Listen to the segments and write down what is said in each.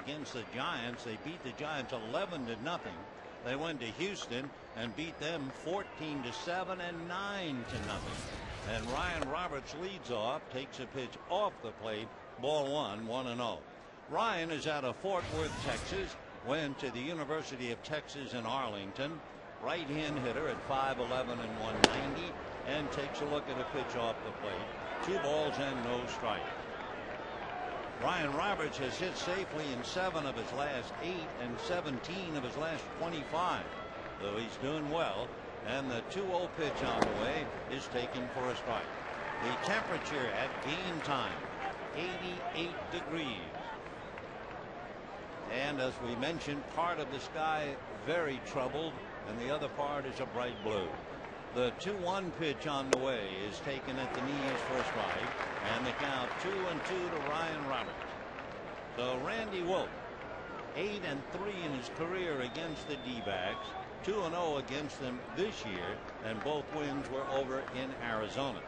against the Giants. They beat the Giants 11-0. They went to Houston and beat them 14-7 and 9-0. And Ryan Roberts leads off, takes a pitch off the plate, ball one, 1-0. Ryan is out of Fort Worth, Texas. Went to the University of Texas in Arlington. Right-hand hitter at 5'11" and 190, and takes a look at a pitch off the plate. 2 balls and no strike. Ryan Roberts has hit safely in 7 of his last 8 and 17 of his last 25. So he's doing well. And the 2-0 pitch on the way is taken for a strike. The temperature at game time, 88 degrees. And as we mentioned, part of the sky very troubled, and the other part is a bright blue. The 2-1 pitch on the way is taken at the knees for a strike, and the count 2-2 to Ryan Roberts. So Randy Wolf, 8-3 in his career against the D-backs, 2-0 against them this year, and both wins were over in Arizona.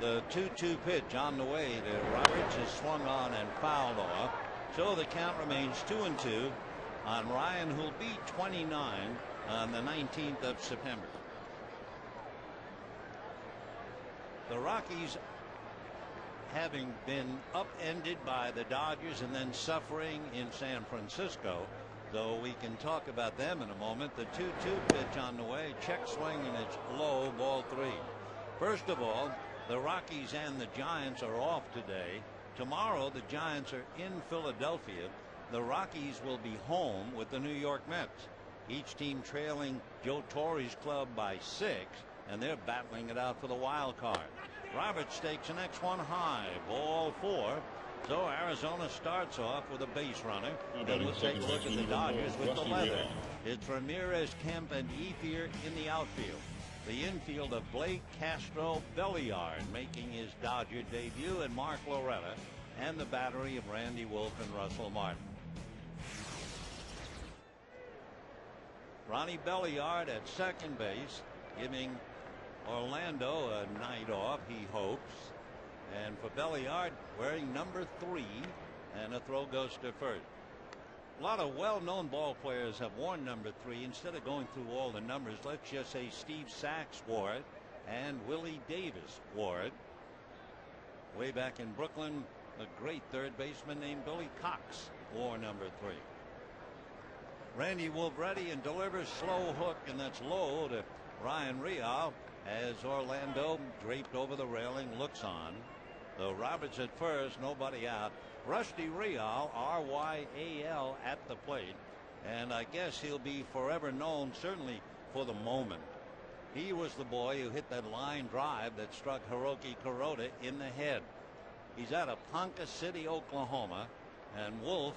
The 2-2 pitch on the way to Roberts is swung on and fouled off. So the count remains 2-2 on Ryan, who'll be 29 on the 19th of September. The Rockies, having been upended by the Dodgers and then suffering in San Francisco, though we can talk about them in a moment. The 2-2 pitch on the way, check swing, and it's low, ball 3. First of all, the Rockies and the Giants are off today. Tomorrow the Giants are in Philadelphia. The Rockies will be home with the New York Mets. Each team trailing Joe Torre's club by 6, and they're battling it out for the wild card. Roberts takes the next one high, ball 4. So Arizona starts off with a base runner. And we'll take a look at the Dodgers with the leather. It's Ramirez, Kemp, and Ethier in the outfield. The infield of Blake, Castro, Belliard making his Dodger debut, and Mark Loretta, and the battery of Randy Wolf and Russell Martin. Ronnie Belliard at second base, giving Orlando a night off, he hopes. And for Belliard, wearing number 3, and a throw goes to first. A lot of well-known ball players have worn number 3. Instead of going through all the numbers, let's just say Steve Sachs wore it and Willie Davis wore it. Way back in Brooklyn, a great third baseman named Billy Cox wore number 3. Randy Wolf ready and delivers, slow hook, and that's low to Ryan Real as Orlando, draped over the railing, looks on. So Roberts at first, nobody out. Rusty Real, R-Y-A-L, at the plate, and I guess he'll be forever known, certainly for the moment. He was the boy who hit that line drive that struck Hiroki Kuroda in the head. He's out of Ponca City, Oklahoma, and Wolf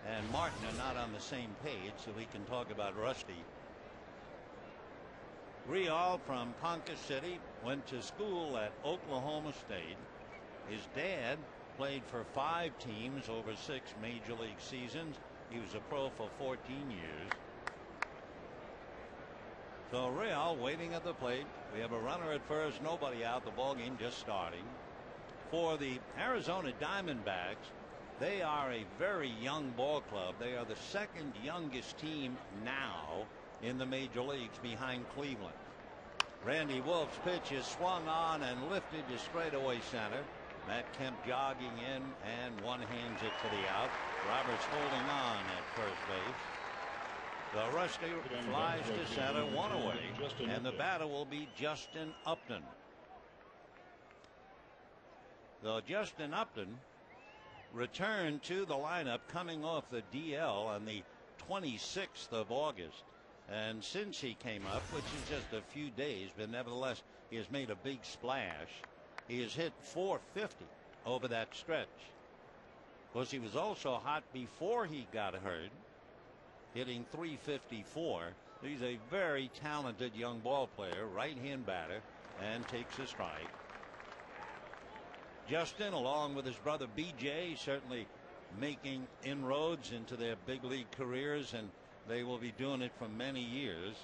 and Martin are not on the same page, so we can talk about Rusty. Real from Ponca City went to school at Oklahoma State. His dad played for 5 teams over 6 major league seasons. He was a pro for 14 years. So Real waiting at the plate. We have a runner at first, nobody out. The ball game just starting. For the Arizona Diamondbacks, they are a very young ball club. They are the 2nd youngest team now in the major leagues, behind Cleveland. Randy Wolf's pitch is swung on and lifted to straightaway center. Matt Kemp jogging in, and one hands it to the out. Roberts holding on at first base. The Rusty flies to center, 1 away, and the batter will be Justin Upton. So Justin Upton returned to the lineup coming off the DL on the 26th of August. And since he came up, which is just a few days, but nevertheless, he has made a big splash. He has hit .450 over that stretch. Of course, he was also hot before he got hurt, hitting .354. He's a very talented young ball player, right-hand batter, and takes a strike. Justin, along with his brother BJ, certainly making inroads into their big league careers, and they will be doing it for many years.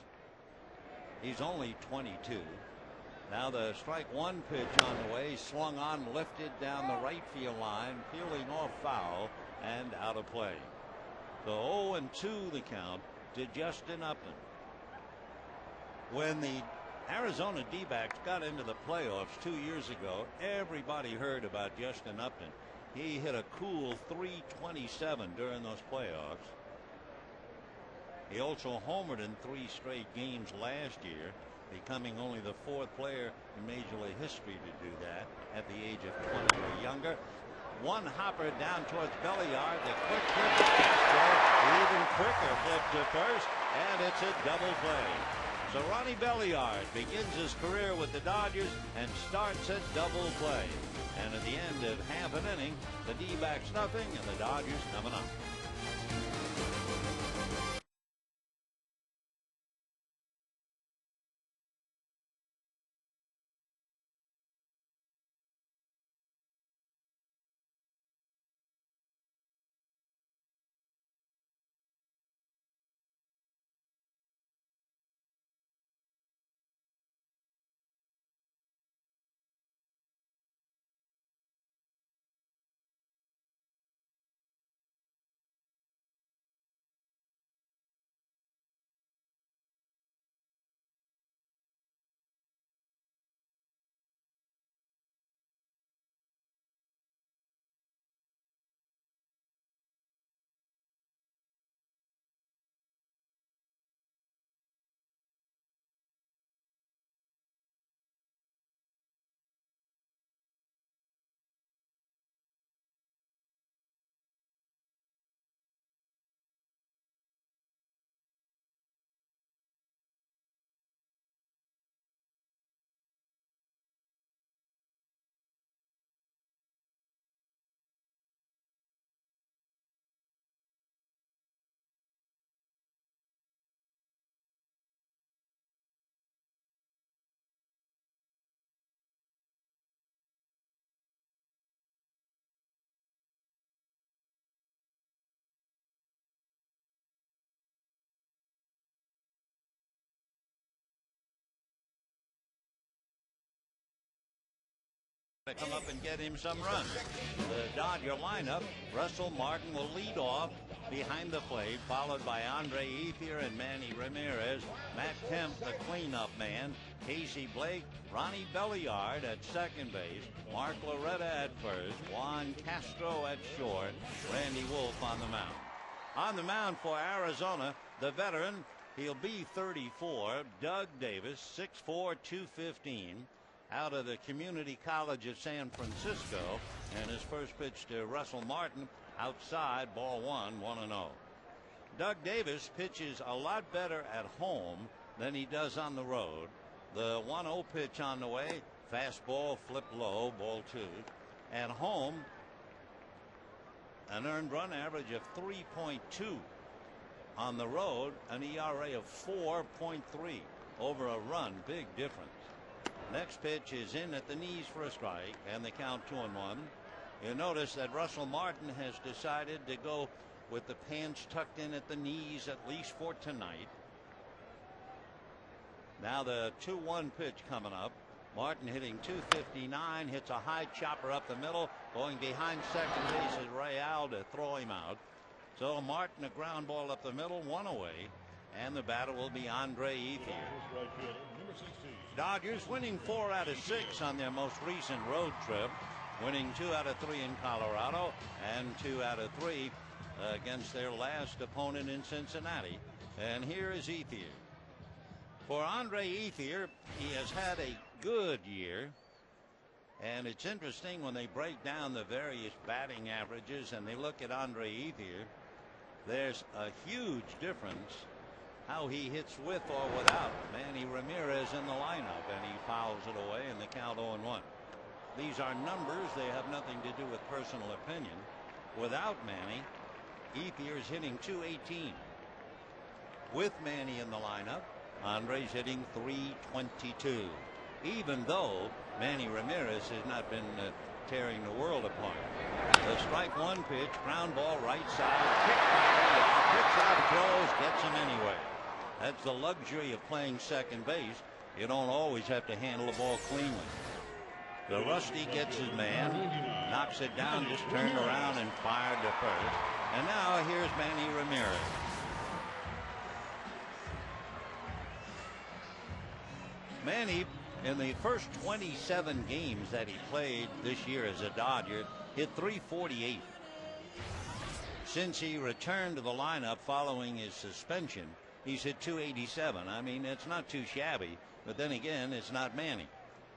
He's only 22. Now the strike 1 pitch on the way, swung on, lifted down the right field line, peeling off foul, and out of play. So 0-2 the count to Justin Upton. When the Arizona D-backs got into the playoffs 2 years ago, everybody heard about Justin Upton. He hit a cool .327 during those playoffs. He also homered in 3 straight games last year, becoming only the 4th player in Major League history to do that at the age of 20 or younger. One hopper down towards Belliard. The quick flip to Castro. Even quicker flip to first, and it's a double play. So Ronnie Belliard begins his career with the Dodgers and starts at double play. And at the end of half an inning, the D-backs nothing and the Dodgers coming up. To come up and get him some runs. The Dodger lineup, Russell Martin will lead off behind the plate, followed by Andre Ethier and Manny Ramirez. Matt Kemp, the cleanup man. Casey Blake, Ronnie Belliard at second base. Mark Loretta at first. Juan Castro at short. Randy Wolf on the mound. On the mound for Arizona, the veteran, he'll be 34, Doug Davis, 6'4", 215. Out of the Community College of San Francisco, and his first pitch to Russell Martin outside, ball 1-0. Doug Davis pitches a lot better at home than he does on the road. The 1-0 pitch on the way, fastball, flip low, ball 2. At home, an earned run average of 3.2. On the road, an ERA of 4.3 over a run, big difference. Next pitch is in at the knees for a strike, and the count 2-1. You'll notice that Russell Martin has decided to go with the pants tucked in at the knees, at least for tonight. Now the 2-1 pitch coming up. Martin hitting .259, hits a high chopper up the middle. Going behind second base is Real to throw him out. So Martin, a ground ball up the middle, 1 away. And the batter will be Andre Ethier. Dodgers winning 4 out of 6 on their most recent road trip, winning 2 out of 3 in Colorado and 2 out of 3 against their last opponent in Cincinnati. And here is Ethier. For Andre Ethier, he has had a good year, and it's interesting when they break down the various batting averages and they look at Andre Ethier, there's a huge difference how he hits with or without Manny Ramirez in the lineup, and he fouls it away in the count 0-1. These are numbers, they have nothing to do with personal opinion. Without Manny, Ethier is hitting .218. With Manny in the lineup, Andre's hitting .322. Even though Manny Ramirez has not been tearing the world apart. The strike 1 pitch, ground ball right side, kicked by Real, picks out, throws, gets him anyway. That's the luxury of playing second base. You don't always have to handle the ball cleanly. The Rusty gets his man. knocks it down, just turned around and fired to first. And now here's Manny Ramirez. Manny, in the first 27 games that he played this year as a Dodger, hit .348. Since he returned to the lineup following his suspension, he's hit .287. I mean, it's not too shabby, but then again, it's not Manny.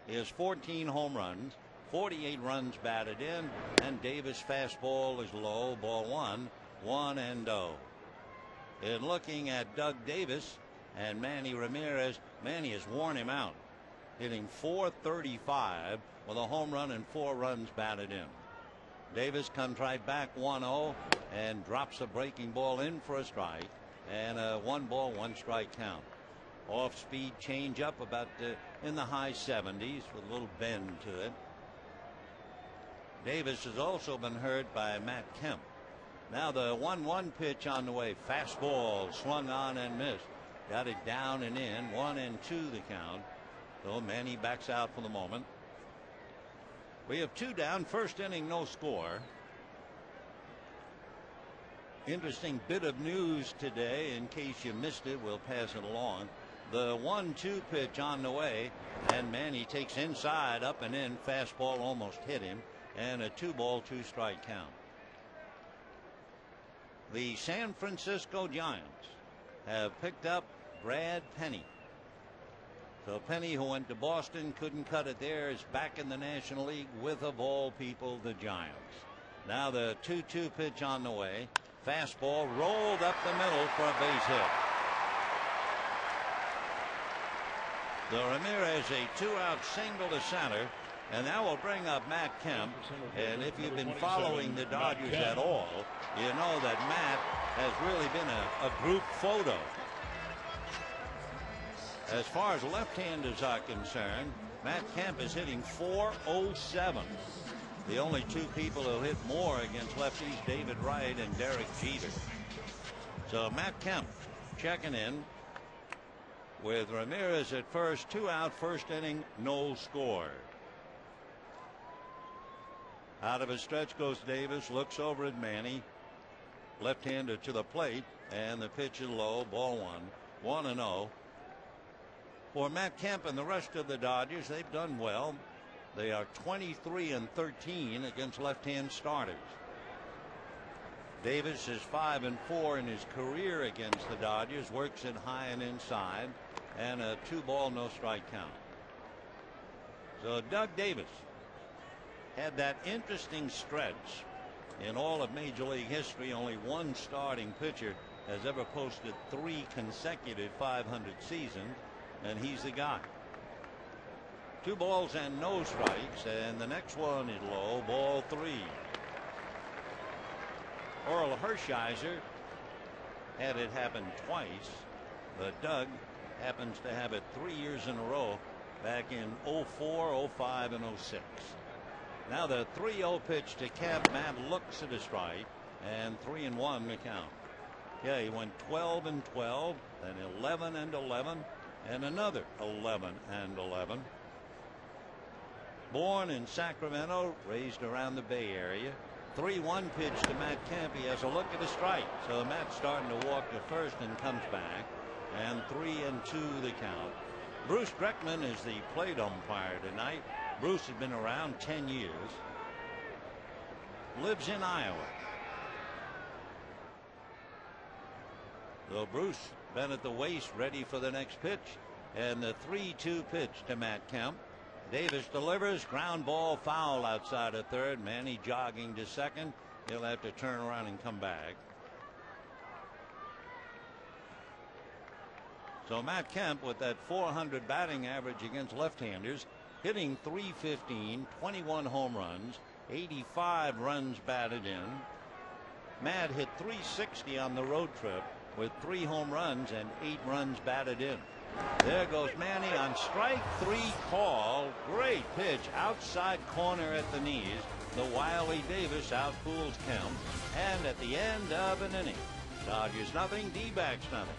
He has 14 home runs, 48 runs batted in, and Davis' fastball is low, ball one, 1-0. In looking at Doug Davis and Manny Ramirez, Manny has worn him out, hitting .435 with a home run and 4 runs batted in. Davis comes right back 1-0 and drops a breaking ball in for a strike, and a 1-ball, 1-strike count. Off speed changeup about in the high 70s with a little bend to it. Davis has also been hurt by Matt Kemp. Now the 1-1 pitch on the way. Fastball swung on and missed. Got it down and in. 1-2 the count. So Manny backs out for the moment. We have 2 down. First inning, no score. Interesting bit of news today. In case you missed it, we'll pass it along. The 1-2 pitch on the way, and Manny takes inside, up and in. Fastball almost hit him, and a 2-ball, 2-strike count. The San Francisco Giants have picked up Brad Penny. So Penny, who went to Boston, couldn't cut it there, is back in the National League with, of all people, the Giants. Now the 2-2 pitch on the way. Fastball rolled up the middle for a base hit. So Ramirez, a 2-out single to center, and that will bring up Matt Kemp. And if you've been following the Dodgers at all, you know that Matt has really been a group photo. As far as left-handers are concerned, Matt Kemp is hitting .407. The only 2 people who hit more against lefties, David Wright and Derek Jeter. So Matt Kemp checking in with Ramirez at first. 2 out, first inning, no score. Out of his stretch goes Davis, looks over at Manny. Left-hander to the plate, and the pitch is low, ball 1, 1-0. For Matt Kemp and the rest of the Dodgers, they've done well. They are 23-13 against left-hand starters. Davis is 5-4 in his career against the Dodgers, works it high and inside, and a 2-ball, no-strike count. So Doug Davis had that interesting stretch. In all of Major League history, only one starting pitcher has ever posted 3 consecutive 500 seasons, and he's the guy. 2 balls and no strikes, and the next one is low, ball 3. Orel Hershiser had it happen twice, but Doug happens to have it 3 years in a row, back in 04, 05, and 06. Now the 3-0 pitch to Kemp. Matt looks at a strike, and 3-1 the count. Yeah, he went 12-12, then 11-11, and another 11-11. Born in Sacramento, raised around the Bay Area. 3-1 pitch to Matt Kemp. He has a look at a strike. So Matt's starting to walk to first and comes back. And 3-2 the count. Bruce Dreckman is the plate umpire tonight. Bruce has been around 10 years. Lives in Iowa. So Bruce been at the waist, ready for the next pitch. And the 3-2 pitch to Matt Kemp. Davis delivers, ground ball, foul outside of third. Manny jogging to second. He'll have to turn around and come back. So Matt Kemp, with that .400 batting average against left-handers, hitting .315, 21 home runs, 85 runs batted in. Matt hit .360 on the road trip with 3 home runs and 8 runs batted in. There goes Manny on strike 3 call. Great pitch, outside corner at the knees. The wily Davis outfools Kemp, and at the end of an inning, Dodgers nothing, D-backs nothing.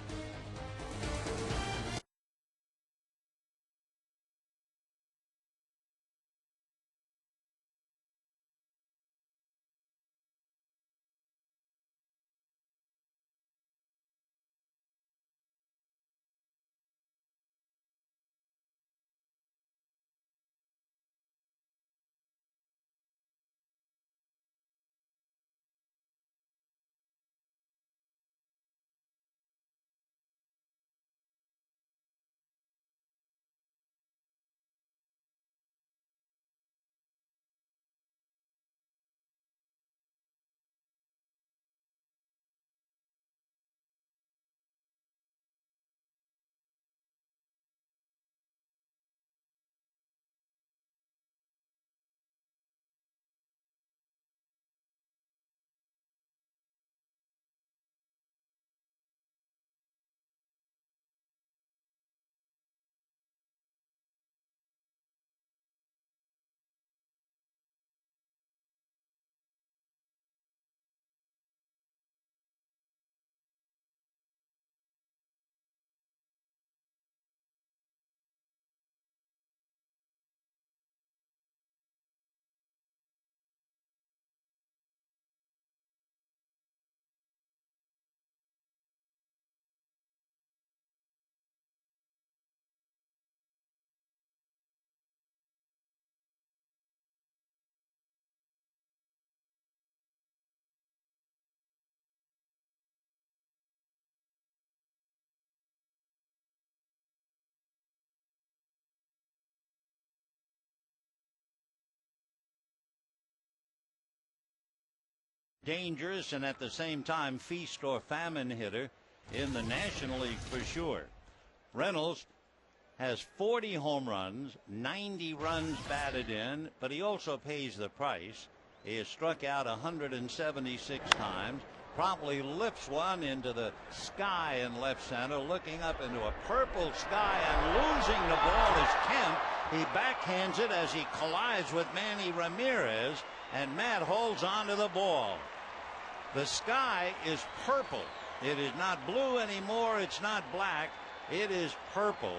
dangerous and at the same time feast or famine hitter in the National League for sure. Reynolds has 40 home runs, 90 runs batted in, but he also pays the price. He has struck out 176 times, promptly lifts one into the sky in left center, looking up into a purple sky and losing the ball is Kemp. He backhands it as he collides with Manny Ramirez, and Matt holds on to the ball. The sky is purple. It is not blue anymore. It's not black. It is purple.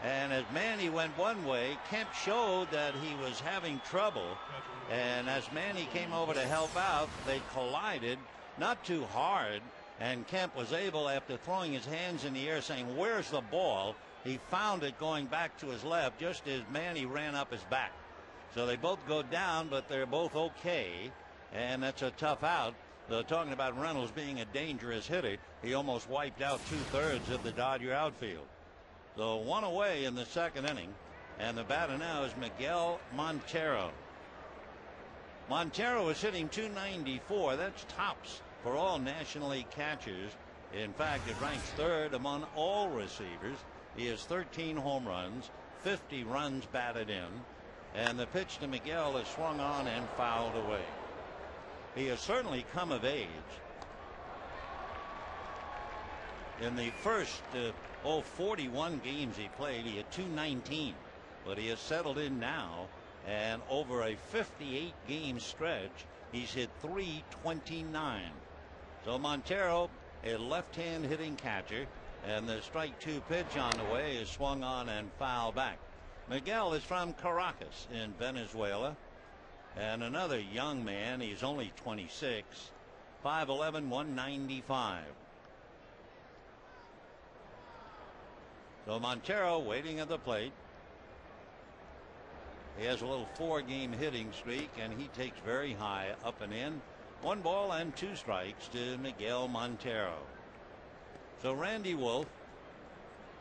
And as Manny went one way, Kemp showed that he was having trouble. And as Manny came over to help out, they collided, not too hard. And Kemp was able, after throwing his hands in the air saying, "Where's the ball?" he found it going back to his left just as Manny ran up his back. So they both go down, but they're both okay. And that's a tough out. They're talking about Reynolds being a dangerous hitter. He almost wiped out 2/3 of the Dodger outfield. So one away in the second inning, and the batter now is Miguel Montero. Montero is hitting .294. That's tops for all National League catchers. In fact, it ranks third among all receivers. He has 13 home runs, 50 runs batted in, and the pitch to Miguel is swung on and fouled away. He has certainly come of age. In the first 41 games he played, he had .219, but he has settled in now, and over a 58 game stretch he's hit .329. So Montero, a left-hand hitting catcher, and the strike two pitch on the way is swung on and fouled back. Miguel is from Caracas in Venezuela, and another young man. He's only 26, 5'11", 195. So Montero waiting at the plate. He has a little 4-game hitting streak, and he takes very high up and in. 1 ball and 2 strikes to Miguel Montero. So Randy Wolf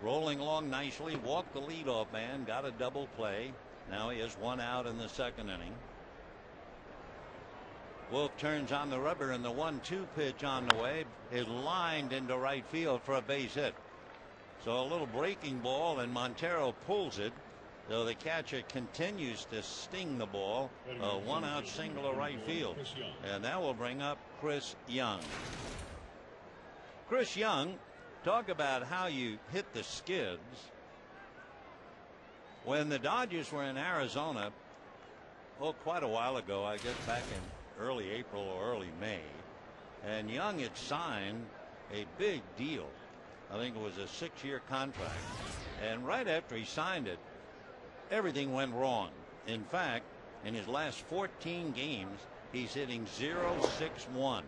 rolling along nicely, walked the leadoff man, got a double play. Now he has 1 out in the second inning. Wolf turns on the rubber, and the 1-2 pitch on the way is lined into right field for a base hit. So a little breaking ball, and Montero pulls it. So the catcher continues to sting the ball. A 1-out single to right field, and that will bring up Chris Young. Chris Young, talk about how you hit the skids. When the Dodgers were in Arizona, quite a while ago, I guess back in early April or early May, and Young had signed a big deal. I think it was a 6-year contract, and right after he signed it, everything went wrong. In fact, in his last 14 games, he's hitting .061.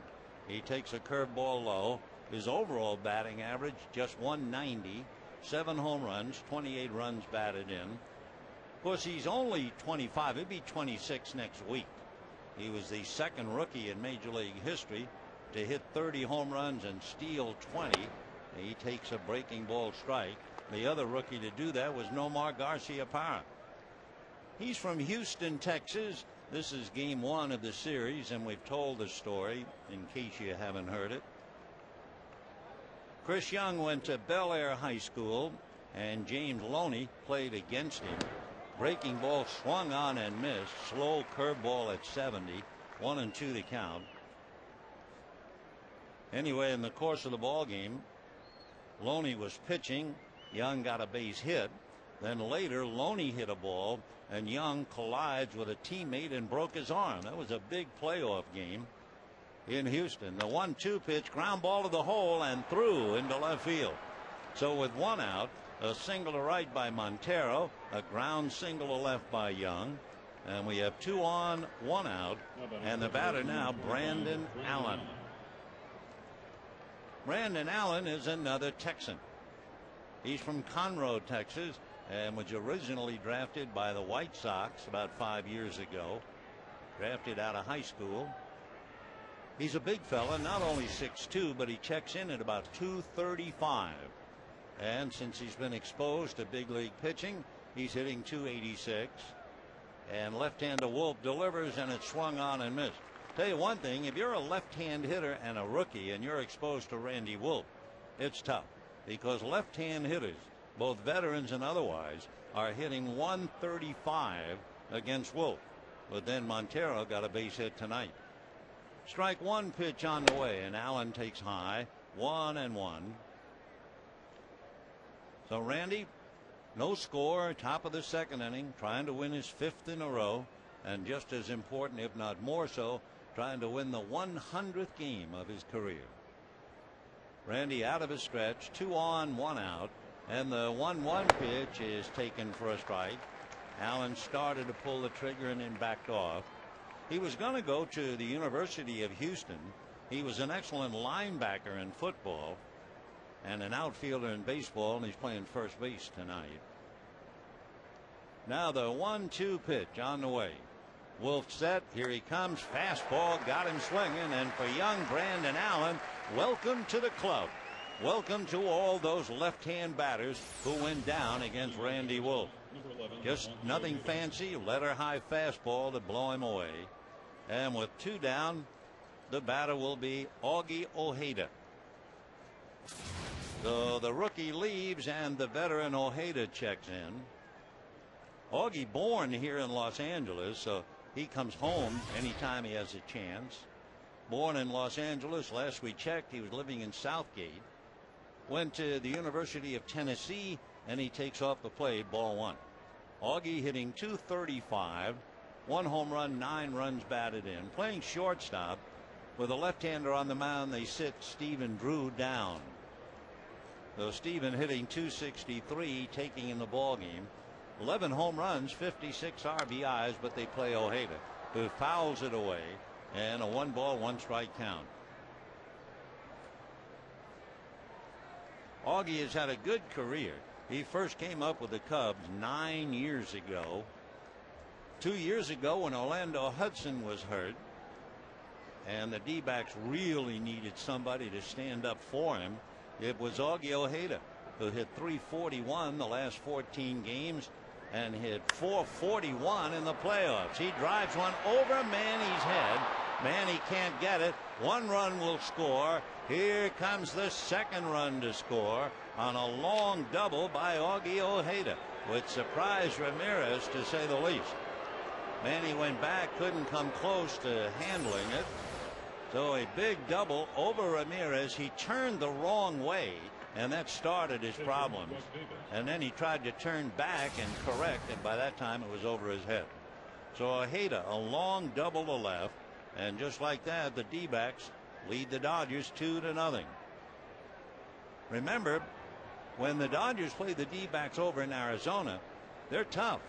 He takes a curveball low. His overall batting average just .190, 7 home runs, 28 runs batted in. Of course, he's only 25. He'll be 26 next week. He was the second rookie in Major League history to hit 30 home runs and steal 20. He takes a breaking ball strike. The other rookie to do that was Nomar Garciaparra. He's from Houston, Texas. This is game 1 of the series, and we've told the story in case you haven't heard it. Chris Young went to Belliard High School, and James Loney played against him. Breaking ball swung on and missed. Slow curveball at 70. 1-2 the count. Anyway, in the course of the ball game, Loney was pitching. Young got a base hit. Then later, Loney hit a ball, and Young collides with a teammate and broke his arm. That was a big playoff game in Houston. The 1-2 pitch, ground ball to the hole and through into left field. So with 1 out, a single to right by Montero, a ground single to left by Young, and we have 2 on, 1 out, and the batter now, Brandon Allen. Brandon Allen is another Texan. He's from Conroe, Texas, and was originally drafted by the White Sox about 5 years ago. Drafted out of high school. He's a big fella, not only 6'2", but he checks in at about 235. And since he's been exposed to big league pitching, he's hitting .286. And left-hander Wolf delivers, and it's swung on and missed. Tell you one thing, if you're a left-hand hitter and a rookie and you're exposed to Randy Wolf, it's tough because left-hand hitters, both veterans and otherwise, are hitting 135 against Wolf. But then Montero got a base hit tonight. Strike one pitch on the way, and Allen takes high, 1-1. So Randy, no score, top of the second inning, trying to win his 5th in a row, and just as important, if not more so, trying to win the 100th game of his career. Randy out of his stretch, 2 on, 1 out, and the 1-1 pitch is taken for a strike. Allen started to pull the trigger and then backed off. He was going to go to the University of Houston. He was an excellent linebacker in football and an outfielder in baseball, and he's playing first base tonight. Now the 1-2 pitch on the way. Wolf set. Here he comes. Fastball got him swinging. And for young Brandon Allen, welcome to the club. Welcome to all those left-hand batters who went down against Randy Wolf. Just nothing fancy. Letter high fastball to blow him away. And with 2 down, the batter will be Augie Ojeda. So the rookie leaves and the veteran Ojeda checks in. Augie born here in Los Angeles, so he comes home anytime he has a chance. Born in Los Angeles. Last we checked, he was living in Southgate. Went to the University of Tennessee, and he takes off the plate, ball 1. Augie hitting .235, 1 home run, 9 runs batted in. Playing shortstop with a left-hander on the mound. They sit Stephen Drew down. So Stephen hitting .263, taking in the ball game. 11 home runs, 56 RBIs, but they play Ojeda, who fouls it away, and a 1-ball, 1-strike count. Augie has had a good career. He first came up with the Cubs 9 years ago. 2 years ago when Orlando Hudson was hurt and the D-backs really needed somebody to stand up for him, it was Augie Ojeda, who hit .341 the last 14 games and hit .441 in the playoffs. He drives one over Manny's head. Manny can't get it. 1 run will score. Here comes the 2nd run to score on a long double by Augie Ojeda, which surprised Ramirez, to say the least. Manny went back, couldn't come close to handling it. So a big double over Ramirez. He turned the wrong way, and that started his problems. And then he tried to turn back and correct, and by that time it was over his head. So Ojeda, a long double to left, and just like that, the D-backs lead the Dodgers 2-0. Remember, when the Dodgers play the D-backs over in Arizona, they're tough.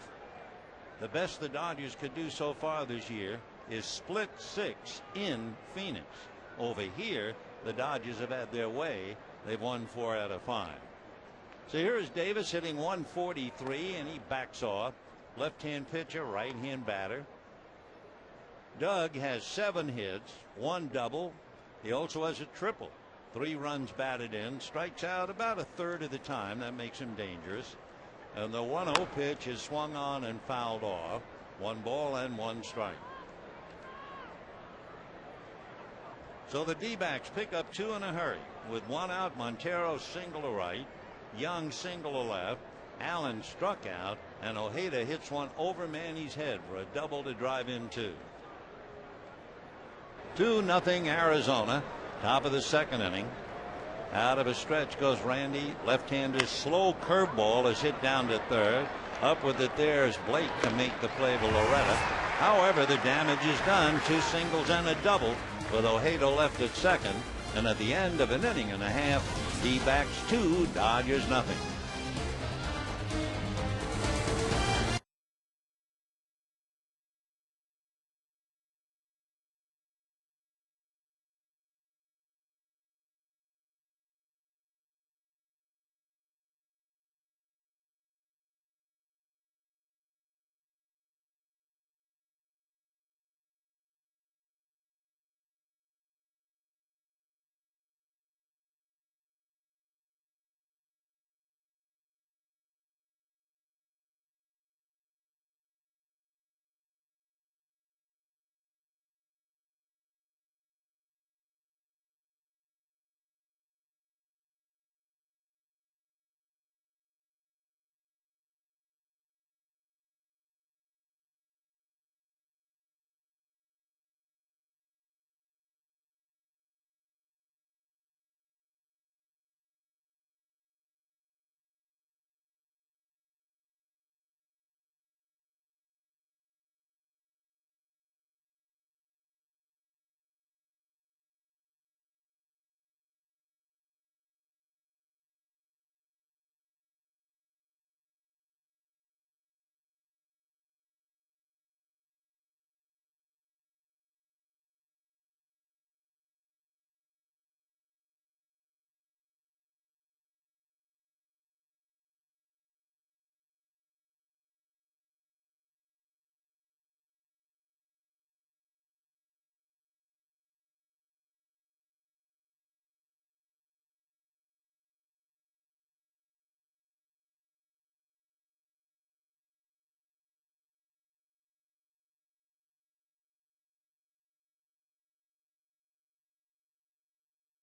The best the Dodgers could do so far this year is split 6 in Phoenix. Over here, the Dodgers have had their way. They've won 4 out of 5. So here is Davis hitting .143, and he backs off. Left-hand pitcher, right-hand batter. Doug has 7 hits, 1 double. He also has a triple. 3 runs batted in. Strikes out about a third of the time. That makes him dangerous. And the 1-0 pitch is swung on and fouled off. 1 ball and 1 strike. So the D-backs pick up 2 in a hurry. With 1 out, Montero single to right. Young single to left. Allen struck out, and Ojeda hits one over Manny's head for a double to drive in 2. 2-0 Arizona. Top of the second inning. Out of a stretch goes Randy. Left-hander slow curveball is hit down to third. Up with it there is Blake to make the play to Loretta. However, the damage is done. 2 singles and a double with Ojeda left at second. And at the end of an inning and a half, D-backs 2, Dodgers nothing.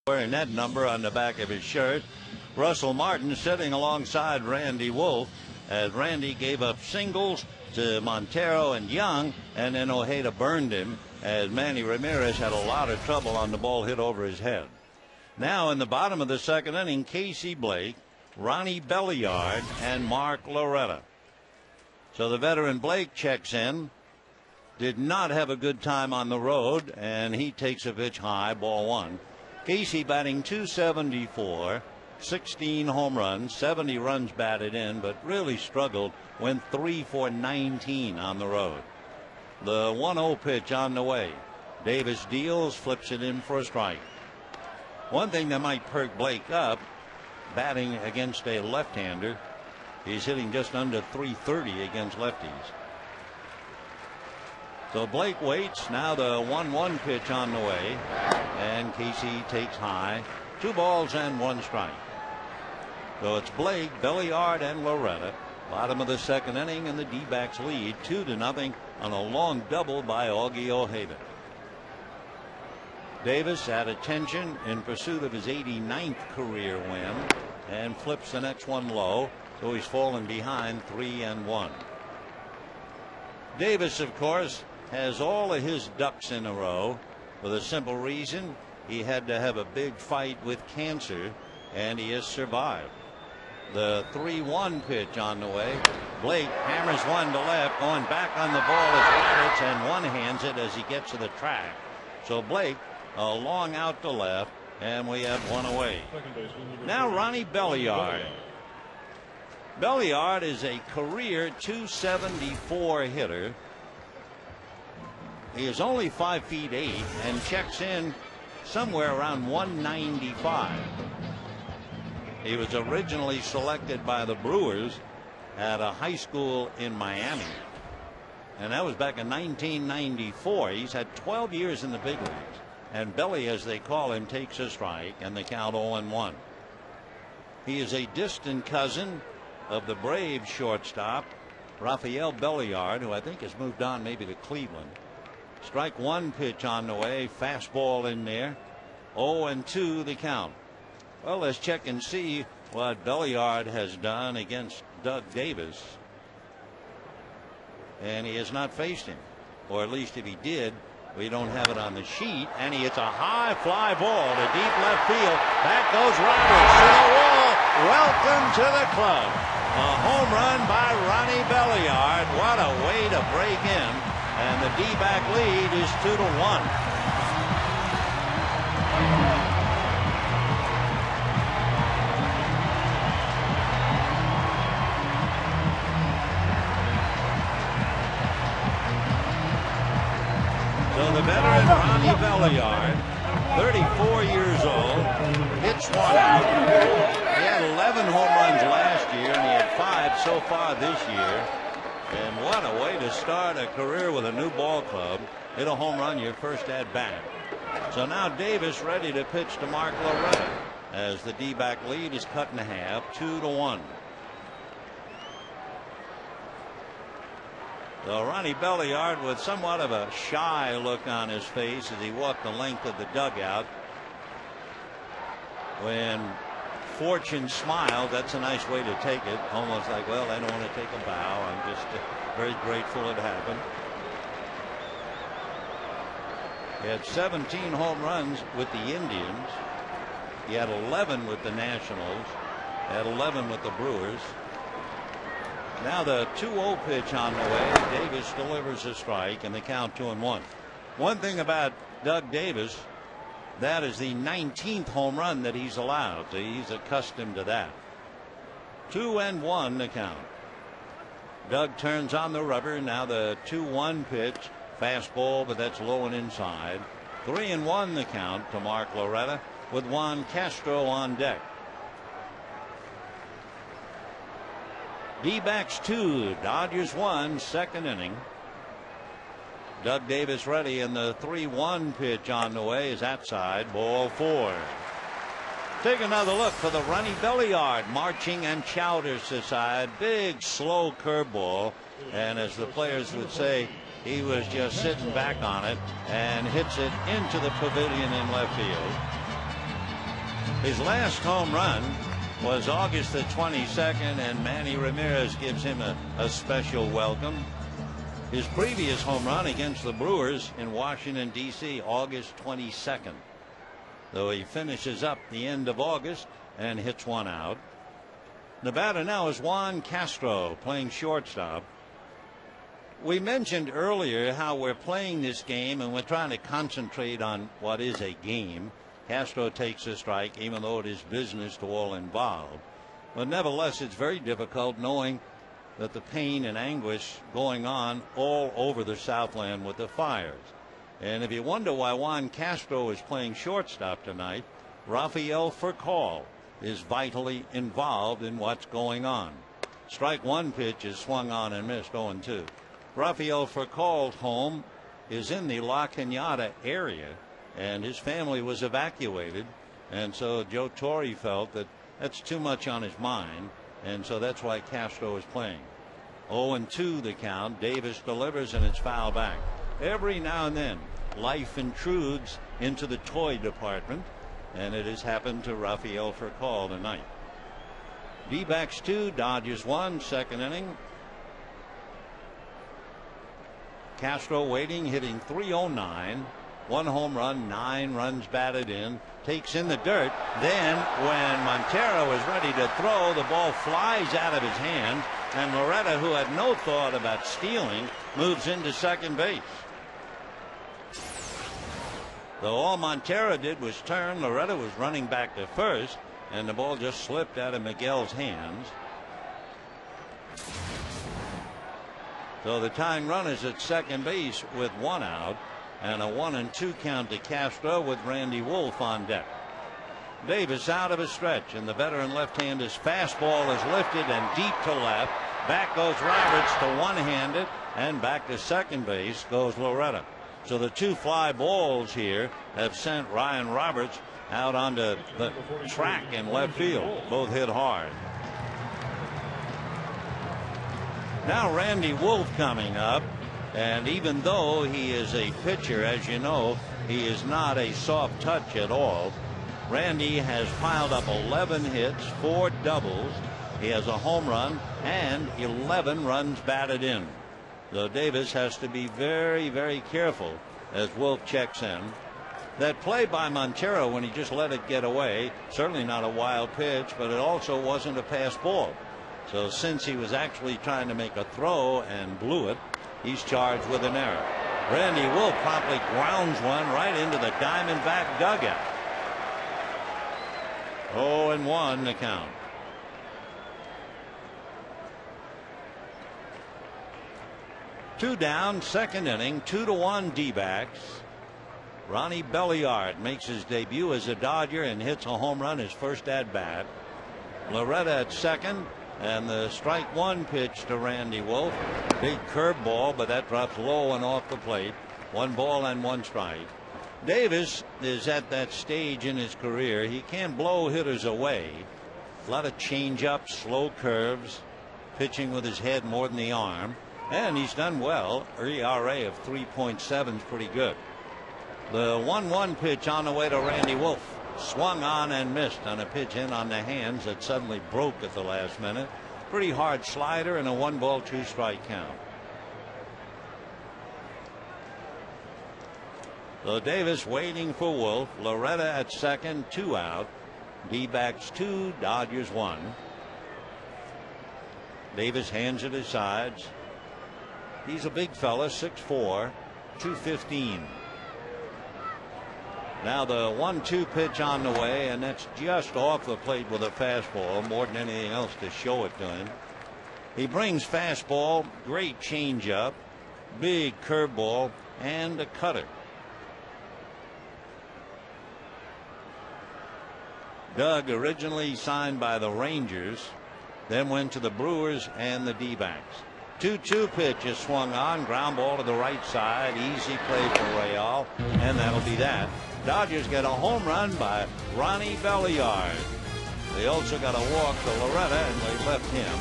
wearing that number on the back of his shirt. Russell Martin sitting alongside Randy Wolf as Randy gave up singles to Montero and Young, and then Ojeda burned him as Manny Ramirez had a lot of trouble on the ball hit over his head. Now in the bottom of the second inning, Casey Blake, Ronnie Belliard, and Mark Loretta. So the veteran Blake checks in. Did not have a good time on the road, and he takes a pitch high, ball one. Casey batting .274, 16 home runs, 70 runs batted in, but really struggled. Went 3 for 19 on the road. The 1-0 pitch on the way. Davis deals, flips it in for a strike. One thing that might perk Blake up, batting against a left-hander. He's hitting just under .330 against lefties. So Blake waits. Now the 1-1 pitch on the way, and Casey takes high. 2 balls and 1 strike. So it's Blake, Belliard, and Loretta. Bottom of the second inning, and the D-backs lead 2-0 on a long double by Augie Ojeda. Davis at attention in pursuit of his 89th career win, and flips the next one low, so he's fallen behind 3-1. Davis, of course, has all of his ducks in a row for the simple reason he had to have a big fight with cancer, and he has survived. The 3-1 pitch on the way. Blake hammers one to left, going back on the ball as Rabbits, and one-hands it as he gets to the track. So Blake a long out to left, and we have one away. Now Ronnie Belliard. Belliard is a career .274 hitter. He is only 5'8" and checks in somewhere around 195. He was originally selected by the Brewers at a high school in Miami, and that was back in 1994. He's had 12 years in the big leagues, and Belly, as they call him, takes a strike, and the count 0-1. He is a distant cousin of the Braves shortstop Rafael Belliard, who I think has moved on maybe to Cleveland. Strike one pitch on the way, fastball in there. 0-2 the count. Well, let's check and see what Belliard has done against Doug Davis. And he has not faced him, or at least if he did, we don't have it on the sheet. And he hits a high fly ball to deep left field. Back goes Roberts to the wall. Welcome to the club. A home run by Ronnie Belliard. What a way to break in. And the D-back lead is 2-1. So the veteran Ronnie Belliard, 34 years old, hits one out. He had 11 home runs last year, and he had 5 so far this year. And what a way to start a career with a new ball club. Hit a home run your first at bat. So now Davis ready to pitch to Mark Loretta as the D-back lead is cut in half, 2-1. So Ronnie Belliard with somewhat of a shy look on his face as he walked the length of the dugout. When fortune smiled, that's a nice way to take it. Almost like, well, I don't want to take a bow. I'm just very grateful it happened. He had 17 home runs with the Indians. He had 11 with the Nationals. He had 11 with the Brewers. Now the 2-0 pitch on the way. Davis delivers a strike, and the count 2-1. One thing about Doug Davis, that is the 19th home run that he's allowed. So he's accustomed to that. 2-1 the count. Doug turns on the rubber. Now the 2-1 pitch. Fastball, but that's low and inside. 3-1 the count to Mark Loretta with Juan Castro on deck. D-backs 2, Dodgers 1, second inning. Doug Davis ready, and the 3-1 pitch on the way is outside, ball 4. Take another look for the Ronnie Belliard, marching and chowders to side. Big slow curveball, and as the players would say, he was just sitting back on it and hits it into the pavilion in left field. His last home run was August the 22nd, and Manny Ramirez gives him a special welcome. His previous home run against the Brewers in Washington, D.C., August 22nd. Though he finishes up the end of August and hits one out. Nevada now is Juan Castro playing shortstop. We mentioned earlier how we're playing this game and we're trying to concentrate on what is a game. Castro takes a strike, even though it is business to all involved. But nevertheless, it's very difficult knowing that the pain and anguish going on all over the Southland with the fires. And if you wonder why Juan Castro is playing shortstop tonight, Rafael Furcal is vitally involved in what's going on. Strike one pitch is swung on and missed, 0-2. Rafael Furcal's home is in the La Cañada area, and his family was evacuated. And so Joe Torre felt that that's too much on his mind, and so that's why Castro is playing. 0-2 the count. Davis delivers, and it's foul back. Every now and then, life intrudes into the toy department, and it has happened to Rafael Furcal tonight. D-backs 2, Dodgers 1, second inning. Castro waiting, hitting .309, 1 home run, 9 runs batted in, takes in the dirt. Then when Montero is ready to throw, the ball flies out of his hand, and Loretta, who had no thought about stealing, moves into second base. Though all Montero did was turn, Loretta was running back to first, and the ball just slipped out of Miguel's hands. So the tying run is at second base with 1 out, and a 1-2 count to Castro with Randy Wolf on deck. Davis out of a stretch, and the veteran left-hander's fastball is lifted and deep to left. Back goes Roberts to one-handed, and back to second base goes Loretta. So the 2 fly balls here have sent Ryan Roberts out onto the track in left field. Both hit hard. Now Randy Wolf coming up, and even though he is a pitcher, as you know, he is not a soft touch at all. Randy has piled up 11 hits, 4 doubles. He has a home run and 11 runs batted in. So Davis has to be very, very careful as Wolf checks in. That play by Montero when he just let it get away, certainly not a wild pitch, but it also wasn't a pass ball. So since he was actually trying to make a throw and blew it, he's charged with an error. Randy Wolf promptly grounds one right into the Diamondback dugout. 0-1 the count. Two down, second inning, 2-1 D-backs. Ronnie Belliard makes his debut as a Dodger and hits a home run his first at bat. Loretta at second, and the strike one pitch to Randy Wolf. Big curveball, but that drops low and off the plate. 1 ball and 1 strike. Davis is at that stage in his career. He can't blow hitters away. A lot of changeups, slow curves, pitching with his head more than the arm. And he's done well. ERA of 3.7 is pretty good. The 1-1 pitch on the way to Randy Wolf. Swung on and missed on a pitch in on the hands that suddenly broke at the last minute. Pretty hard slider and a 1-ball 2-strike count. So Davis waiting for Wolf. Loretta at second, 2 out. D-backs 2, Dodgers 1. Davis hands it his sides. He's a big fella, 6'4", 215. Now the 1-2 pitch on the way, and that's just off the plate with a fastball more than anything else to show it to him. He brings fastball, great changeup, big curveball, and a cutter. Doug originally signed by the Rangers, then went to the Brewers and the D-backs. 2-2 pitch is swung on, ground ball to the right side, easy play for Real, and that'll be that. Dodgers get a home run by Ronnie Belliard. They also got a walk to Loretta, and they left him.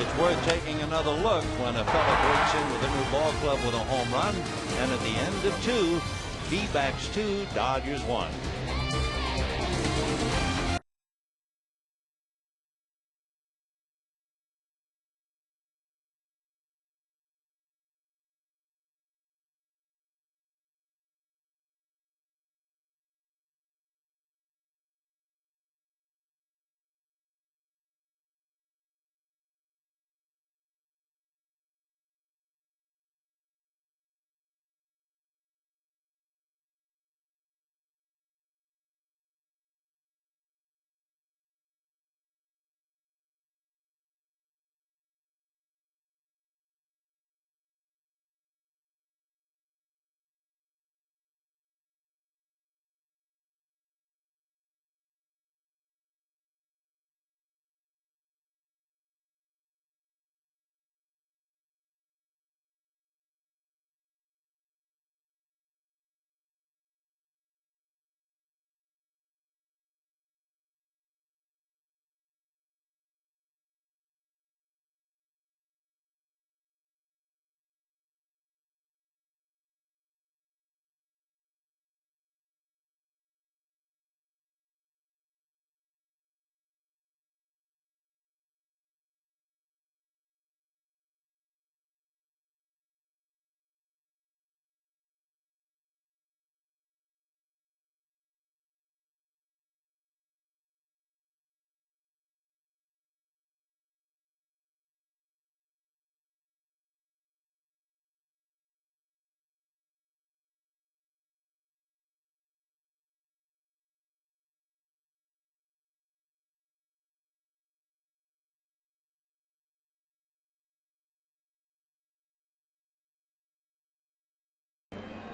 It's worth taking another look when a fella breaks in with a new ball club with a home run, and at the end of 2, D-backs 2, Dodgers 1.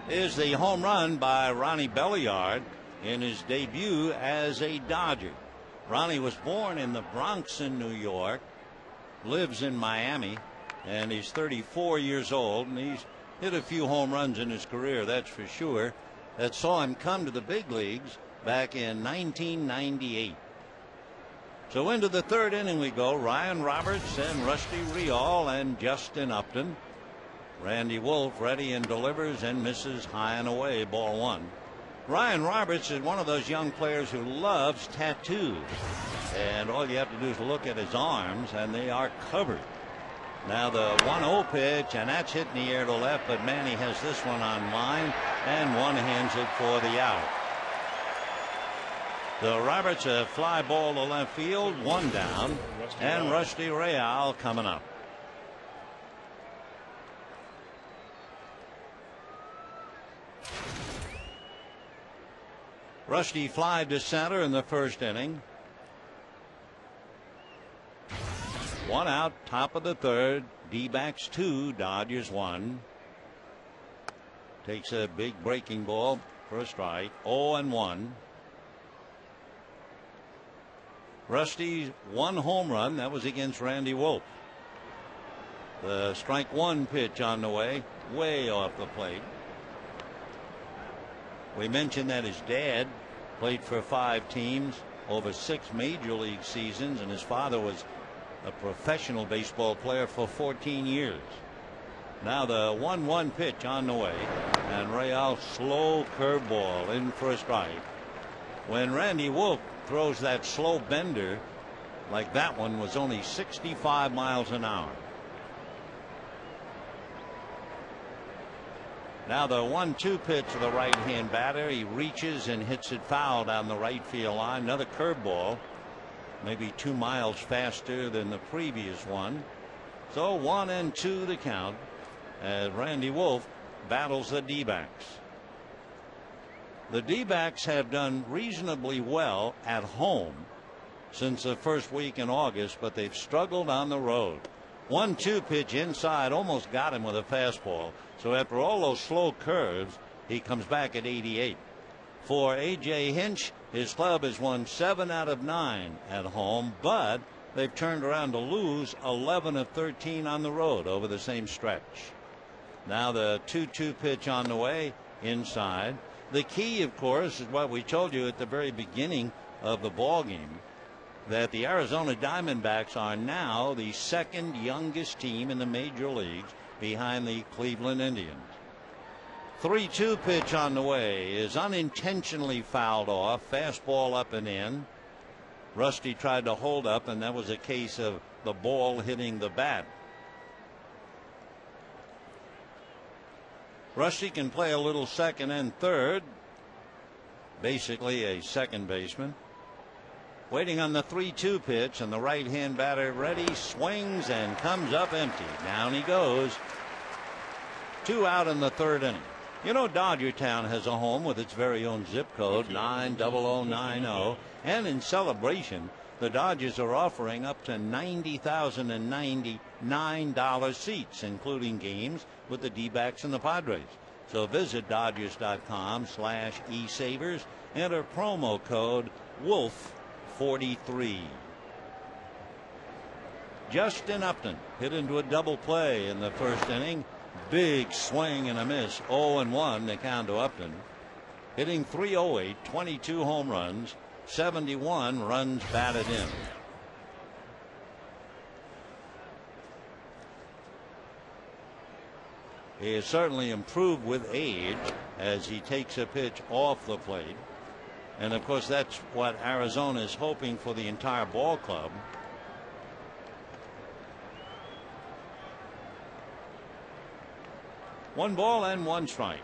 is the home run by Ronnie Belliard in his debut as a Dodger. Ronnie was born in the Bronx in New York, lives in Miami, and he's 34 years old, and he's hit a few home runs in his career, that's for sure. That saw him come to the big leagues back in 1998. So into the third inning we go. Ryan Roberts and Rusty Rial and Justin Upton. Randy Wolf ready and delivers and misses high and away, ball one. Ryan Roberts is one of those young players who loves tattoos. And all you have to do is look at his arms, and they are covered. Now the 1-0 pitch, and that's hit in the air to left, but Manny has this one on line, and one hands it for the out. So Roberts, a fly ball to left field, one down, and Rusty Rial coming up. Rusty fly to center in the first inning. One out, top of the third. D-backs 2, Dodgers 1. Takes a big breaking ball for a strike. 0-1. Rusty's one home run, that was against Randy Wolf. The strike one pitch on the way off the plate. We mentioned that his dad played for 5 teams over 6 major league seasons, and his father was a professional baseball player for 14 years. Now the 1-1 pitch on the way, and Rial slow curveball in for a strike. When Randy Wolf throws that slow bender like that one was only 65 miles an hour. Now the 1-2 pitch to the right hand batter. He reaches and hits it foul down the right field line. Another curveball, maybe 2 miles faster than the previous one. So 1-2 the count as Randy Wolf battles the D-backs. The D-backs have done reasonably well at home since the first week in August, but they've struggled on the road. 1-2 pitch inside, almost got him with a fastball. So after all those slow curves, he comes back at 88. For A.J. Hinch, his club has won 7 out of 9 at home, but they've turned around to lose 11 of 13 on the road over the same stretch. Now the 2-2 pitch on the way, inside. The key, of course, is what we told you at the very beginning of the ball game, that the Arizona Diamondbacks are now the second youngest team in the major leagues behind the Cleveland Indians. 3-2 pitch on the way is unintentionally fouled off. Fastball up and in. Rusty tried to hold up, and that was a case of the ball hitting the bat. Rusty can play a little second and third, basically a second baseman. Waiting on the 3-2 pitch, and the right hand batter ready, swings and comes up empty. Down he goes. 2 out in the third inning. You know, Dodgertown has a home with its very own zip code, 90090, and in celebration, the Dodgers are offering up to $90,099 seats, including games with the D-backs and the Padres. So visit Dodgers.com/eSavers, enter promo code WOLF43. Justin Upton hit into a double play in the first inning. Big swing and a miss. 0-1 the count to Upton. Hitting .308, 22 home runs, 71 runs batted in. He has certainly improved with age as he takes a pitch off the plate. And of course, that's what Arizona is hoping for the entire ball club. One ball and one strike.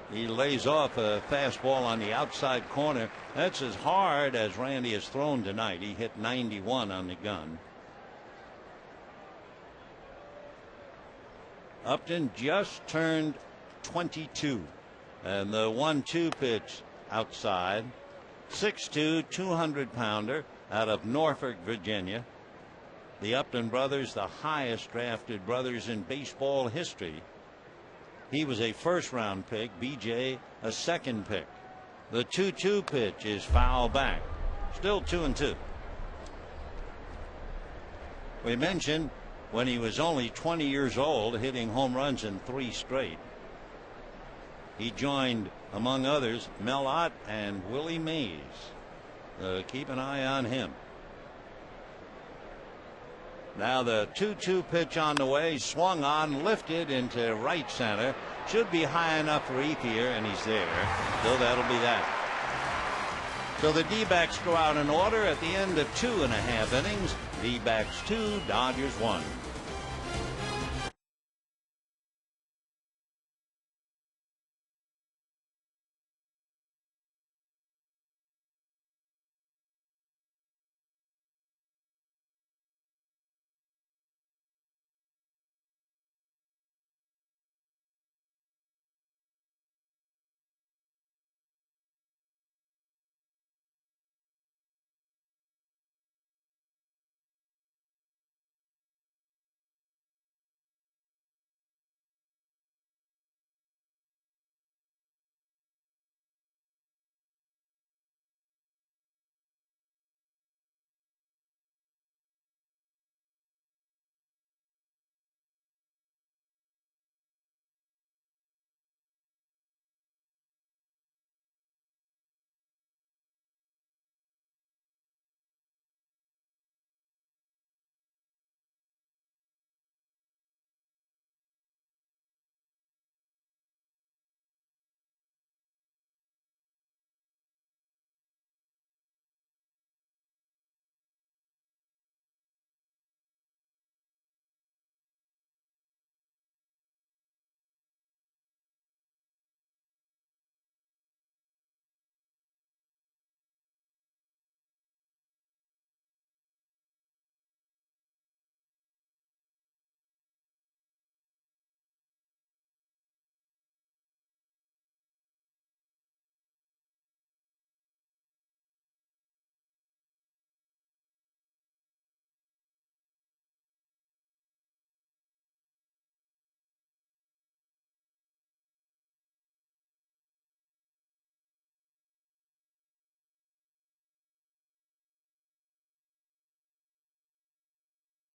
He lays off a fastball on the outside corner. That's as hard as Randy has thrown tonight. He hit 91 on the gun. Upton just turned 22. And the 1-2 pitch outside. 6'2", 200-pounder out of Norfolk, Virginia. The Upton brothers, the highest drafted brothers in baseball history. He was a first-round pick. BJ a second pick. The 2-2 pitch is foul back. Still 2-2. We mentioned when he was only 20 years old, hitting home runs in 3 straight. He joined, among others, Mel Ott and Willie Mays. Keep an eye on him. Now the 2-2 pitch on the way, swung on, lifted into right center. Should be high enough for Ethier, and he's there. So that'll be that. So the D-backs go out in order at the end of 2.5 innings. D-backs 2, Dodgers 1.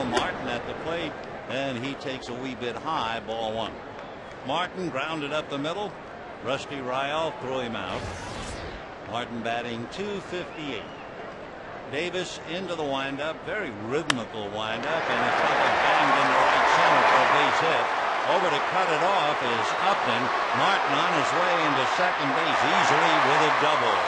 Martin at the plate, and he takes a wee bit high. Ball 1. Martin grounded up the middle. Rusty Ryle threw him out. Martin batting .258. Davis into the windup. Very rhythmical windup, and it's like a banged into right center for a base hit. Over to cut it off is Upton. Martin on his way into second base easily with a double.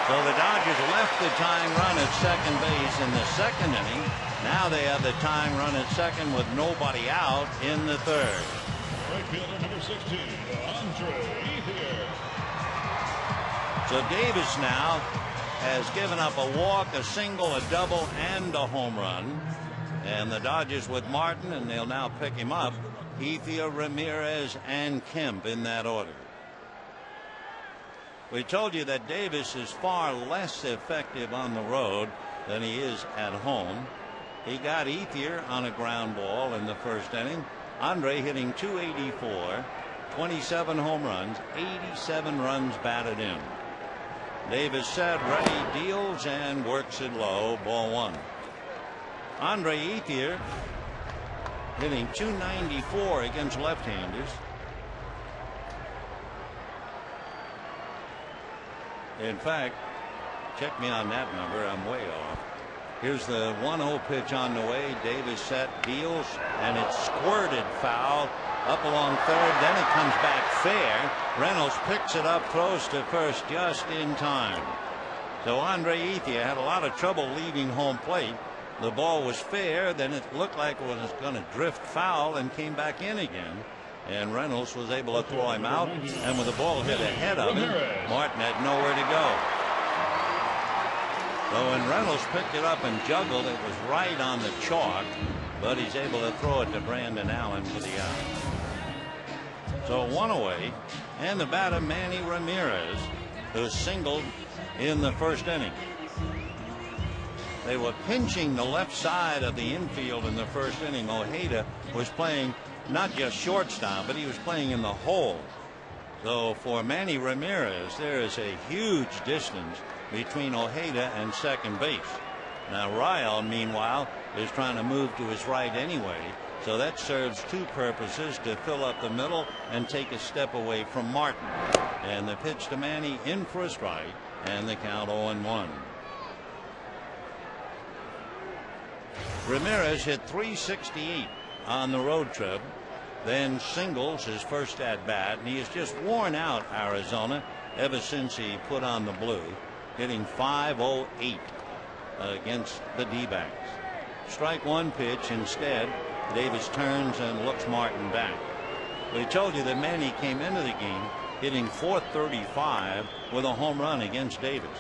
So the Dodgers left the tying run at second base in the second inning. Now they have the tying run at second with nobody out in the third. Right fielder number 16, Andre Ethier. So Davis now has given up a walk, a single, a double, and a home run. And the Dodgers with Martin, and they'll now pick him up. Ethier, Ramirez, and Kemp in that order. We told you that Davis is far less effective on the road than he is at home. He got Ethier on a ground ball in the first inning. Andre hitting .284, 27 home runs, 87 runs batted in. Davis set, ready, deals, and works it low. Ball 1. Andre Ethier hitting .294 against left-handers. In fact, check me on that number. I'm way off. Here's the 1-0 pitch on the way. Davis set, deals, and it's squirted foul up along third. Then it comes back fair. Reynolds picks it up, throws to first just in time. So Andre Ethier had a lot of trouble leaving home plate. The ball was fair. Then it looked like it was going to drift foul and came back in again. And Reynolds was able to throw him out, and with the ball hit ahead of him, Martin had nowhere to go. So when Reynolds picked it up and juggled, it was right on the chalk, but he's able to throw it to Brandon Allen for the out. So 1 away, and the batter Manny Ramirez, who singled in the first inning. They were pinching the left side of the infield in the first inning. Ojeda was playing not just shortstop, but he was playing in the hole. So for Manny Ramirez, there is a huge distance between Ojeda and second base. Now Ryle, meanwhile, is trying to move to his right anyway. So that serves two purposes: to fill up the middle and take a step away from Martin. And the pitch to Manny in for a strike, and the count 0-1. Ramirez hit .368 on the road trip, then singles his first at bat, and he has just worn out Arizona ever since he put on the blue, hitting .508 against the D-backs. Strike one pitch. Instead, Davis turns and looks Martin back. We told you that Manny came into the game hitting .435 with a home run against Davis.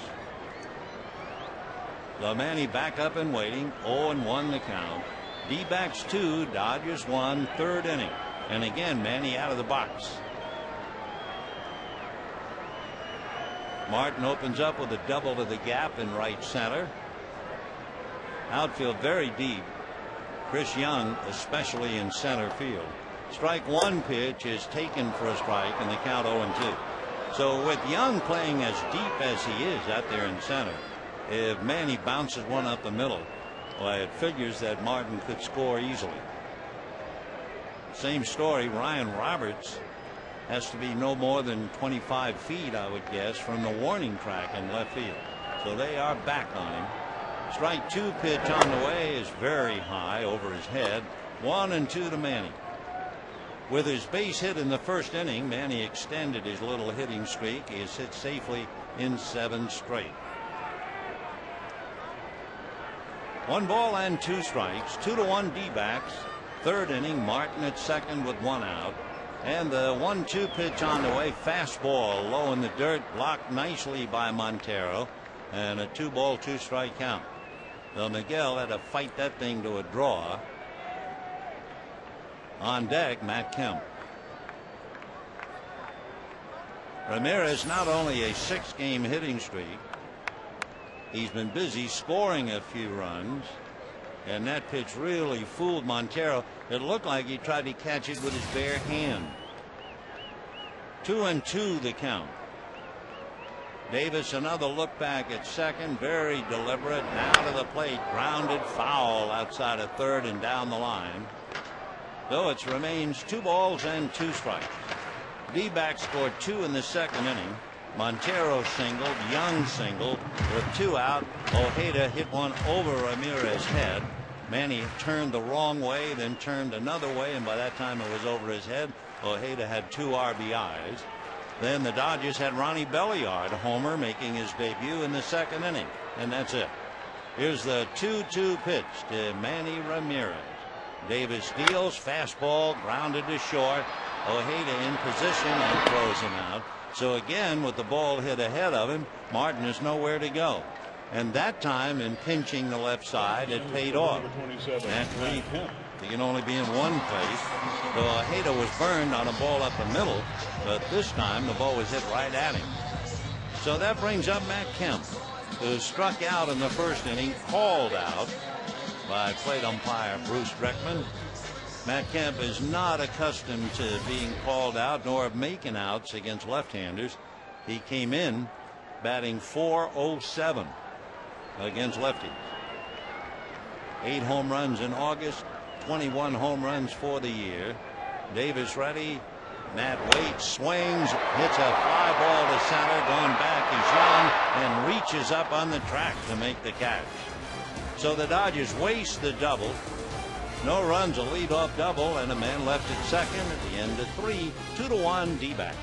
So Manny back up and waiting. 0-1 the count. D-backs 2, Dodgers 1, third inning. And again, Manny out of the box. Martin opens up with a double to the gap in right center. Outfield very deep. Chris Young especially in center field. Strike one pitch is taken for a strike, and the count 0-2. So with Young playing as deep as he is out there in center, if Manny bounces one up the middle, well, it figures that Martin could score easily. Same story. Ryan Roberts has to be no more than 25 feet, I would guess, from the warning track in left field. So they are back on him. Strike two pitch on the way is very high over his head. 1-2 to Manny. With his base hit in the first inning, Manny extended his little hitting streak. He has hit safely in 7 straight. 1 ball and 2 strikes. 2-1 D-backs. Third inning, Martin at second with 1 out. And the 1-2 pitch on the way. Fastball low in the dirt, blocked nicely by Montero. And a 2-ball, 2-strike count. So Miguel had to fight that thing to a draw. On deck, Matt Kemp. Ramirez not only a 6-game hitting streak, he's been busy scoring a few runs, and that pitch really fooled Montero. It looked like he tried to catch it with his bare hand. 2-2 the count. Davis another look back at second, very deliberate, now to the plate, grounded foul outside of third and down the line. Though it remains 2 balls and 2 strikes. D-backs scored 2 in the second inning. Montero singled, Young singled with 2 out. Ojeda hit one over Ramirez's head. Manny turned the wrong way, then turned another way, and by that time it was over his head. Ojeda had 2 RBIs. Then the Dodgers had Ronnie Belliard, homer, making his debut in the second inning, and that's it. Here's the 2-2 pitch to Manny Ramirez. Davis deals, fastball, grounded to short. Ojeda in position and throws him out. So again, with the ball hit ahead of him, Martin has nowhere to go. And that time, in pinching the left side, it paid off. That week, he can only be in one place. So Ojeda was burned on a ball up the middle, but this time the ball was hit right at him. So that brings up Matt Kemp, who struck out in the first inning, called out by plate umpire Bruce Dreckman. Matt Kemp is not accustomed to being called out nor making outs against left-handers. He came in batting .407 against lefties. 8 home runs in August, 21 home runs for the year. Davis ready. Matt waits, swings, hits a fly ball to center, going back. He's young and reaches up on the track to make the catch. So the Dodgers waste the double. No runs, a leadoff double, and a man left at second at the end of 3. 2-1 D-backs.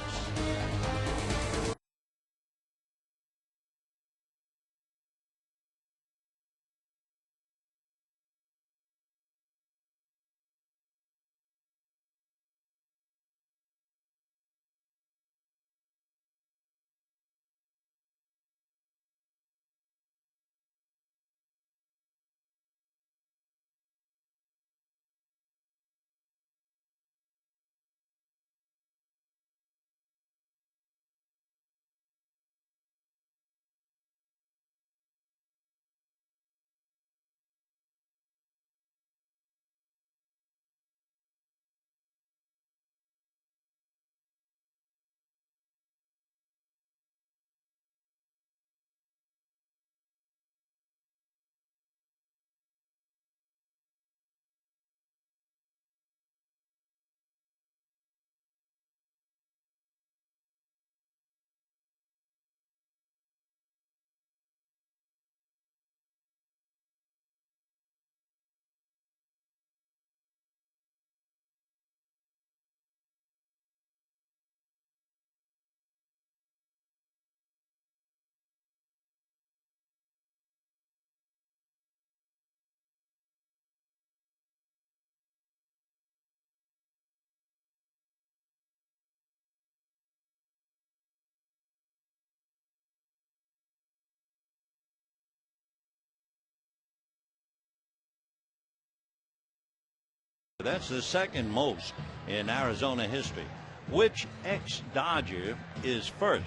That's the second most in Arizona history. Which ex-Dodger is first?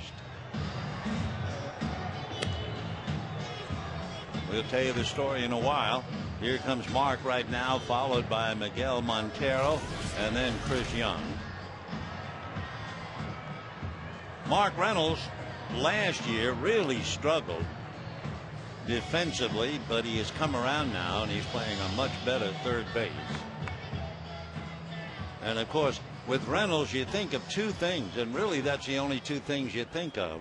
We'll tell you the story in a while. Here comes Mark right now, followed by Miguel Montero and then Chris Young. Mark Reynolds last year really struggled defensively, but he has come around now and he's playing a much better third base. And of course, with Reynolds, you think of two things, and really that's the only two things you think of: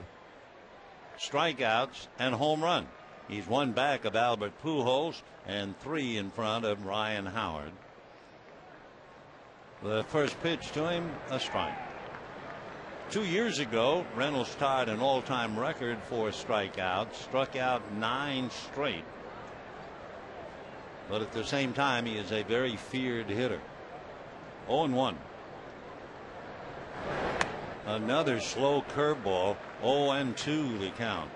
strikeouts and home run. He's one back of Albert Pujols and 3 in front of Ryan Howard. The first pitch to him, a strike. 2 years ago, Reynolds tied an all-time record for strikeouts, struck out 9 straight. But at the same time, he is a very feared hitter. 0-1. Another slow curveball. 0-2 the count.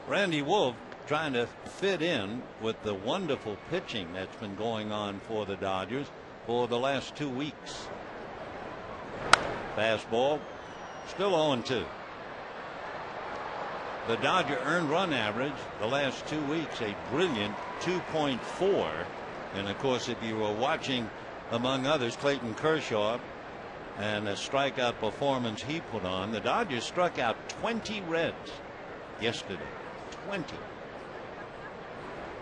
Randy Wolf trying to fit in with the wonderful pitching that's been going on for the Dodgers for the last 2 weeks. Fastball, still 0-2. The Dodger earned run average the last 2 weeks, a brilliant 2.4. And of course, if you were watching, among others, Clayton Kershaw and a strikeout performance he put on, the Dodgers struck out 20 Reds yesterday. 20.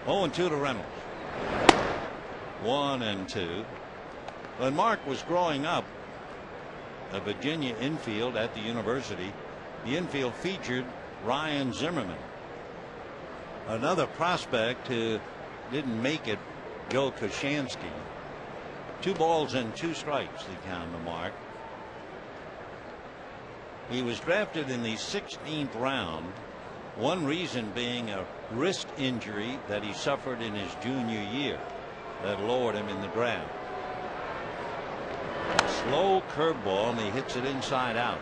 0-2 to Reynolds. 1-2. When Mark was growing up, a Virginia infield at the university, the infield featured Ryan Zimmerman, another prospect who didn't make it, Joe Koshansky. 2 balls and 2 strikes the count to Mark. He was drafted in the 16th round. One reason being a wrist injury that he suffered in his junior year that lowered him in the draft. Slow curveball, and he hits it inside out.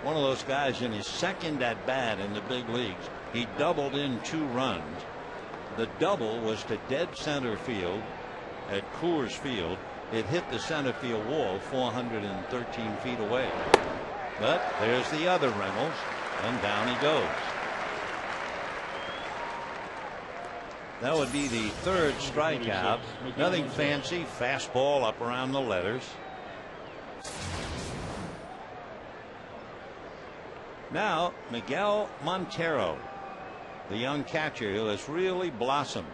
One of those guys in his second at bat in the big leagues. He doubled in 2 runs. The double was to dead center field at Coors Field. It hit the center field wall 413 feet away. But there's the other Reynolds, and down he goes. That would be the 3rd strikeout. Nothing fancy. Fastball up around the letters. Now Miguel Montero, the young catcher who has really blossomed.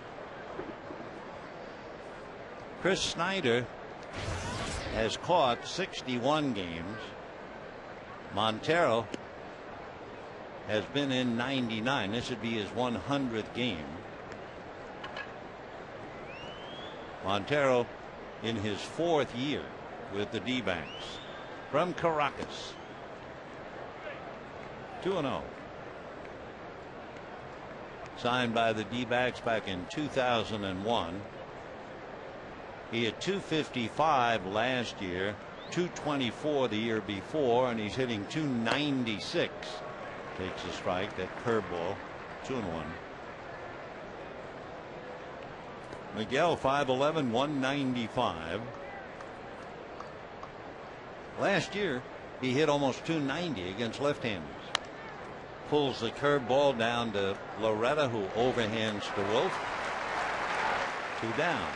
Chris Snyder has caught 61 games. Montero has been in 99. This would be his 100th game. Montero in his 4th year with the D-backs. From Caracas. 2-0. Signed by the D-backs back in 2001. He had 255 last year, 224 the year before, and he's hitting 296. Takes a strike, that curveball. 2-1. Miguel 5'11", 195. Last year he hit almost 290 against left-handers. Pulls the curveball down to Loretta, who overhands to Wolf. 2 down.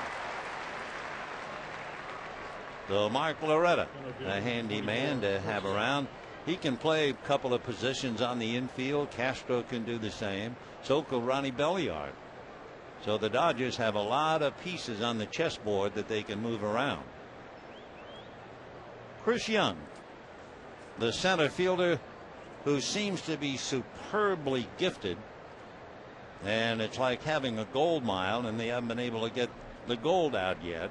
So Mark Loretta, a handy man to have around. He can play a couple of positions on the infield. Castro can do the same. So can Ronnie Belliard. So the Dodgers have a lot of pieces on the chessboard that they can move around. Chris Young, the center fielder who seems to be superbly gifted, and it's like having a gold mine, and they haven't been able to get the gold out yet.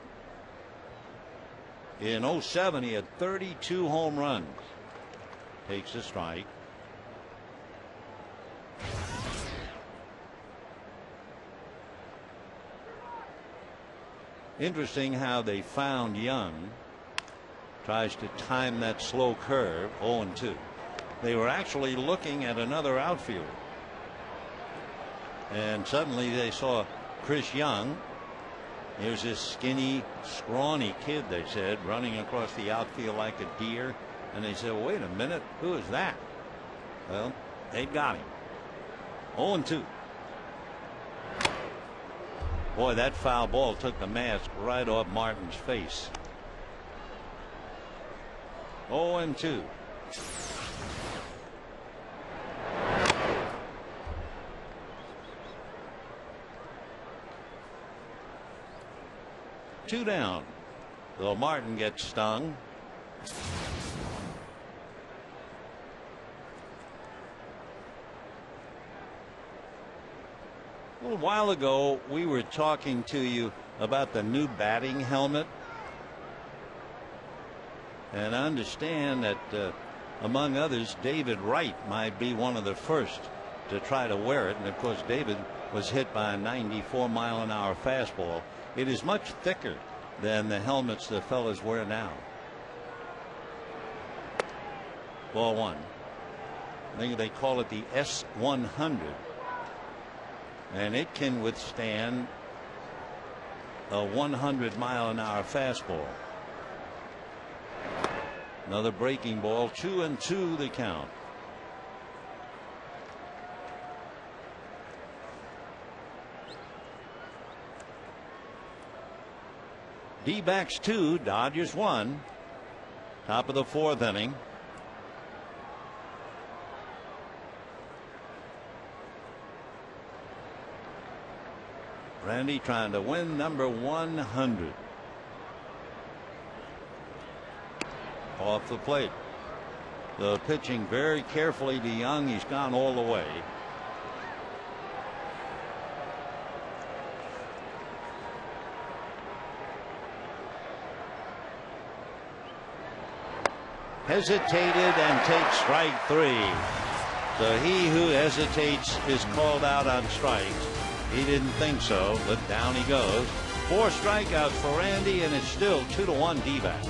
In 07 he had 32 home runs. Takes a strike. Interesting how they found Young. Tries to time that slow curve. 0-2. They were actually looking at another outfielder. And suddenly they saw Chris Young. Here's this skinny, scrawny kid, they said, running across the outfield like a deer. And they said, wait a minute, who is that? Well, they got him. 0-2. Boy, that foul ball took the mask right off Martin's face. 0-2. Two down. Though Martin gets stung. A little while ago, we were talking to you about the new batting helmet. And I understand that, among others, David Wright might be one of the first to try to wear it. And of course, David was hit by a 94-mile-an-hour fastball. It is much thicker than the helmets the fellas wear now. Ball one. I think they call it the S100. And it can withstand a 100-mile-an-hour fastball. Another breaking ball. 2-2 the count. D-backs 2, Dodgers 1. Top of the fourth inning. Randy trying to win number 100. Off the plate. The pitching very carefully to Young. He's gone all the way. Hesitated and takes strike 3. So he who hesitates is called out on strikes. He didn't think so, but down he goes. 4 strikeouts for Randy, and it's still 2-1 D-backs.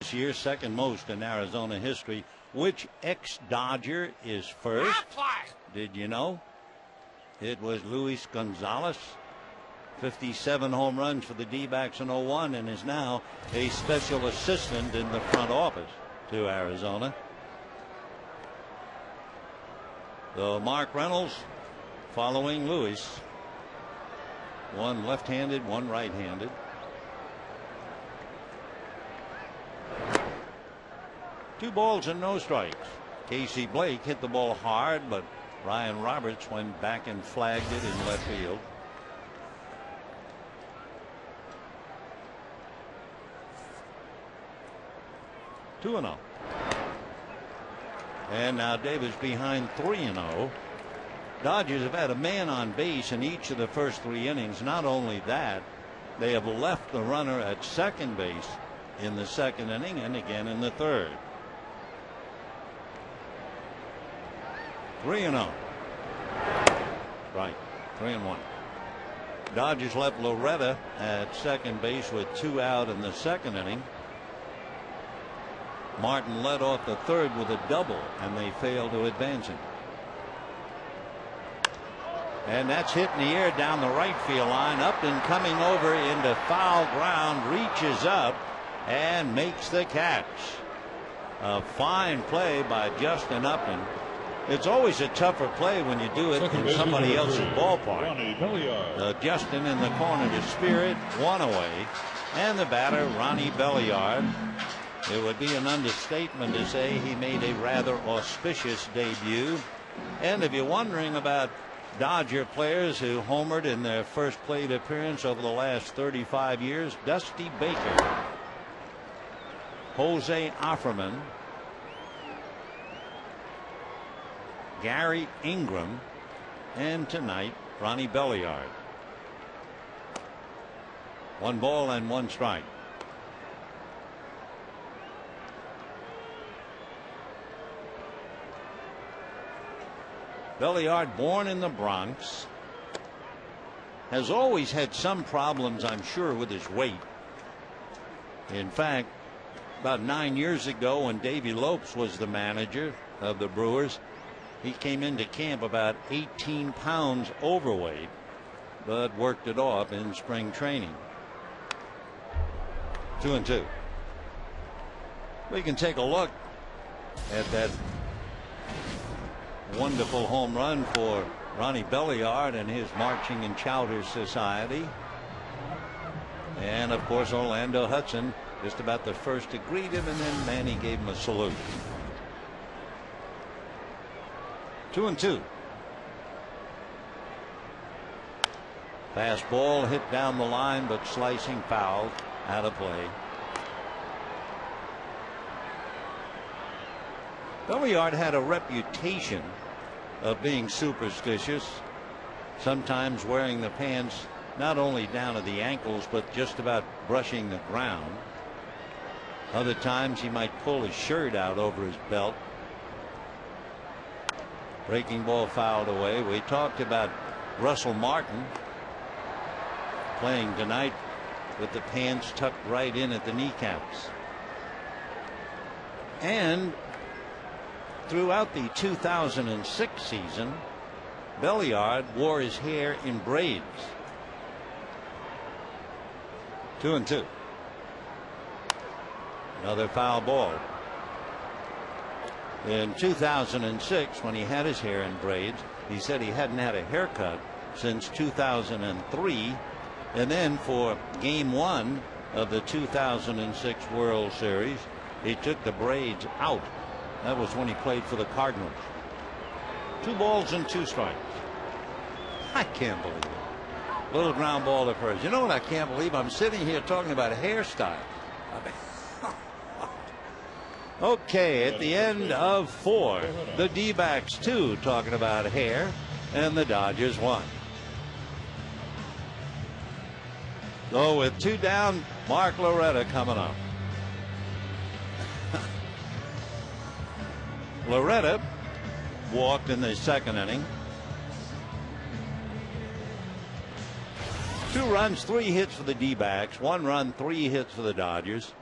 This year, second most in Arizona history. Which ex-Dodger is first? Did you know? It was Luis Gonzalez. 57 home runs for the D-backs in 01, and is now a special assistant in the front office to Arizona. So Mark Reynolds following Luis. One left-handed, one right-handed. Two balls and no strikes. Casey Blake hit the ball hard, but Ryan Roberts went back and flagged it in left field. Two and 0. And now Davis behind 3-0. Dodgers have had a man on base in each of the first 3 innings. Not only that, they have left the runner at second base in the second inning and again in the third. 3-0. Right. 3-1. Dodgers left Loretta at second base with 2 out in the second inning. Martin led off the third with a double, and they failed to advance him. And that's hit in the air down the right field line. Upton coming over into foul ground, reaches up and makes the catch. A fine play by Justin Upton. It's always a tougher play when you do it in somebody else's ballpark. Justin in the corner to Spirit, one away, and the batter Ronnie Belliard. It would be an understatement to say he made a rather auspicious debut. And if you're wondering about Dodger players who homered in their first plate appearance over the last 35 years, Dusty Baker, Jose Offerman, Gary Ingram, and tonight Ronnie Belliard. 1 ball and 1 strike. Belliard, born in the Bronx, has always had some problems, I'm sure, with his weight. In fact, about 9 years ago, when Davey Lopes was the manager of the Brewers, he came into camp about 18 pounds overweight, but worked it off in spring training. 2-2. We can take a look at that wonderful home run for Ronnie Belliard and his Marching and Chowder Society. And of course, Orlando Hudson just about the first to greet him, and then Manny gave him a salute. 2-2. Fastball hit down the line, but slicing foul, out of play. Belliard had a reputation of being superstitious, sometimes wearing the pants not only down to the ankles but just about brushing the ground. Other times he might pull his shirt out over his belt. Breaking ball fouled away. We talked about Russell Martin playing tonight with the pants tucked right in at the kneecaps. And throughout the 2006 season, Belliard wore his hair in braids. 2-2. Another foul ball. In 2006, when he had his hair in braids, he said he hadn't had a haircut since 2003. And then for game 1 of the 2006 World Series, he took the braids out. That was when he played for the Cardinals. 2 balls and 2 strikes. I can't believe it. Little ground ball to first. You know what I can't believe? I'm sitting here talking about a hairstyle. Okay, at the end of 4, the D-backs 2 talking about hair, and the Dodgers 1. So with 2 down, Mark Loretta coming up. Loretta walked in the second inning. 2 runs, 3 hits for the D-backs. 1 run, 3 hits for the Dodgers.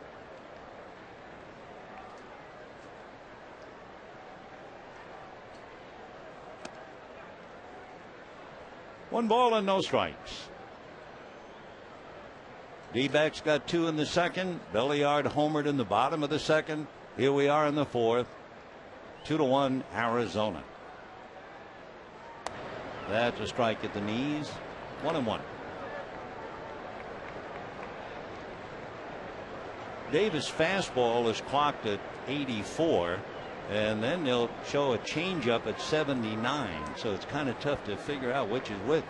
One ball and no strikes. D-backs got 2 in the second. Belliard homered in the bottom of the second. Here we are in the 4th. 2-1 Arizona. That's a strike at the knees. 1-1. Davis' fastball is clocked at 84, and then they'll show a changeup at 79. So it's kind of tough to figure out which is which.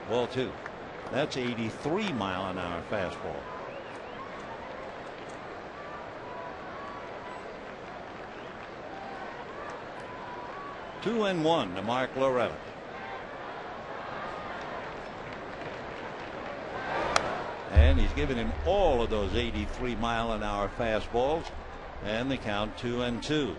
Ball 2. That's 83-mile-an-hour fastball. Two and 1 to Mark Loretta. And he's given him all of those 83-mile-an-hour fastballs, and the count 2-2.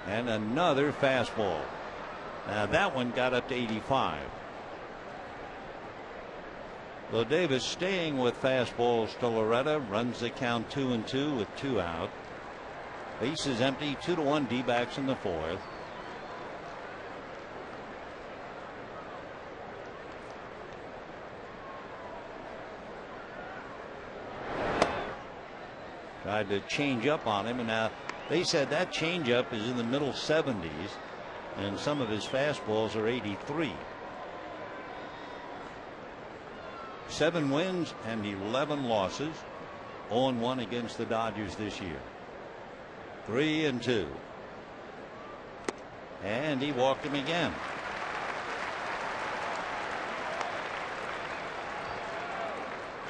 And another fastball. Now that one got up to 85. So Davis staying with fastballs to Loretta, runs the count 2-2 with 2 out. Base is empty, 2-1 D-backs in the 4th. Tried to change up on him, and now they said that changeup is in the middle 70s, and some of his fastballs are 83. 7 wins and 11 losses. 0-1 against the Dodgers this year. 3-2. And he walked him again.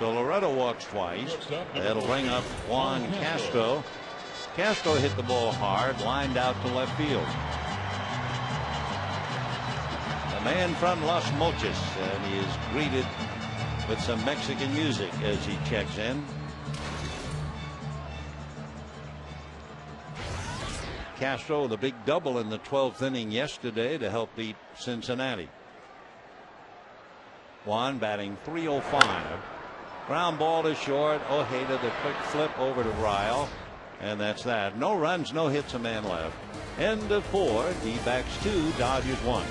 So Loretta walks twice. That'll bring up Juan Castro. Castro hit the ball hard, lined out to left field. The man from Los Mochis, and he is greeted with some Mexican music as he checks in. Castro the big double in the 12th inning yesterday to help beat Cincinnati. Juan batting .305. Ground ball to short. Ojeda the quick flip over to Ryle. And that's that. No runs, no hits, a man left. End of 4. D-backs 2, Dodgers 1.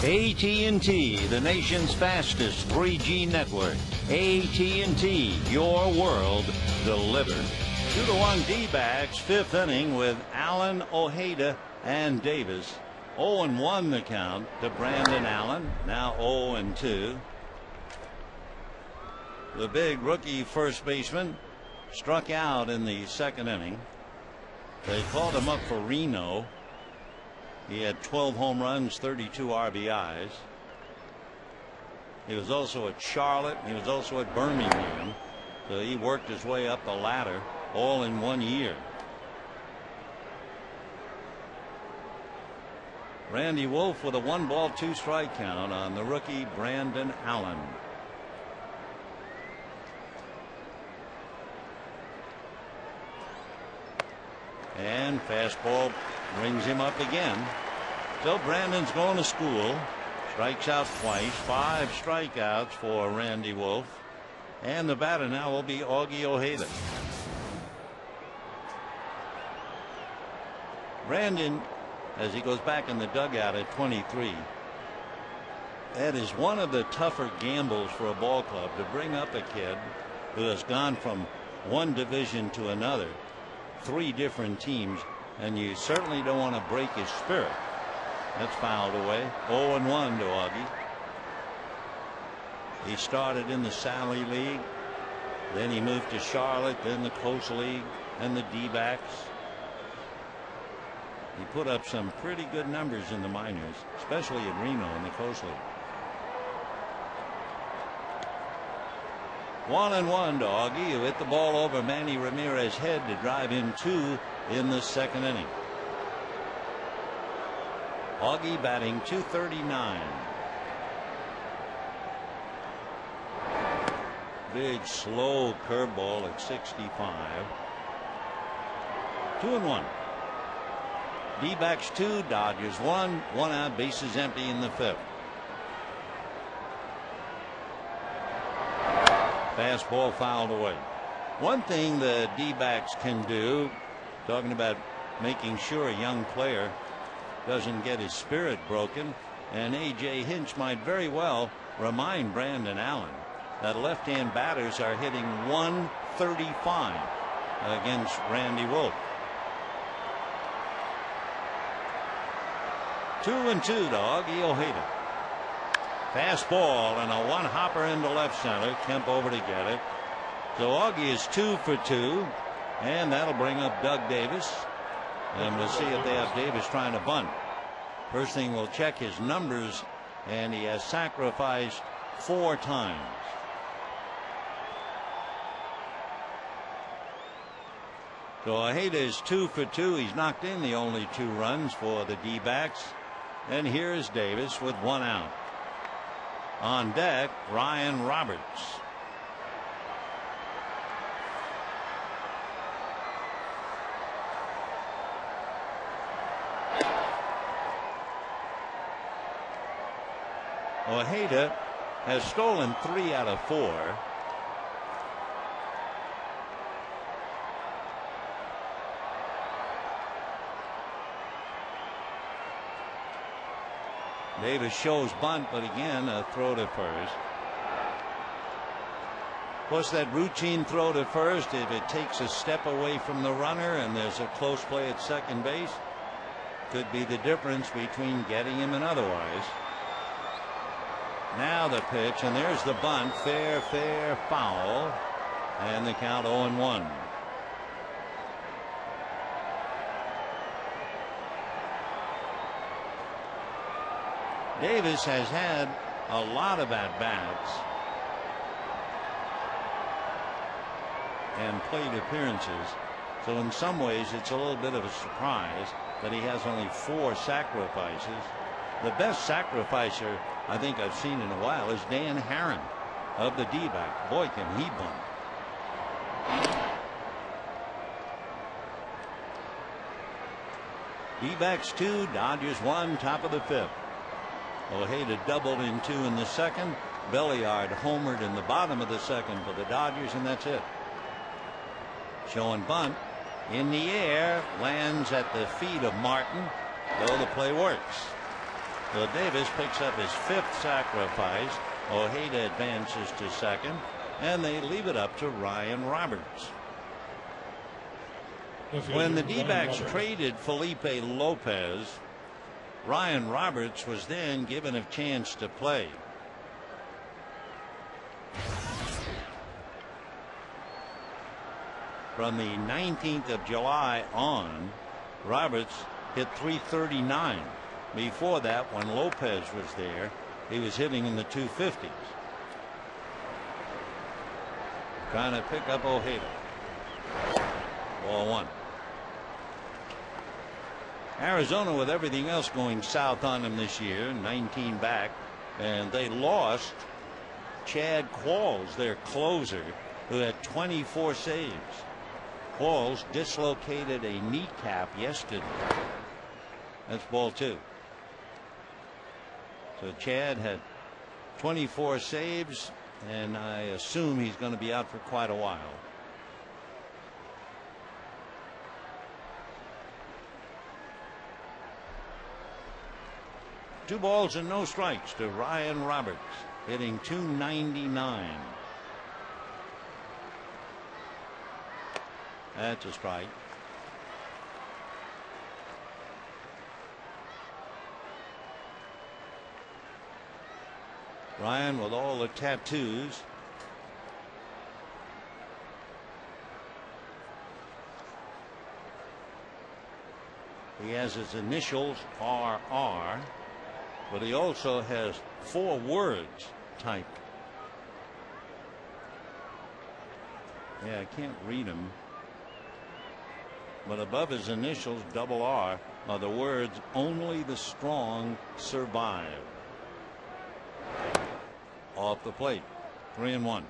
AT&T, the nation's fastest 3G network. AT&T, your world delivered. 2-1 D-backs, 5th inning with Allen, Ojeda, and Davis. 0-1 the count to Brandon Allen. Now 0-2. The big rookie first baseman struck out in the 2nd inning. They called him up for Reno. He had 12 home runs, 32 RBIs. He was also at Charlotte. He was also at Birmingham. So he worked his way up the ladder all in 1 year. Randy Wolf with a 1-ball, 2-strike count on the rookie Brandon Allen. And fastball brings him up again. So Brandon's going to school. Strikes out twice. 5 strikeouts for Randy Wolf. And the batter now will be Augie Ojeda. Brandon, as he goes back in the dugout at 23, that is one of the tougher gambles for a ball club, to bring up a kid who has gone from one division to another, 3 different teams, and you certainly don't want to break his spirit. That's fouled away. 0-1 to Augie. He started in the Sally League, then he moved to Charlotte, then the Coast League, and the D-backs. He put up some pretty good numbers in the minors, especially in Reno in the Coast League. 1-1 to Augie, who hit the ball over Manny Ramirez's head to drive in 2 in the second inning. Augie batting .239. Big slow curveball at 65. 2-1. D-backs 2, Dodgers 1. 1 out, bases empty in the 5th. Fastball fouled away. One thing the D-backs can do, talking about making sure a young player doesn't get his spirit broken, and A.J. Hinch might very well remind Brandon Allen that left-hand batters are hitting .135 against Randy Wolf. 2-2 to Augie Ojeda. Fastball and a one-hopper into left center. Kemp over to get it. So Augie is 2 for 2, and that'll bring up Doug Davis. And we'll see if they have Davis trying to bunt. First thing, we'll check his numbers, and he has sacrificed 4 times. So Ojeda is 2 for 2. He's knocked in the only 2 runs for the D-backs. And here's Davis with 1 out. On deck, Ryan Roberts. Ojeda has stolen 3 out of 4. Davis shows bunt, but again a throw to first. Plus that routine throw to first, if it takes a step away from the runner and there's a close play at second base, could be the difference between getting him and otherwise. Now the pitch, and there's the bunt. Fair, foul, and the count 0-1. Davis has had a lot of at-bats and plate appearances, so in some ways it's a little bit of a surprise that he has only 4 sacrifices. The best sacrificer I think I've seen in a while is Dan Herron of the D-backs. Boy, can he bunt. D-backs 2, Dodgers 1, top of the 5th. Ojeda doubled in 2 in the second. Belliard homered in the bottom of the second for the Dodgers, and that's it. Showing bunt in the air, lands at the feet of Martin, though the play works. So Davis picks up his 5th sacrifice. Ojeda advances to second, and they leave it up to Ryan Roberts. When the D-backs traded Felipe Lopez, Ryan Roberts was then given a chance to play. From the 19th of July on, Roberts hit .339. Before that, when Lopez was there, he was hitting in the 250s. Trying to pick up Ojeda. Ball 1. Arizona, with everything else going south on them this year, 19 back, and they lost Chad Qualls, their closer, who had 24 saves. Balls dislocated a kneecap yesterday. That's ball 2. So Chad had 24 saves, and I assume he's going to be out for quite a while. Two balls and no strikes to Ryan Roberts, hitting .299. That's a strike. Ryan with all the tattoos. He has his initials RR, but he also has 4 words typed. Yeah, I can't read them. But above his initials, RR, are the words "Only the strong survive." Off the plate, 3-1.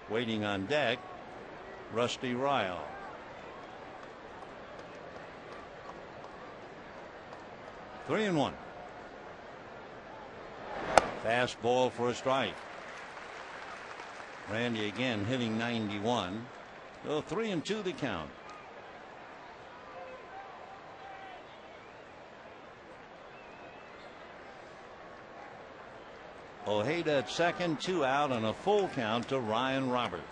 Waiting on deck, Rusty Ryle. Three and 1. Fastball for a strike. Randy again hitting .91. So 3-2 the count. Ojeda at second, 2 out, and a full count to Ryan Roberts.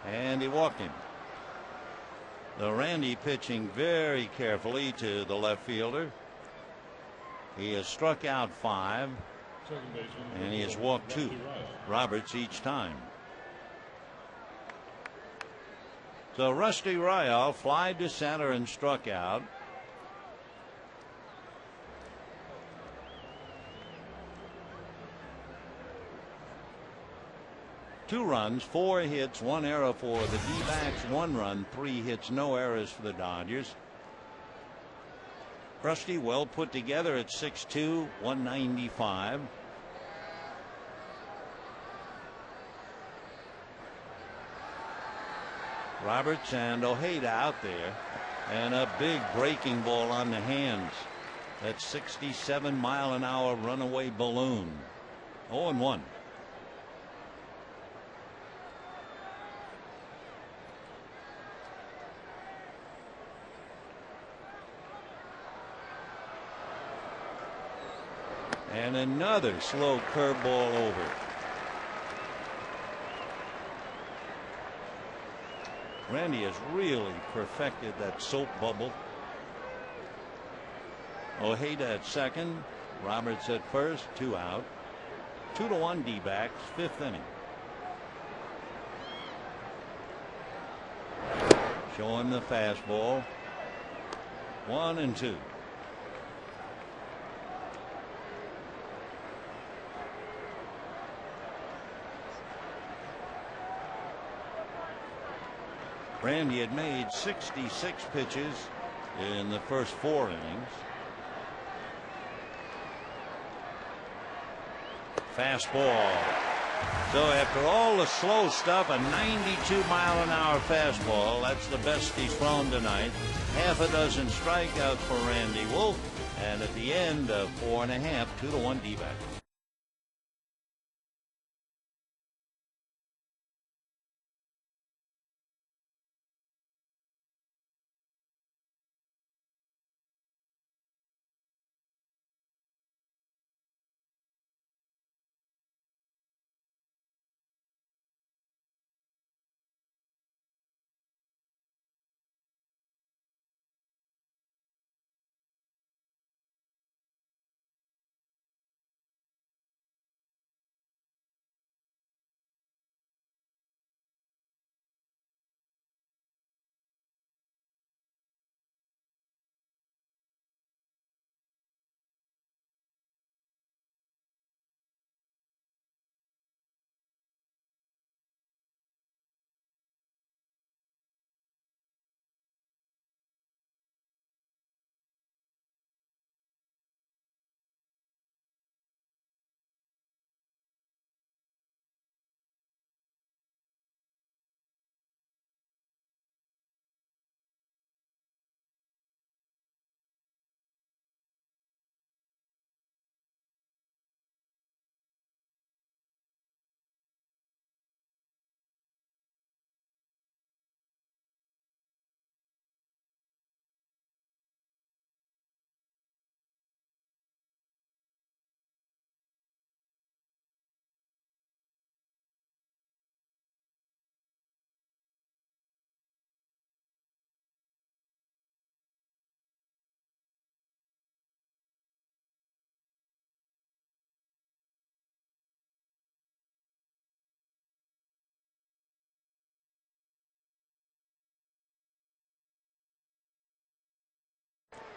And he walked him. The Randy pitching very carefully to the left fielder. He has struck out 5, and he has walked 2. Roberts each time. So Rusty Ryle flied to center and struck out. Two runs, 4 hits, 1 error for the D-backs, 1 run, 3 hits, no errors for the Dodgers. Rusty well put together at 6'2", 195. Roberts and Ojeda out there, and a big breaking ball on the hands. That 67-mile-an-hour runaway balloon. 0-1. And another slow curveball over. Randy has really perfected that soap bubble. Ojeda at second, Roberts at first, 2 out. 2-1 D-backs, 5th inning. Show him the fastball. 1-2. Randy had made 66 pitches in the first 4 innings. Fastball. So after all the slow stuff, a 92-mile-an-hour fastball. That's the best he's thrown tonight. Half a dozen strikeouts for Randy Wolf. And at the end of 4.5, 2-1 D-backs.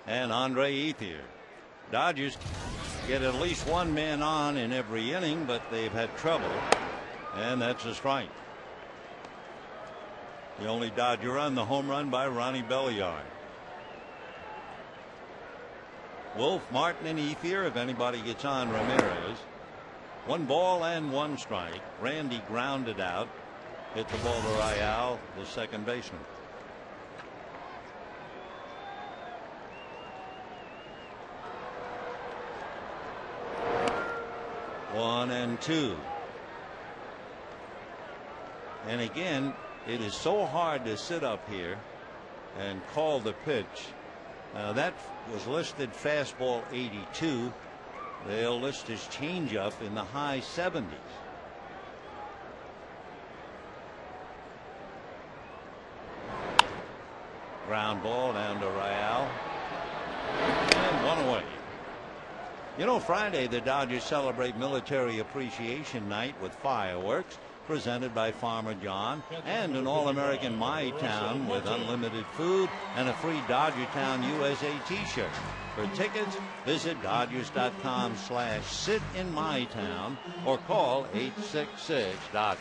and Andre Ethier. Dodgers get at least one man on in every inning, but they've had trouble, and that's a strike. The only Dodger run, the home run by Ronnie Belliard. Wolf, Martin, and Ethier. If anybody gets on, Ramirez. 1 ball and 1 strike. Randy grounded out. Hit the ball to Royale, the second baseman. 1-2. And again, it is so hard to sit up here and call the pitch. That was listed fastball 82. They'll list his changeup in the high 70s. Ground ball down to Royale. And 1 away. You know, Friday the Dodgers celebrate Military Appreciation Night with fireworks presented by Farmer John and an All-American My Town with unlimited food and a free Dodgertown USA t-shirt. For tickets, visit Dodgers.com/sit-in-my-town or call 866-DODGERS.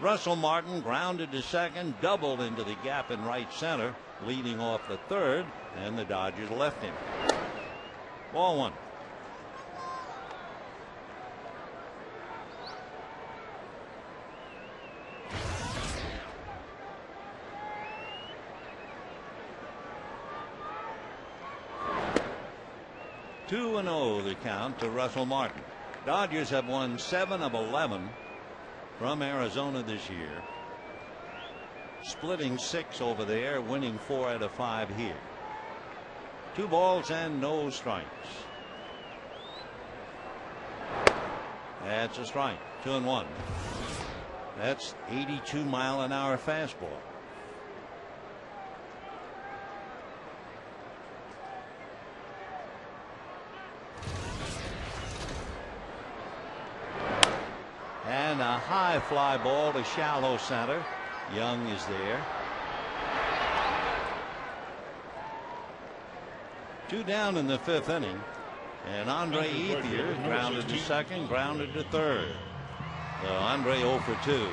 Russell Martin grounded to second, doubled into the gap in right center, leading off the third, and the Dodgers left him. Ball 1. Two and 0 the count to Russell Martin. Dodgers have won 7 of 11 from Arizona this year, splitting 6 over there, winning 4 out of 5 here. 2 balls and no strikes. That's a strike. 2-1. That's 82-mile-an-hour fastball. And a high fly ball to shallow center. Young is there. 2 down in the 5th inning. And Andre Ethier grounded to second, grounded to third. So Andre 0 for 2.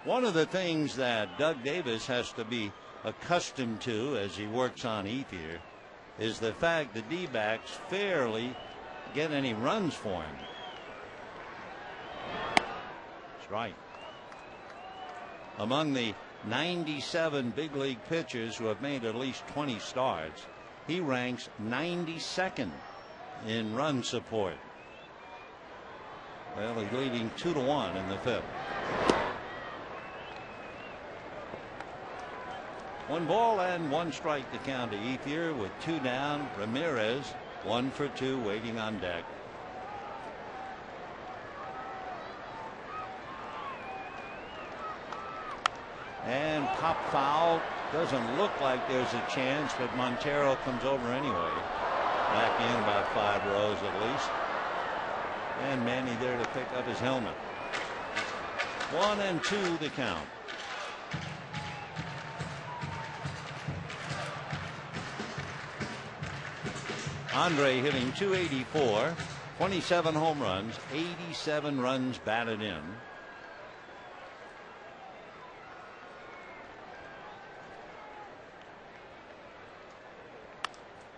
One of the things that Doug Davis has to be accustomed to as he works on Ethier is the fact the D-backs fairly get any runs for him. Strike. Among the 97 big league pitchers who have made at least 20 starts, he ranks 92nd in run support. Well, he's leading 2-1 in the 5th. 1 ball and 1 strike to count to Ethier with 2 down. Ramirez 1 for 2 waiting on deck. And pop foul. Doesn't look like there's a chance, but Montero comes over anyway. Back in about 5 rows at least. And Manny there to pick up his helmet. 1-2 the count. Andre hitting .284, 27 home runs, 87 runs batted in.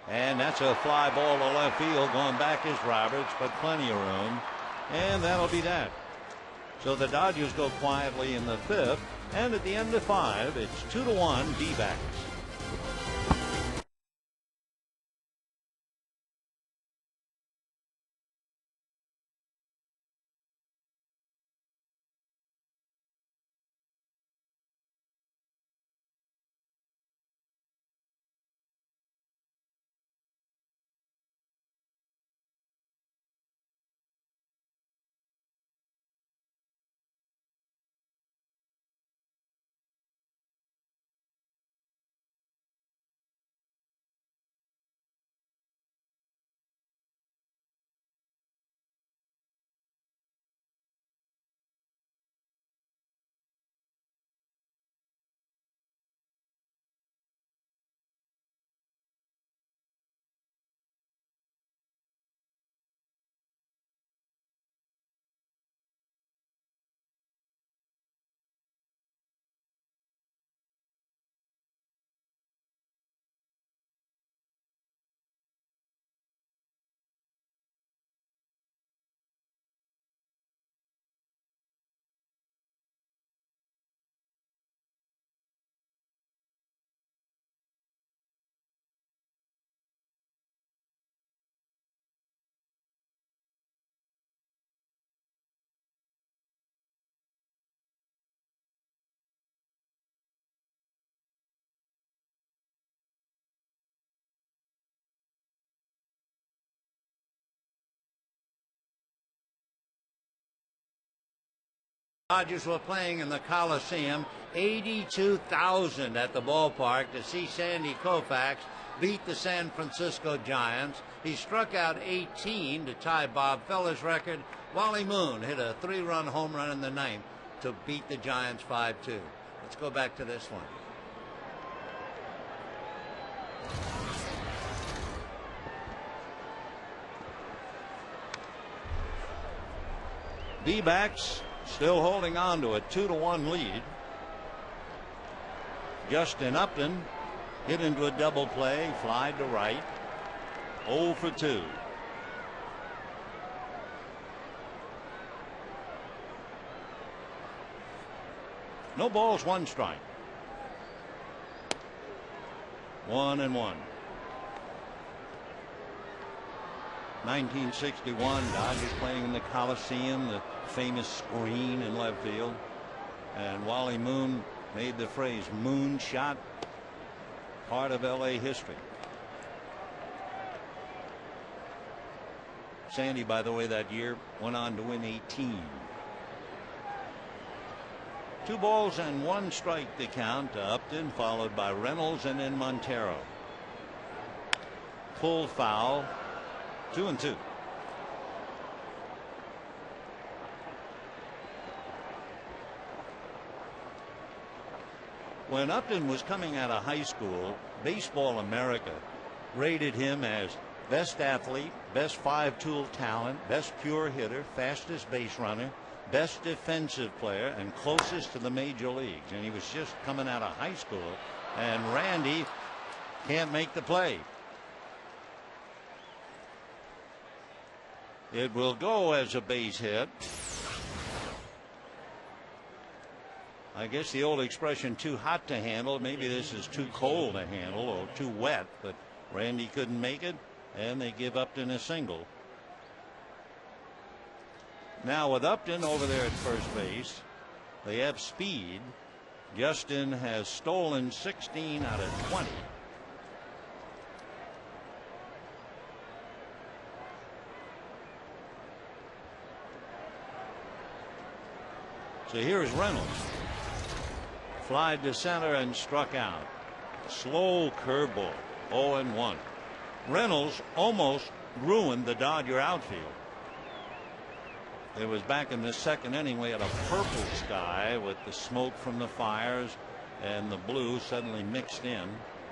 And that's a fly ball to left field. Going back is Roberts, but plenty of room. And that'll be that. So the Dodgers go quietly in the 5th. And at the end of 5, it's 2-1 D-backs. Dodgers were playing in the Coliseum, 82,000 at the ballpark to see Sandy Koufax beat the San Francisco Giants. He struck out 18 to tie Bob Feller's record. Wally Moon hit a 3-run home run in the ninth to beat the Giants 5-2. Let's go back to this one. D-backs still holding on to a 2-1 lead. Justin Upton hit into a double play, fly to right. 0 for 2. No balls, 1 strike. 1-1. 1961, Dodgers playing in the Coliseum, the famous screen in left field. And Wally Moon made the phrase "moon shot" part of LA history. Sandy, by the way, that year went on to win 18. 2 balls and 1 strike to count to Upton, followed by Reynolds and then Montero. Full foul. 2-2. When Upton was coming out of high school, Baseball America rated him as best athlete, best 5-tool talent, best pure hitter, fastest base runner, best defensive player, and closest to the major leagues. And he was just coming out of high school, and Randy can't make the play. It will go as a base hit. I guess the old expression, too hot to handle. Maybe this is too cold to handle or too wet, but Randy couldn't make it, and they give Upton a single. Now with Upton over there at first base, they have speed. Justin has stolen 16 out of 20. So here's Reynolds. Flied to center and struck out. Slow curveball. 0-1. Reynolds almost ruined the Dodger outfield. It was back in the second inning. We had a purple sky with the smoke from the fires and the blue suddenly mixed in.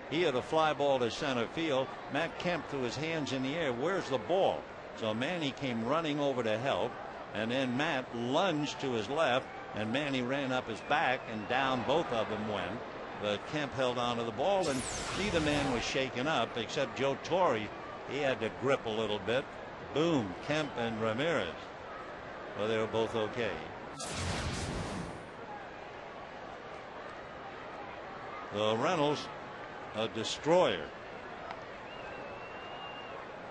He had a fly ball to center field. Matt Kemp threw his hands in the air. Where's the ball? So Manny came running over to help, and then Matt lunged to his left, and Manny ran up his back, and down both of them went. But Kemp held on to the ball, and neither man was shaken up except Joe Torre. He had to grip a little bit. Boom, Kemp and Ramirez. Well, they were both okay. The Reynolds, a destroyer.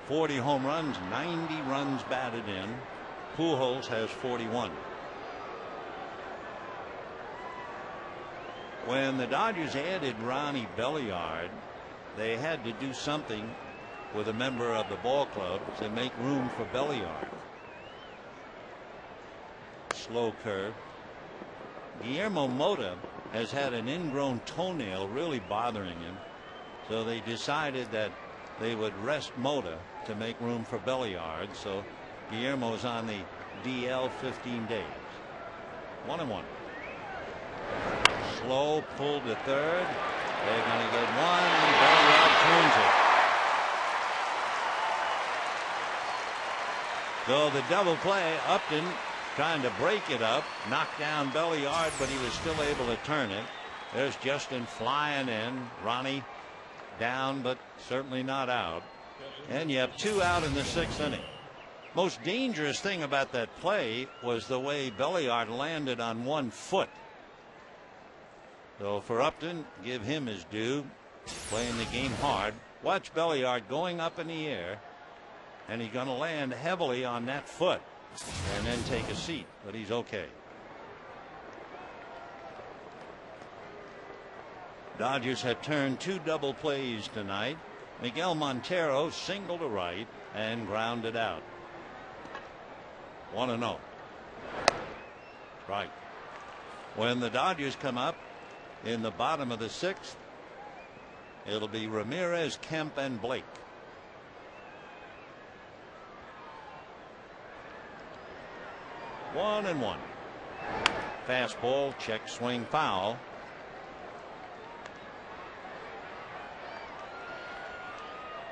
40 home runs, 90 runs batted in. Pujols has 41. When the Dodgers added Ronnie Belliard, they had to do something with a member of the ball club to make room for Belliard. Slow curve. Guillermo Mota has had an ingrown toenail really bothering him, so they decided that they would rest Mota to make room for Belliard. So Guillermo's on the DL 15 days. 1-1. Slow pull to third. They're going to get one, and Belliard turns it. So the double play, Upton trying to break it up, knocked down Belliard, but he was still able to turn it. There's Justin flying in. Ronnie down, but certainly not out. And you have 2 out in the 6th inning. Most dangerous thing about that play was the way Belliard landed on 1 foot. So for Upton, give him his due. Playing the game hard. Watch Belliard going up in the air, and he's going to land heavily on that foot and then take a seat, but he's okay. Dodgers had turned 2 double plays tonight. Miguel Montero single to right and grounded out. 1-0. Right. When the Dodgers come up in the bottom of the 6th, it'll be Ramirez, Kemp, and Blake. One and one. Fastball, check swing, foul.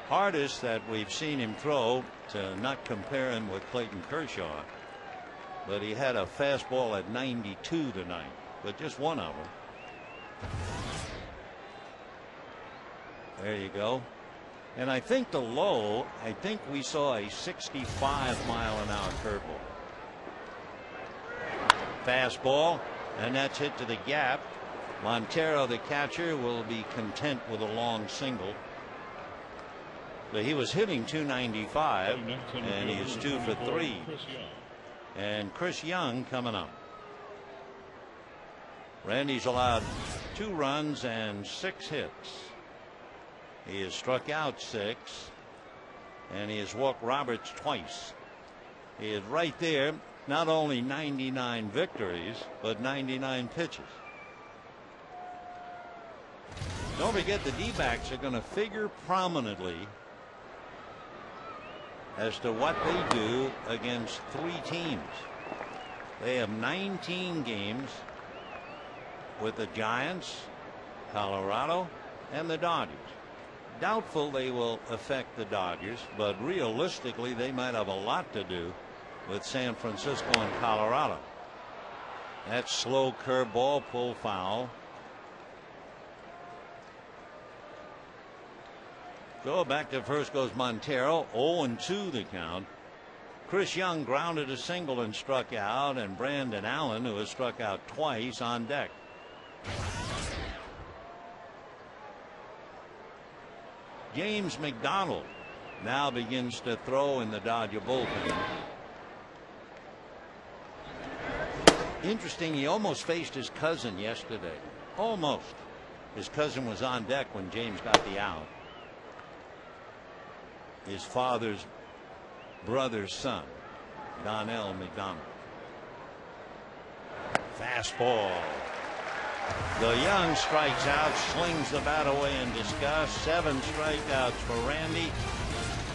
Hardest that we've seen him throw, to not compare him with Clayton Kershaw, but he had a fastball at 92 tonight, but just one of them. There you go. And I think the low, I think we saw a 65-mile-an-hour curveball. Fastball, and that's hit to the gap. Montero, the catcher, will be content with a long single. But he was hitting 295, and he is 2 for 3. And Chris Young coming up. Randy's allowed 2 runs and 6 hits. He has struck out 6, and he has walked Roberts twice. He is right there, not only 99 victories, but 99 pitches. Don't forget, the D-backs are going to figure prominently as to what they do against 3 teams. They have 19 games with the Giants, Colorado, and the Dodgers. Doubtful they will affect the Dodgers, but realistically they might have a lot to do with San Francisco and Colorado. That slow curveball, pull foul. So back to first goes Montero. 0-2 the count. Chris Young grounded a single and struck out, and Brandon Allen, who has struck out twice, on deck. James McDonald now begins to throw in the Dodger bullpen. Interesting, he almost faced his cousin yesterday. Almost. His cousin was on deck when James got the out. His father's brother's son, Donnell McDonald. Fastball. The Young strikes out, slings the bat away in disgust. 7 strikeouts for Randy.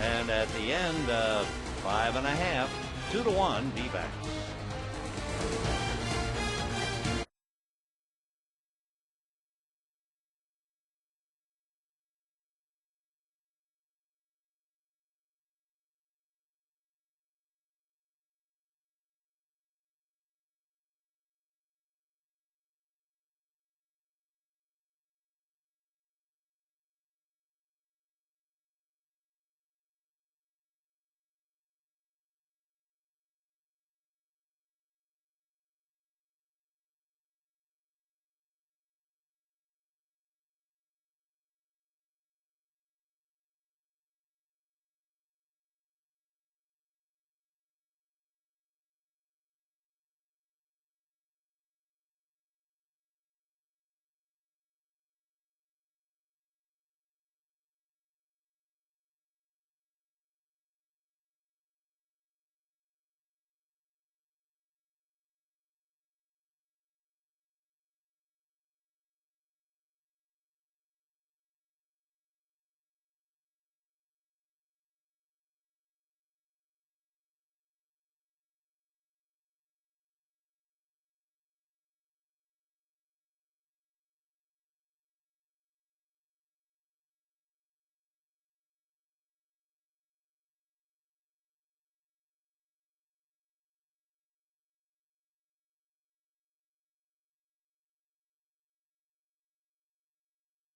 And at the end, 5.5, 2-1 D-backs.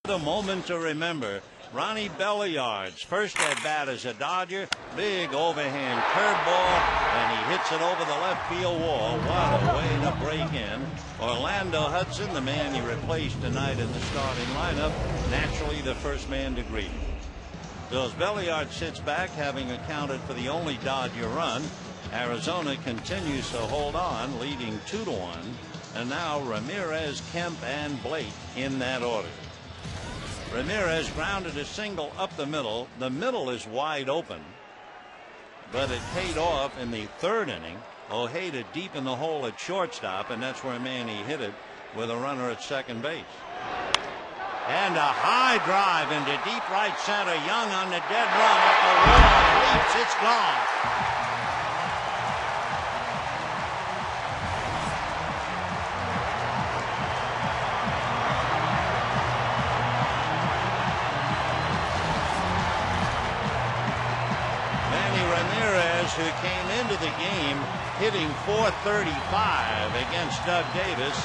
The moment to remember. Ronnie Belliard's first at bat as a Dodger. Big overhand curveball, and he hits it over the left field wall. What a way to break in. Orlando Hudson, the man he replaced tonight in the starting lineup, naturally the first man to greet him. So as Belliard sits back, having accounted for the only Dodger run, Arizona continues to hold on, leading 2-1. And now Ramirez, Kemp, and Blake in that order. Ramirez grounded a single up the middle. The middle is wide open, but it paid off in the 3rd inning Ojeda deep in the hole at shortstop, and that's where Manny hit it with a runner at second base. And a high drive into deep right center. Young on the dead run at the wall. Leaps. It's gone. Manny Ramirez, who came into the game hitting .435 against Doug Davis,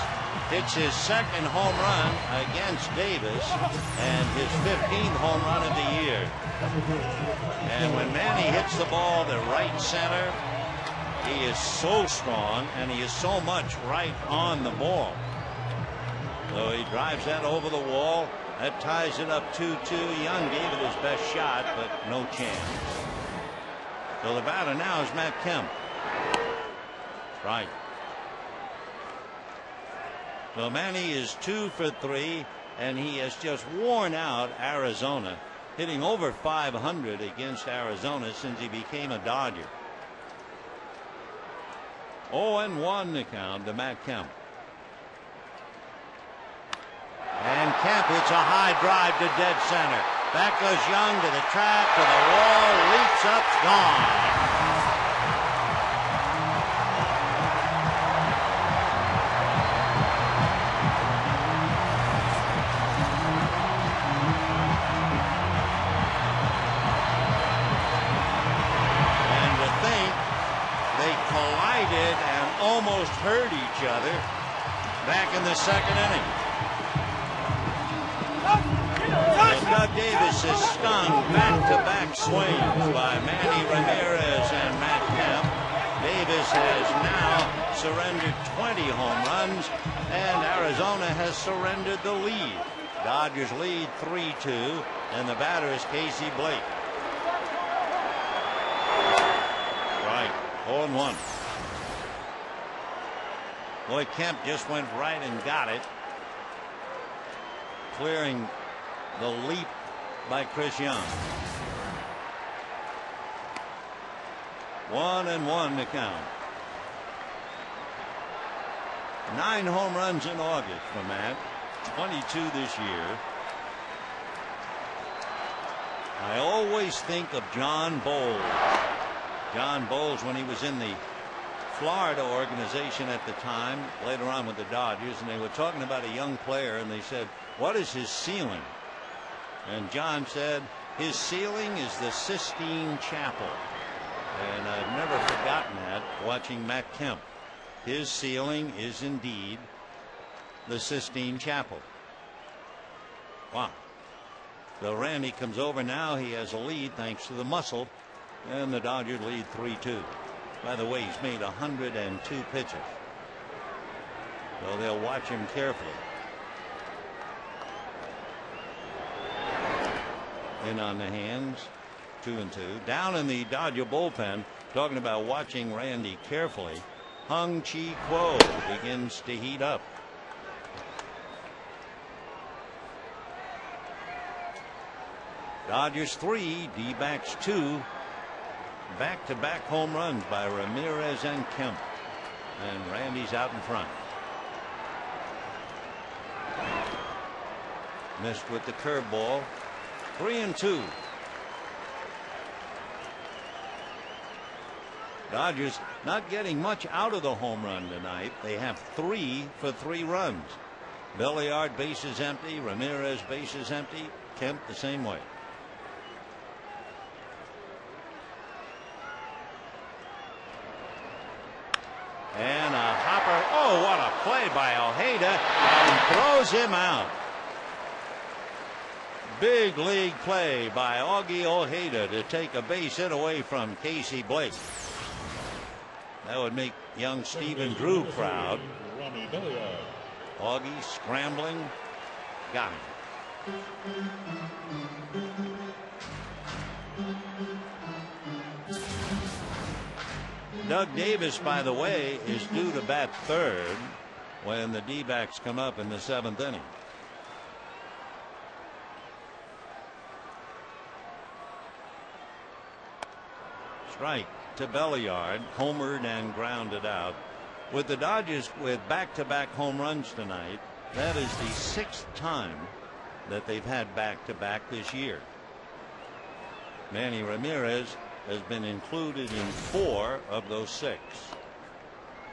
hits his second home run against Davis and his 15th home run of the year. And when Manny hits the ball to right center, he is so strong and he is so much right on the ball. So he drives that over the wall. That ties it up 2-2. Young gave it his best shot, but no chance. So the batter now is Matt Kemp. Right. So Manny is 2 for 3, and he has just worn out Arizona, hitting over .500 against Arizona since he became a Dodger. 0-1 the count to Matt Kemp. And Kemp hits a high drive to dead center. Back goes Young to the track, to the wall, leaps up, gone. And almost hurt each other back in the second inning. Doug Davis is stung back-to-back swings by Manny Ramirez and Matt Kemp. Davis has now surrendered 20 home runs, and Arizona has surrendered the lead. Dodgers lead 3-2, and the batter is Casey Blake. Right, 0-1. Boy, Kemp just went right and got it, clearing the leap by Chris Young. 1-1 to count. 9 home runs in August for Matt, 22 this year. I always think of John Bowles. John Bowles, when he was in the Florida organization at the time, later on with the Dodgers, and they were talking about a young player, and they said, what is his ceiling? And John said, his ceiling is the Sistine Chapel. And I've never forgotten that watching Matt Kemp. His ceiling is indeed the Sistine Chapel. Wow. So Randy comes over now. He has a lead thanks to the muscle, and the Dodgers lead 3-2. By the way, he's made 102 pitches. So they'll watch him carefully. In on the hands, 2-2. Down in the Dodger bullpen, talking about watching Randy carefully, Hung Chi Kuo begins to heat up. Dodgers 3, D-backs 2. Back-to-back home runs by Ramirez and Kemp. And Randy's out in front. Missed with the curveball. 3-2. Dodgers not getting much out of the home run tonight. They have 3 for 3 runs. Belliard bases empty. Ramirez bases empty. Kemp the same way. And a hopper. Oh, what a play by Ojeda, and throws him out. Big league play by Augie Ojeda to take a base hit away from Casey Blake. That would make young Stephen Drew proud. Augie scrambling, got him. Doug Davis, by the way, is due to bat third when the D-backs come up in the 7th inning. strike to Belliard, homered and grounded out. With the Dodgers with back-to-back home runs tonight, that is the 6th time that they've had back-to-back this year. Manny Ramirez has been included in 4 of those 6.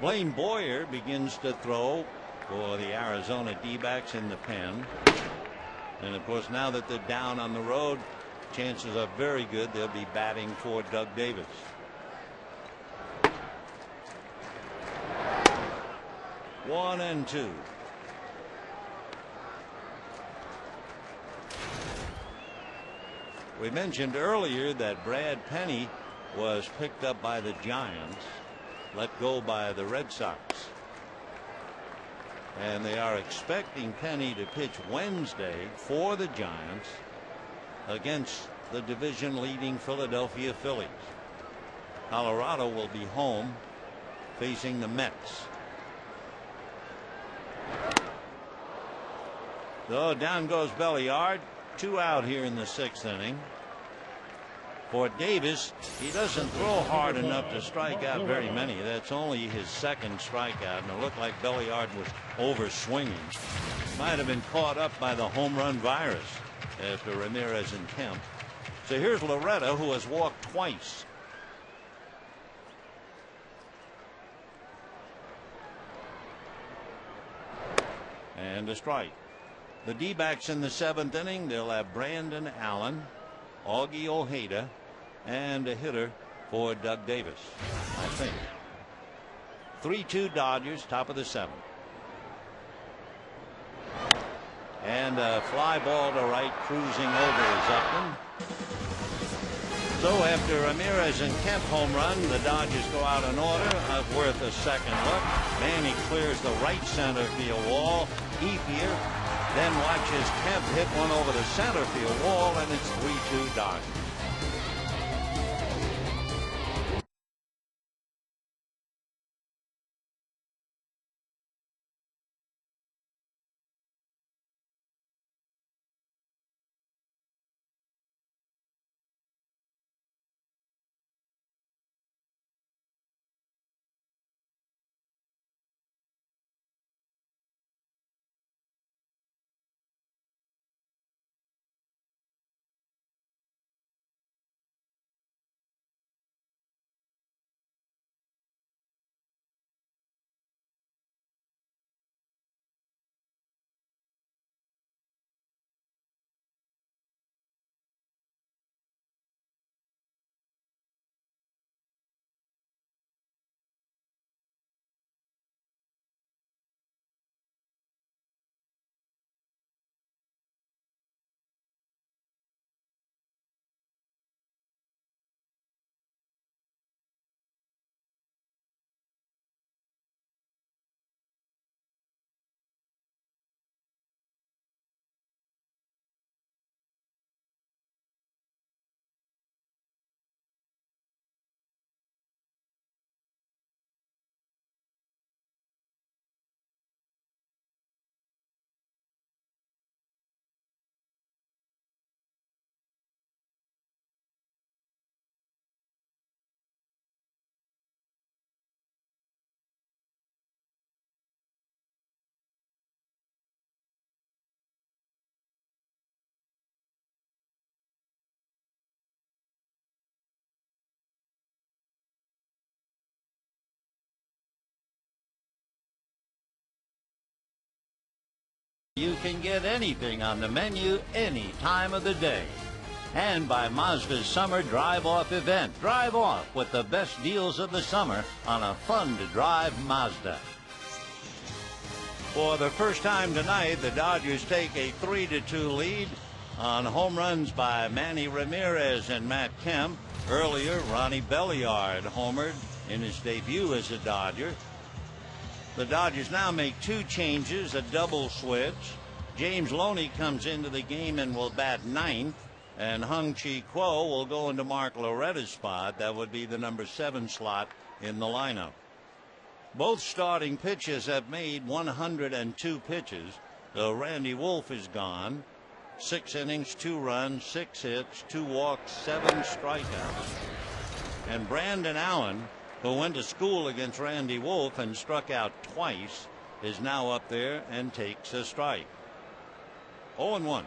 Blaine Boyer begins to throw for the Arizona D-backs in the pen. And of course, now that they're down on the road, chances are very good they'll be batting for Doug Davis. One and two. We mentioned earlier that Brad Penny was picked up by the Giants, let go by the Red Sox. And they are expecting Penny to pitch Wednesday for the Giants against the division leading Philadelphia Phillies. Colorado will be home facing the Mets. So down goes Belliard. 2 out here in the 6th inning. For Davis, he doesn't throw hard enough to strike out very many. That's only his 2nd strikeout, and it looked like Belliard was over swinging. Might have been caught up by the home run virus after Ramirez and Kemp. So here's Loretta, who has walked twice. And a strike. The D-backs in the 7th inning, they'll have Brandon Allen, Augie Ojeda, and a hitter for Doug Davis, I think. 3-2 Dodgers, top of the 7th. And a fly ball to right, cruising over is Upton. So after Ramirez and Kemp home run, the Dodgers go out in order. Worth a second look. Manny clears the right center field wall. Ethier then watches Kemp hit one over the center field wall, and it's 3-2 Dodgers. You can get anything on the menu any time of the day. And by Mazda's Summer Drive-Off event. Drive off with the best deals of the summer on a fun-to-drive Mazda. For the first time tonight, the Dodgers take a 3-2 lead on home runs by Manny Ramirez and Matt Kemp. Earlier, Ronnie Belliard homered in his debut as a Dodger. The Dodgers now make 2 changes, a double switch. James Loney comes into the game and will bat 9th, and Hung Chi Kuo will go into Mark Loretta's spot. That would be the number 7 slot in the lineup. Both starting pitchers have made 102 pitches. So Randy Wolf is gone. 6 innings, 2 runs, 6 hits, 2 walks, 7 strikeouts. And Brandon Allen, who went to school against Randy Wolf and struck out twice, is now up there and takes a strike. 0-1.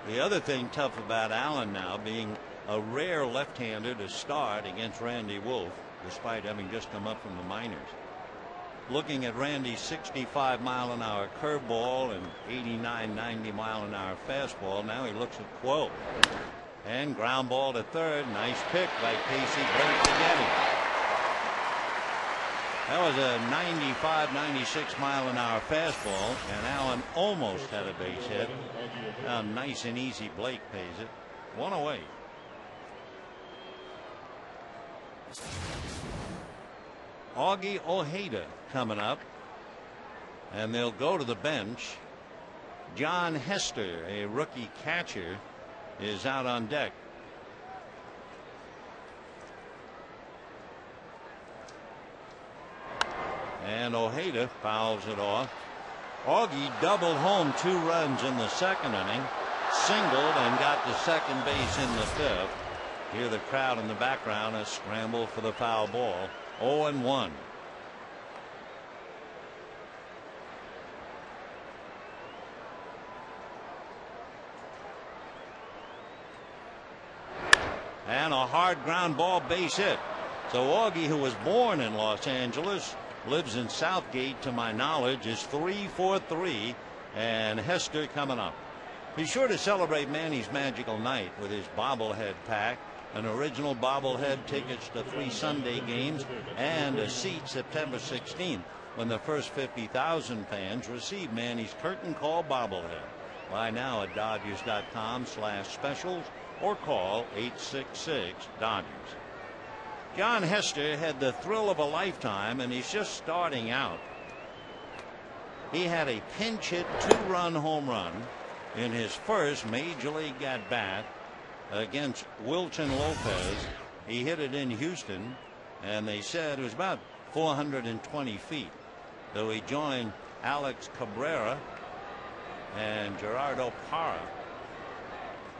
The other thing tough about Allen now, being a rare left-hander to start against Randy Wolf, despite having just come up from the minors. Looking at Randy's 65-mile-an-hour curveball and 89-90-mile-an-hour fastball, now he looks at Quo. And ground ball to third. Nice pick by Casey Blake to get him. That was a 95-96-mile-an-hour fastball, and Allen almost had a base hit. Now nice and easy Blake pays it. One away. Augie Ojeda coming up, and they'll go to the bench. John Hester, a rookie catcher, is out on deck. And Ojeda fouls it off. Augie doubled home 2 runs in the second inning, singled and got to second base in the fifth. Hear the crowd in the background, a scramble for the foul ball. 0-1. And a hard ground ball base hit. So Augie, who was born in Los Angeles, lives in Southgate, to my knowledge, is 3 for 3, and Hester coming up. Be sure to celebrate Manny's Magical Night with his bobblehead pack, an original bobblehead, tickets to 3 Sunday games, and a seat September 16th when the first 50,000 fans receive Manny's curtain call bobblehead. Buy now at Dodgers.com/specials or call 866-DODGERS. John Hester had the thrill of a lifetime, and he's just starting out. He had a pinch hit 2-run home run in his first major league at bat against Wilton Lopez. He hit it in Houston, and they said it was about 420 feet. Though he joined Alex Cabrera and Gerardo Parra.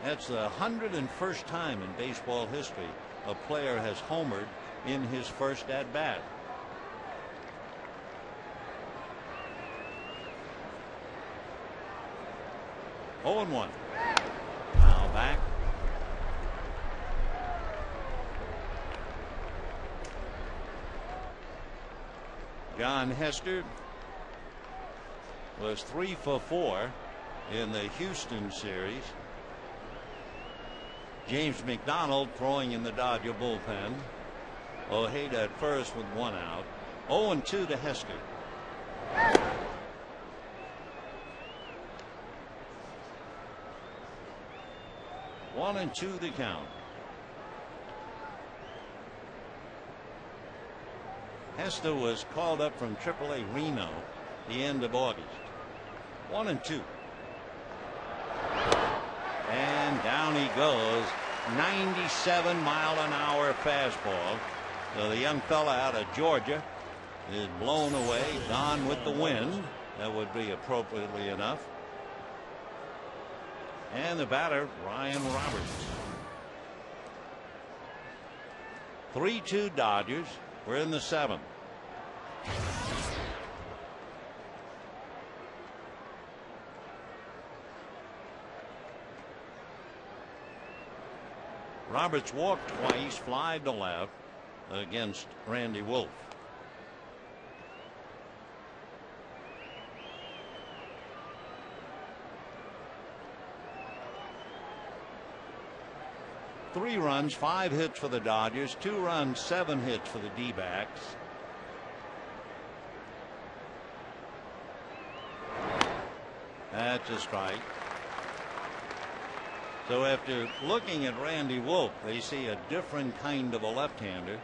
That's the 101st time in baseball history a player has homered in his first at bat. Oh and 1. Foul back. John Hester was 3 for 4 in the Houston series. James McDonald throwing in the Dodger bullpen. Ojeda at first with 1 out. 0-2 to Hester. One and 2 the count. Hester was called up from AAA Reno the end of August. 1-2. And down he goes. 97-mile-an-hour fastball. So the young fella out of Georgia is blown away, gone with the wind. That would be appropriately enough. And the batter, Ryan Roberts. 3-2 Dodgers. We're in the 7th. Roberts walked twice, flied to left against Randy Wolf. Three runs, 5 hits for the Dodgers, 2 runs, 7 hits for the D-backs. That's a strike. So after looking at Randy Wolf, they see a different kind of a left-hander.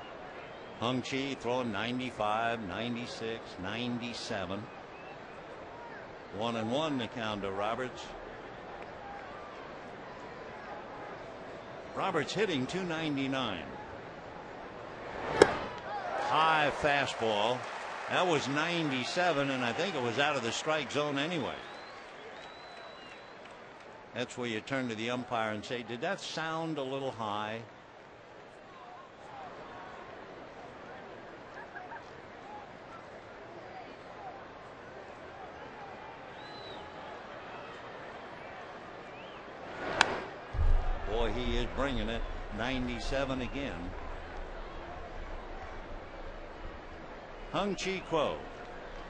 Hung Chi throwing 95, 96, 97. 1-1 to count to Roberts. Roberts hitting .299. High fastball. That was 97, and I think it was out of the strike zone anyway. That's where you turn to the umpire and say, did that sound a little high? Boy, he is bringing it. 97 again. Hung-Chi Kuo,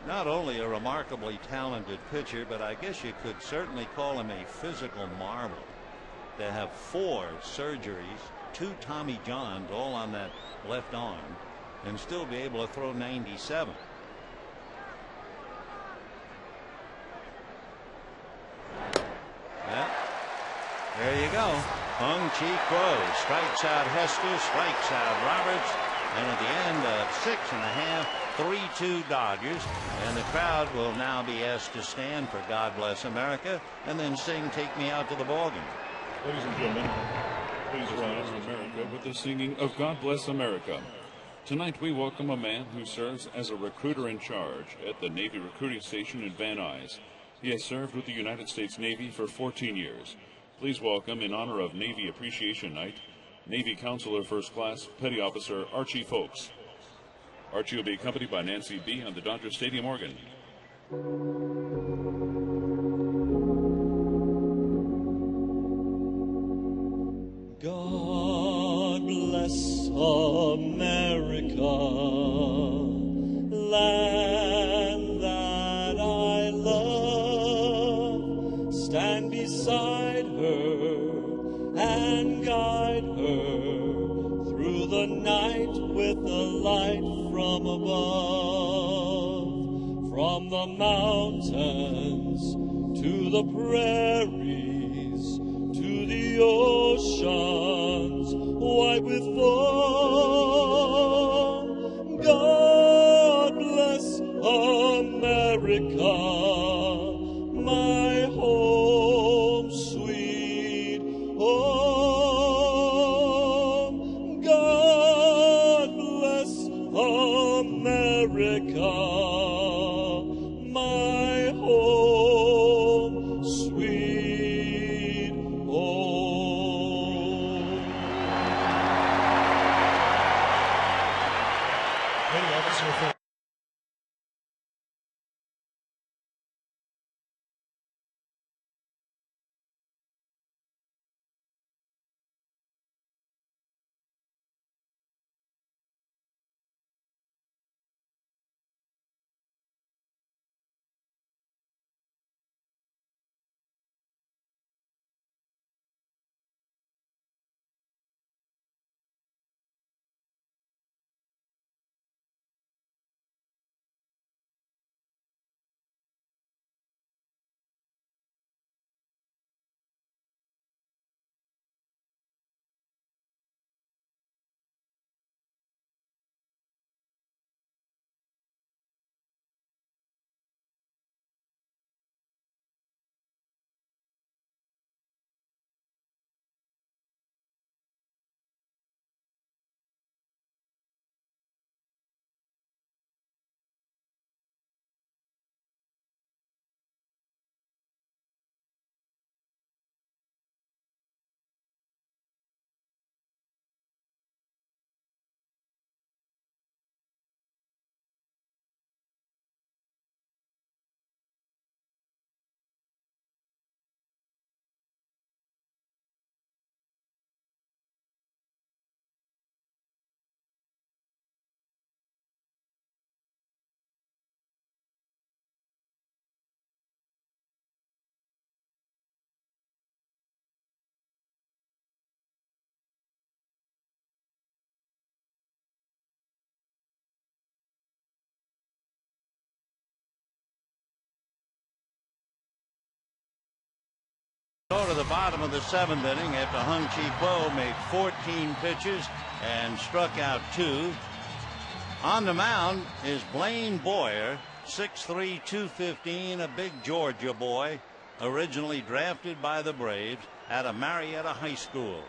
not only a remarkably talented pitcher, but I guess you could certainly call him a physical marvel. To have 4 surgeries, 2 Tommy Johns, all on that left arm, and still be able to throw 97. Yeah, there you go. Hung-Chi Kuo strikes out Hester, strikes out Roberts, and at the end of 6½, 3-2 Dodgers, and the crowd will now be asked to stand for God Bless America and then sing Take Me Out to the Ballgame. Ladies and gentlemen, please rise in America with the singing of God Bless America. Tonight we welcome a man who serves as a recruiter in charge at the Navy recruiting station in Van Nuys. He has served with the United States Navy for 14 years. Please welcome, in honor of Navy Appreciation Night, Navy Counselor First Class Petty Officer Archie Folks. Archie will be accompanied by Nancy B. on the Dodger Stadium organ. God bless America, land that I love. Stand beside her and guide her through the night with the light from above. From the mountains to the prairies, to the oceans white with foam. God bless America, my home sweet home. God bless America, my home sweet home. Petty Officer Folks. Go to the bottom of the 7th inning after Hung-Chi Kuo made 14 pitches and struck out 2. On the mound is Blaine Boyer, 6'3", 215, a big Georgia boy, originally drafted by the Braves out of Marietta High School.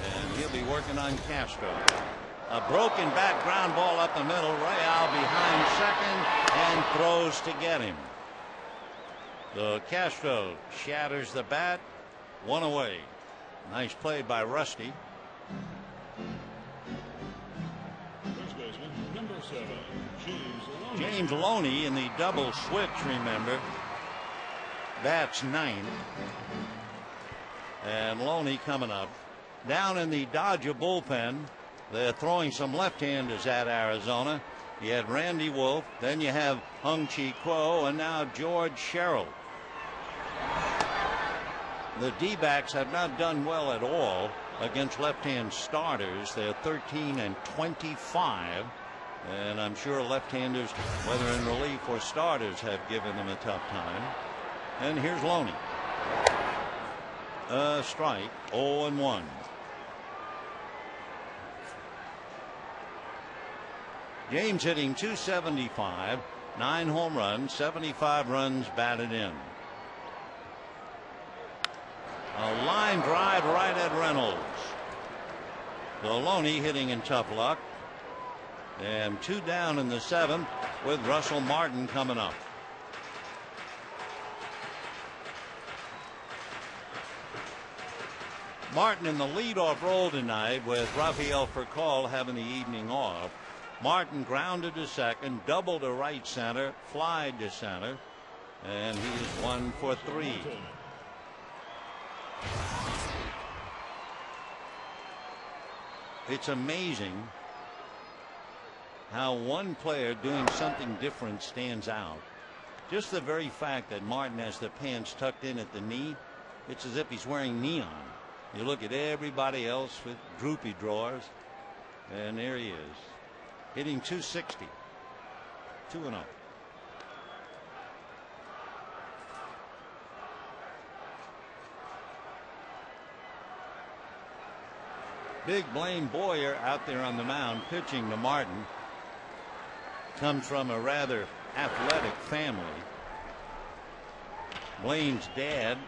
And he'll be working on Castro. A broken bat ground ball up the middle. Real behind second and throws to get him. So Castro shatters the bat, one away. Nice play by Rusty. First baseman, number 7, James Loney in the double switch, remember. Bats 9th. And Loney coming up. Down in the Dodger bullpen, they're throwing some left-handers at Arizona. You had Randy Wolf, then you have Hung-Chi Kuo, and now George Sherrill. The D-backs have not done well at all against left-hand starters. They're 13-25, and I'm sure left-handers, whether in relief or starters, have given them a tough time. And here's Loney. A strike, 0-1. James hitting .275, 9 home runs, 75 runs batted in. A line drive right at Reynolds. So Loney hitting in tough luck. And 2 down in the 7th with Russell Martin coming up. Martin in the leadoff role tonight with Rafael Furcal having the evening off. Martin grounded to second, doubled to right center, flied to center, and he is 1 for 3. It's amazing how one player doing something different stands out. Just the very fact that Martin has the pants tucked in at the knee, it's as if he's wearing neon. You look at everybody else with droopy drawers, and there he is, hitting .260, 2-0. Big Blaine Boyer out there on the mound pitching to Martin. Comes from a rather athletic family. Blaine's dad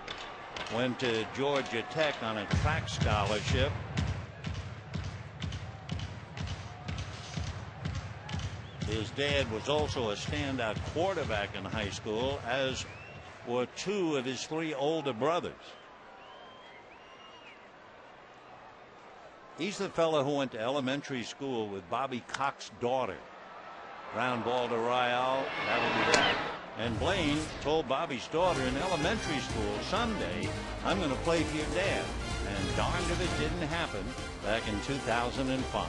went to Georgia Tech on a track scholarship. His dad was also a standout quarterback in high school, as were 2 of his 3 older brothers. He's the fellow who went to elementary school with Bobby Cox's daughter. Ground ball to Royale, that'll be that. And Blaine told Bobby's daughter in elementary school, someday I'm going to play for your dad. And darned if it didn't happen back in 2005.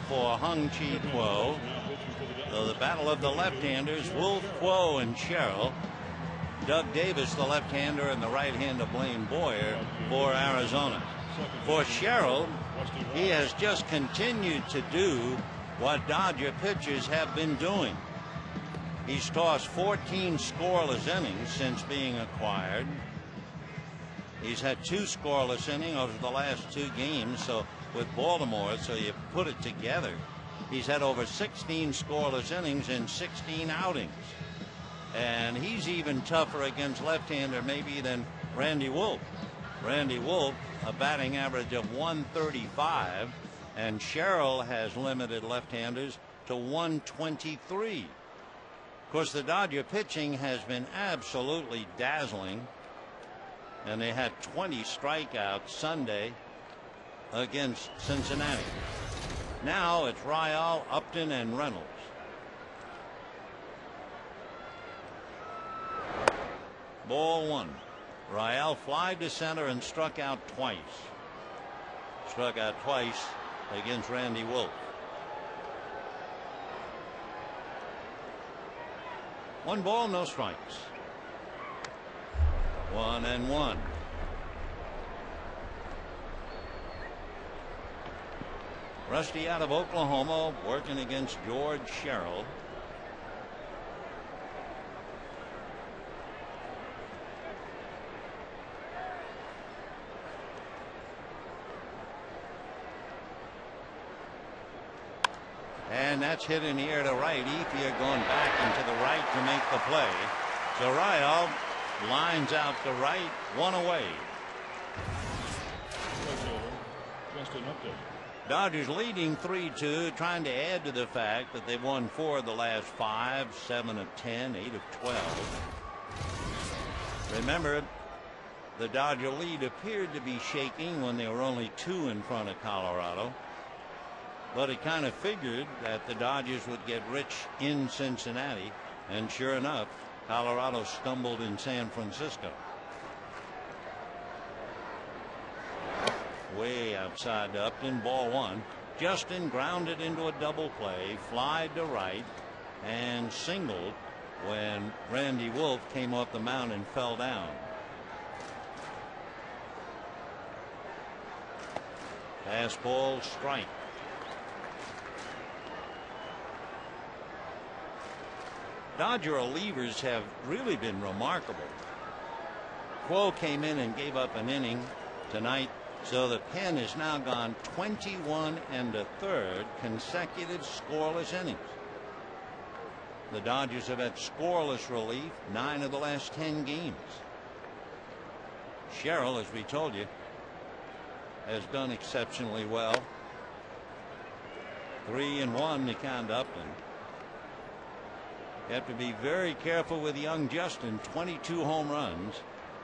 For Hung-Chi Kuo. So the battle of the left-handers, Wolf, Kuo, and Sherrill. Doug Davis, the left-hander, and the right-hander Blaine Boyer for Arizona. For Sherrill, he has just continued to do what Dodger pitchers have been doing. He's tossed 14 scoreless innings since being acquired. He's had 2 scoreless innings over the last 2 games. So with Baltimore, so you put it together, he's had over 16 scoreless innings in 16 outings. And he's even tougher against left-hander maybe than Randy Wolf. Randy Wolf, a batting average of 135, and Sherrill has limited left-handers to 123. Of course, the Dodger pitching has been absolutely dazzling, and they had 20 strikeouts Sunday against Cincinnati. Now it's Ryal, Upton, and Reynolds. Ball 1. Ryal flied to center and struck out twice. Struck out twice against Randy Wolf. 1 ball, no strikes. 1-1. Rusty out of Oklahoma, working against George Sherrill. And that's hit in the air to right. Ethier going back into the right to make the play. So Ryal lines out to right, 1 away. Just an update. Dodgers leading 3-2, trying to add to the fact that they've won 4 of the last 5, 7 of 10, 8 of 12. Remember, the Dodger lead appeared to be shaking when they were only 2 in front of Colorado. But it kind of figured that the Dodgers would get rich in Cincinnati, and sure enough, Colorado stumbled in San Francisco. Way outside to Upton, ball 1. Justin grounded into a double play, flied to right, and singled when Randy Wolf came off the mound and fell down. Fastball, strike. Dodger relievers have really been remarkable. Quo came in and gave up an inning tonight, so the pen has now gone 21 1/3 consecutive scoreless innings. The Dodgers have had scoreless relief 9 of the last 10 games. Sherrill, as we told you, has done exceptionally well. 3-1 to count Upton. You have to be very careful with young Justin. 22 home runs,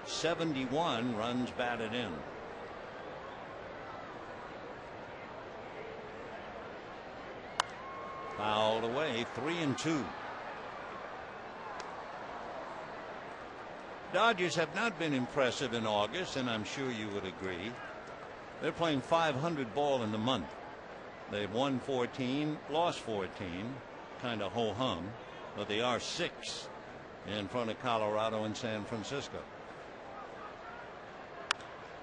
71 runs batted in. Fouled away, 3-2. Dodgers have not been impressive in August, and I'm sure you would agree. They're playing 500 ball in the month. They've won 14, lost 14, kind of ho-hum. But they are 6 in front of Colorado and San Francisco.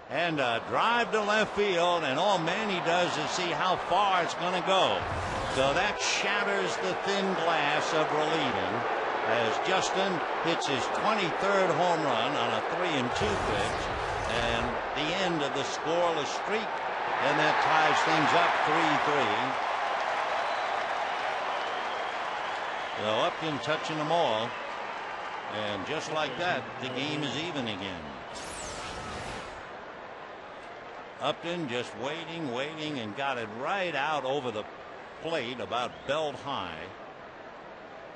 And a drive to left field, and all Manny does is see how far it's going to go. So that shatters the thin glass of relieving as Justin hits his 23rd home run on a 3-2 pitch, and the end of the scoreless streak, and that ties things up 3-3. So Upton touching them all, and just like that, the game is even again. Upton just waiting, and got it right out over the plate, about belt high.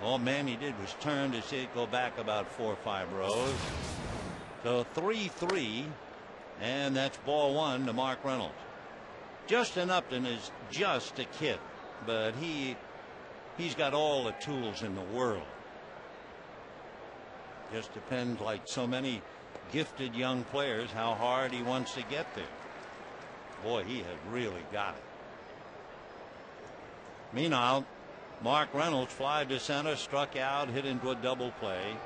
All Manny did was turn to see it go back about 4 or 5 rows. So 3-3, and that's ball 1 to Mark Reynolds. Justin Upton is just a kid, but he's got all the tools in the world. Just depends, like so many gifted young players, how hard he wants to get there. Boy, he has really got it. Meanwhile, Mark Reynolds flied to center, struck out, hit into a double play.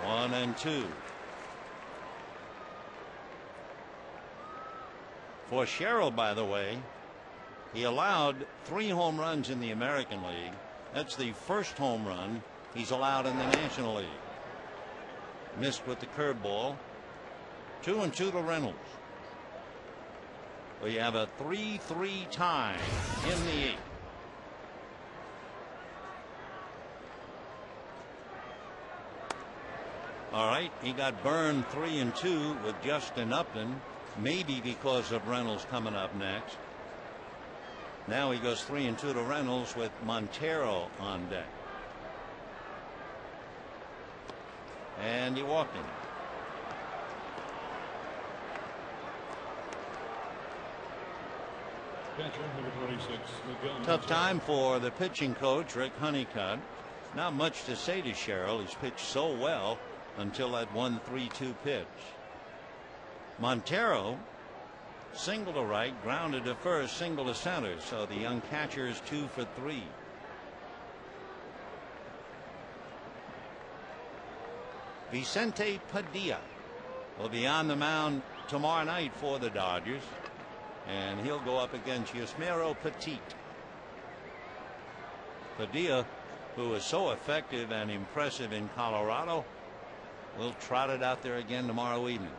One and two. For Sherrill, by the way, he allowed 3 home runs in the American League. That's the first home run he's allowed in the National League. Missed with the curveball. 2-2 to Reynolds. We have a 3-3 tie in the 8th. All right, he got burned 3-2 with Justin Upton, maybe because of Reynolds coming up next. Now he goes 3-2 to Reynolds with Montero on deck. And he walked him. Tough time for the pitching coach, Rick Honeycutt. Not much to say to Sherrill. He's pitched so well until that 1-3-2 pitch. Montero, single to right, grounded to first, single to center. So the young catcher is 2 for 3. Vicente Padilla will be on the mound tomorrow night for the Dodgers, and he'll go up against Yusmeiro Petit. Padilla, who was so effective and impressive in Colorado, will trot it out there again tomorrow evening.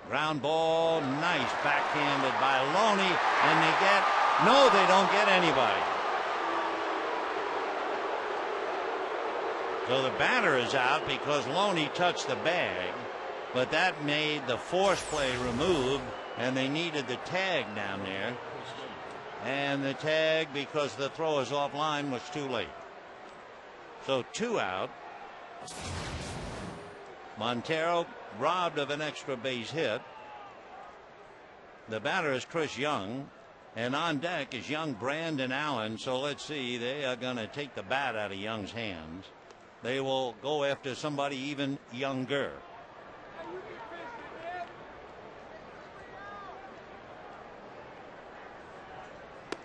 Ground ball, nice, backhanded by Loney, and they don't get anybody. So the batter is out because Loney touched the bag, but that made the force play removed, and they needed the tag down there. And the tag, because the throw is offline, was too late. So 2 out. Montero robbed of an extra base hit. The batter is Chris Young, and on deck is young Brandon Allen. So let's see, they are going to take the bat out of Young's hands. They will go after somebody even younger.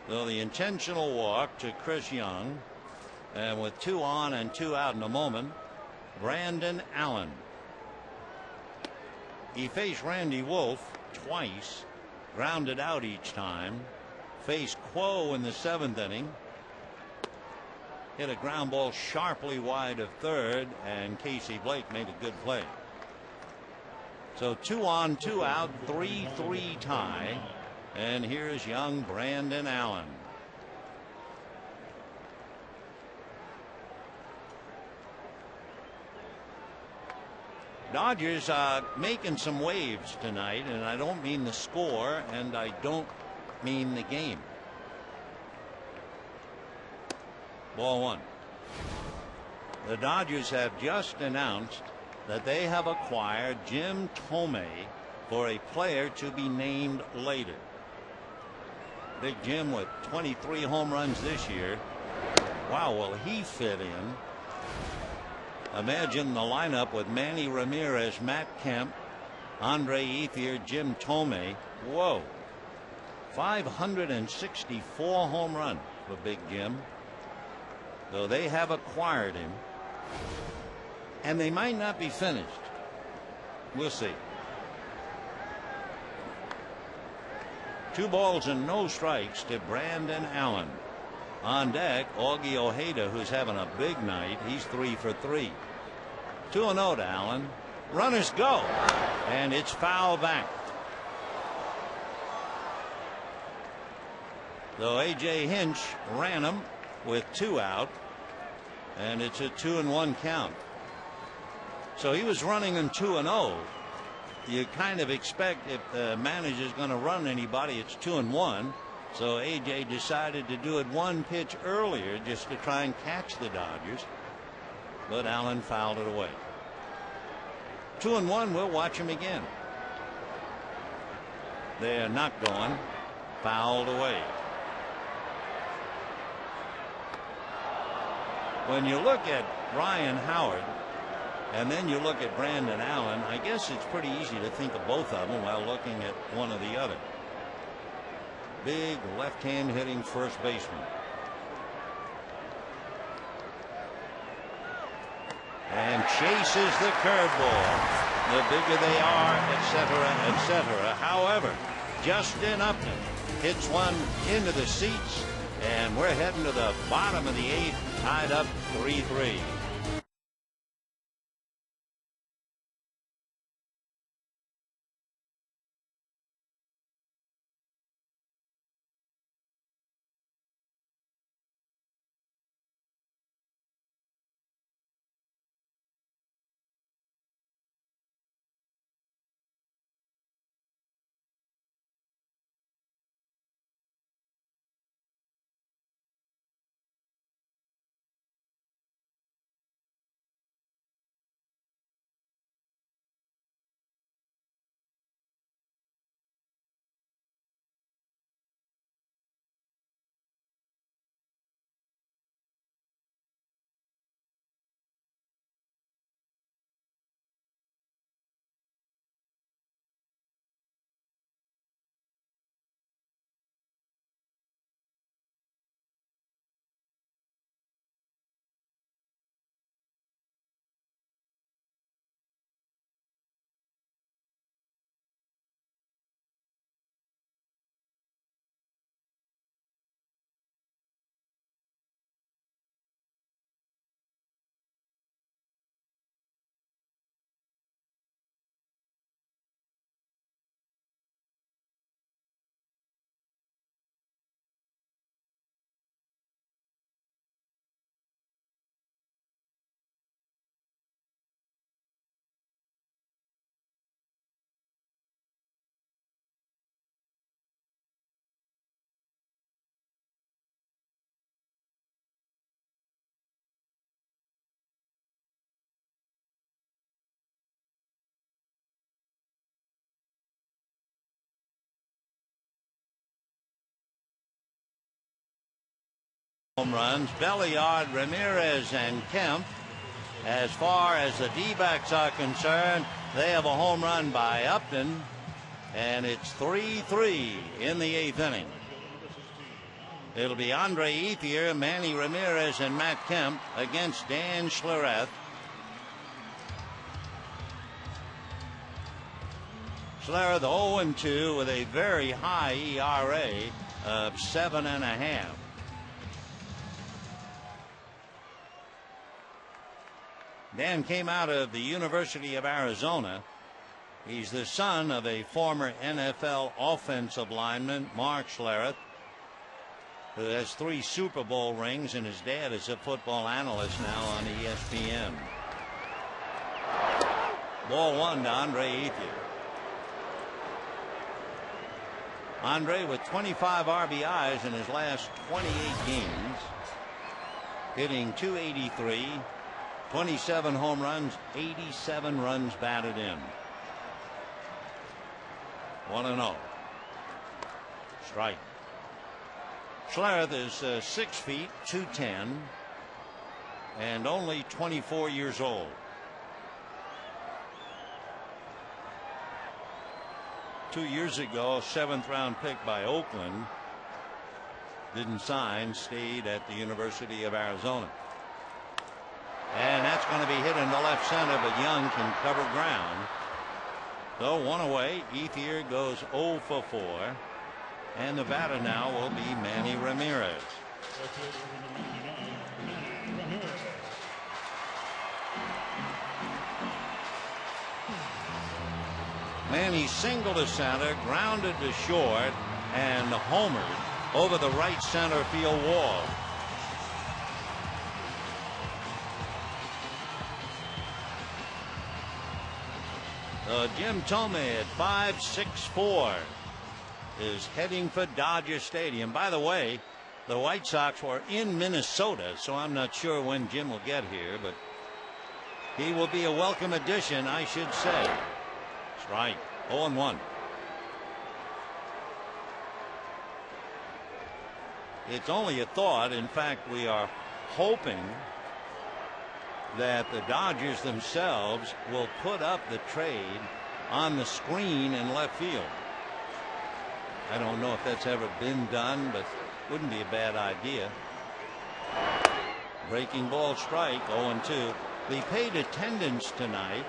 So the intentional walk to Chris Young, and with 2 on and 2 out in a moment, Brandon Allen. He faced Randy Wolf twice, grounded out each time. Faced Quo in the 7th inning. Hit a ground ball sharply wide of third, and Casey Blake made a good play. So 2 on, 2 out, 3-3 tie. And here's young Brandon Allen. Dodgers are making some waves tonight, and I don't mean the score, and I don't mean the game. Ball 1. The Dodgers have just announced that they have acquired Jim Thome for a player to be named later. Big Jim with 23 home runs this year. Wow, will he fit in? Imagine the lineup with Manny Ramirez, Matt Kemp, Andre Ethier, Jim Thome. Whoa. 564 home runs for Big Jim. So they have acquired him, and they might not be finished. We'll see. 2 balls and no strikes to Brandon Allen. On deck, Augie Ojeda, who's having a big night. He's 3 for 3. 2-0 to Allen. Runners go, and it's foul back. So A.J. Hinch ran him with 2 out, and it's a 2-1 count. So he was running in 2-0. You kind of expect if the manager's going to run anybody, it's 2-1. So A.J. decided to do it 1 pitch earlier just to try and catch the Dodgers, but Allen fouled it away. 2-1. We'll watch him again. They're not going. Fouled away. When you look at Ryan Howard and then you look at Brandon Allen, I guess it's pretty easy to think of both of them while looking at one or the other. Big left-hand hitting first baseman. And chases the curveball. The bigger they are, etc., etc. However, Justin Upton hits one into the seats, And we're heading to the bottom of the 8th, tied up 3-3. Home runs, Belliard, Ramirez, and Kemp. As far as the D-backs are concerned, they have a home run by Upton, and it's 3-3 in the 8th inning. It'll be Andre Ethier, Manny Ramirez, and Matt Kemp against Dan Schlereth. Schlereth 0-2 with a very high ERA of 7.5. Dan came out of the University of Arizona. He's the son of a former NFL offensive lineman, Mark Schlereth, who has 3 Super Bowl rings, and his dad is a football analyst now on ESPN. Ball 1 to Andre Ethier. Andre with 25 RBIs in his last 28 games, hitting .283. 27 home runs, 87 runs batted in. 1-0. Strike. Schlereth is 6 feet 210 and only 24 years old. Two years ago, 7th round pick by Oakland. Didn't sign, stayed at the University of Arizona. And that's going to be hit into left center, but Young can cover ground. So 1 away. Ethier goes 0 for 4. And the batter now will be Manny Ramirez. Manny singled to center, grounded to short, and homered over the right center field wall. Jim Thome at 5'6" is heading for Dodger Stadium. By the way, the White Sox were in Minnesota, so I'm not sure when Jim will get here, but he will be a welcome addition, I should say. Strike. 0-1. It's only a thought. In fact, we are hoping that the Dodgers themselves will put up the trade on the screen in left field. I don't know if that's ever been done, but wouldn't be a bad idea. Breaking ball, strike. 0-2. The paid attendance tonight,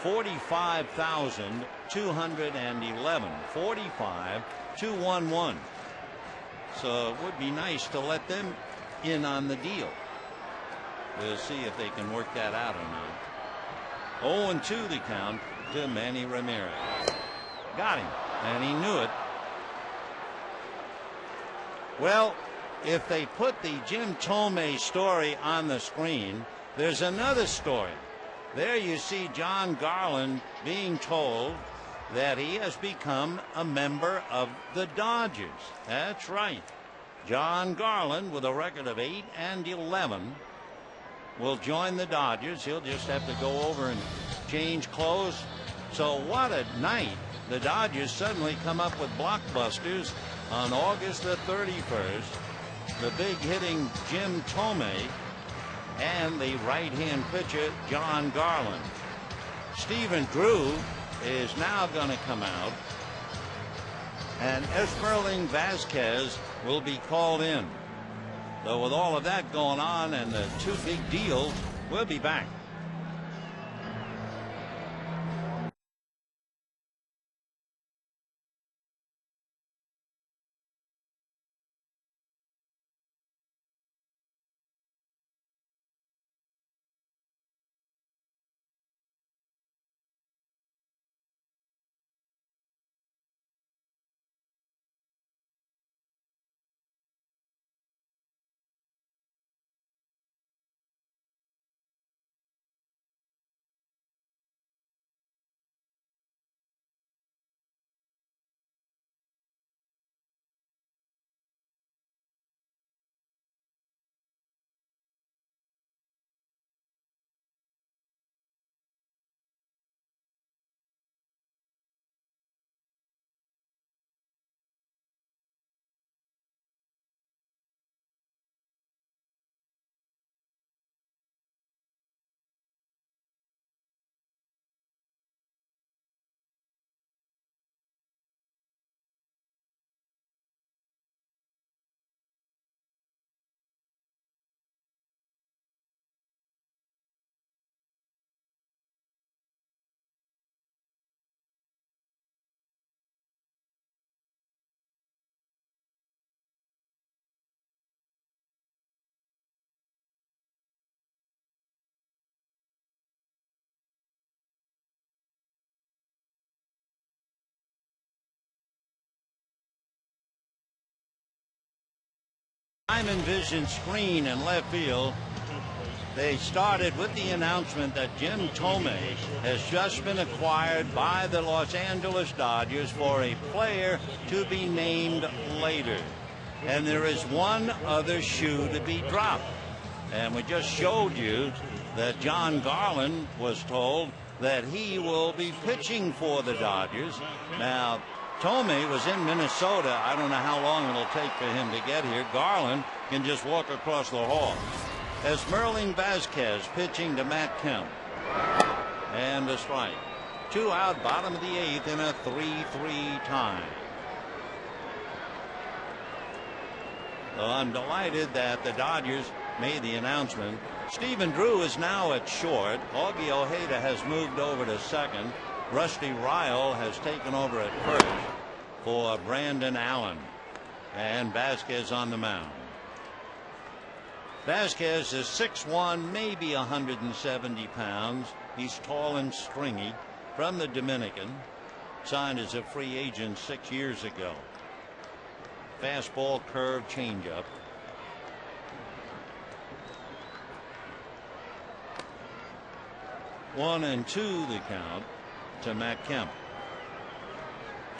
45,211. 45,211. So it would be nice to let them in on the deal. We'll see if they can work that out or not. 0-2 the count to Manny Ramirez. Got him, and he knew it. Well, if they put the Jim Thome story on the screen, there's another story. There you see John Garland being told that he has become a member of the Dodgers. That's right. John Garland, with a record of 8-11, will join the Dodgers. He'll just have to go over and change clothes. So what a night. The Dodgers suddenly come up with blockbusters on August the 31st. The big hitting Jim Thome and the right-hand pitcher John Garland. Stephen Drew is now going to come out, and Esmerling Vasquez will be called in. So with all of that going on and the two big deals, we'll be back. Diamond Vision screen in left field. They started with the announcement that Jim Thome has just been acquired by the Los Angeles Dodgers for a player to be named later. And there is one other shoe to be dropped. And we just showed you that John Garland was told that he will be pitching for the Dodgers. Now, Thome was in Minnesota. I don't know how long it'll take for him to get here. Garland can just walk across the hall. Esmerling Vasquez pitching to Matt Kemp. And a strike. 2 out, bottom of the 8th in a 3-3 tie. So I'm delighted that the Dodgers made the announcement. Stephen Drew is now at short. Augie Ojeda has moved over to second. Rusty Ryle has taken over at first for Brandon Allen. And Vasquez on the mound. Vasquez is 6'1", maybe 170 pounds. He's tall and stringy, from the Dominican. Signed as a free agent 6 years ago. Fastball, curve, changeup. One and two the count to Matt Kemp.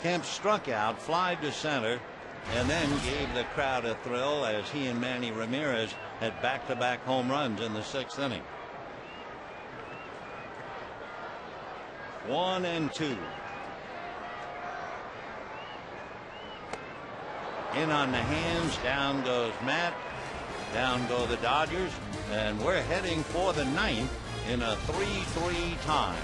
Kemp struck out, fly to center, and then gave the crowd a thrill as he and Manny Ramirez had back-to-back home runs in the 6th inning. 1 and 2. In on the hands, down goes Matt, down go the Dodgers, and we're heading for the 9th in a 3-3 tie.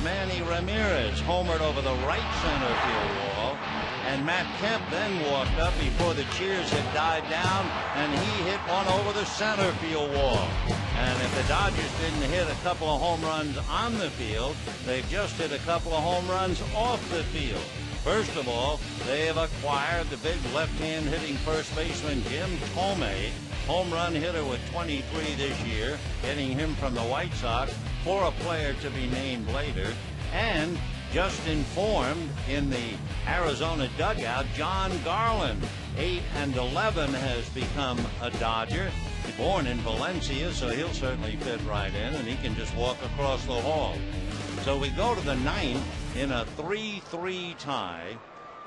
Manny Ramirez homered over the right center field wall, and Matt Kemp then walked up before the cheers had died down, and he hit one over the center field wall. And if the Dodgers didn't hit a couple of home runs on the field, they've just hit a couple of home runs off the field. First of all, they have acquired the big left-hand hitting first baseman Jim Thome, home run hitter with 23 this year, getting him from the White Sox, for a player to be named later. And just informed in the Arizona dugout, John Garland, 8 and 11, has become a Dodger. Born in Valencia, so he'll certainly fit right in, and he can just walk across the hall. So we go to the ninth in a 3-3 tie.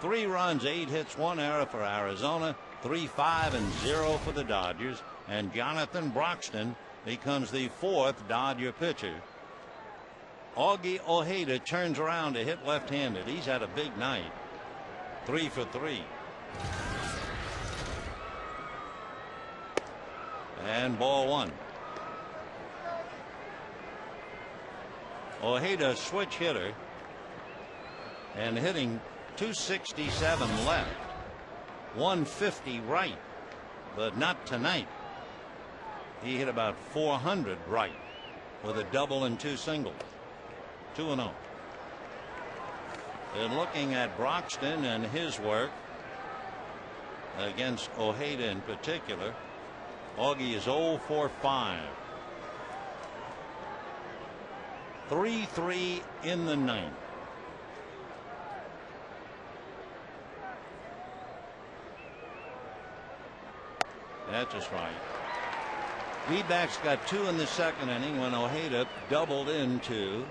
3 runs, 8 hits, 1 error for Arizona, 3-5-0 for the Dodgers, and Jonathan Broxton becomes the 4th Dodger pitcher. Augie Ojeda turns around to hit left-handed. He's had a big night. 3 for 3. And ball 1. Ojeda, switch hitter, and hitting 267 left, 150 right, but not tonight. He hit about 400 right with a double and 2 singles. 2-0. And looking at Broxton and his work against Ojeda in particular, Augie is 0 for 5. 3-3 in the ninth. That's just right. D-backs got 2 in the second inning when Ojeda doubled into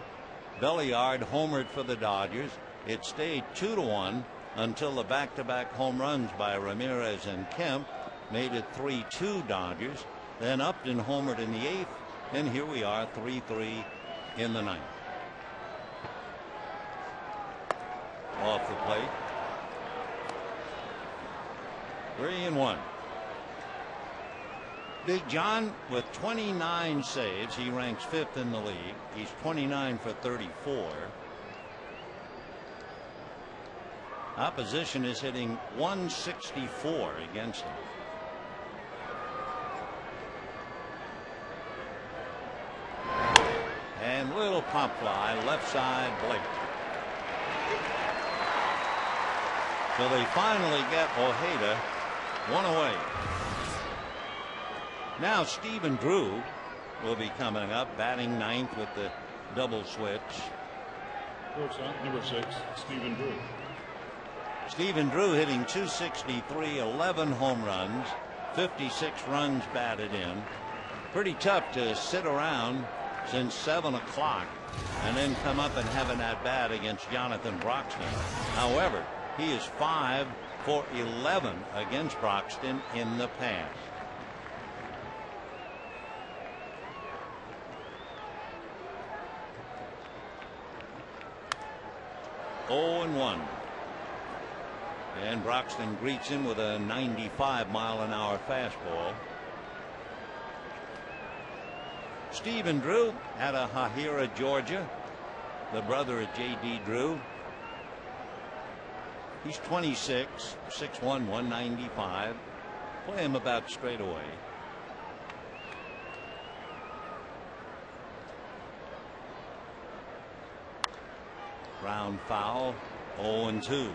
Belliard, homered for the Dodgers. It stayed 2-1 until the back-to-back home runs by Ramirez and Kemp made it 3-2 Dodgers. Then Upton homered in the 8th, and here we are, 3-3 in the ninth. Off the plate. 3-1. Big John with 29 saves. He ranks 5th in the league. He's 29 for 34. Opposition is hitting 164 against him. And little pop fly, left side, Blake. So they finally get Ojeda 1 away. Now Stephen Drew will be coming up, batting 9th with the double switch. Shortstop, number 6, Stephen Drew. Stephen Drew hitting 263, 11 home runs, 56 runs batted in. Pretty tough to sit around since 7 o'clock and then come up and have an at-bat against Jonathan Broxton. However, he is 5 for 11 against Broxton in the past. Oh and 1. And Broxton greets him with a 95-mile-an-hour fastball. Stephen Drew out of Hahira, Georgia, the brother of J.D. Drew. He's 26, 6'1", 195. Play him about straight away. Ground foul, 0-2.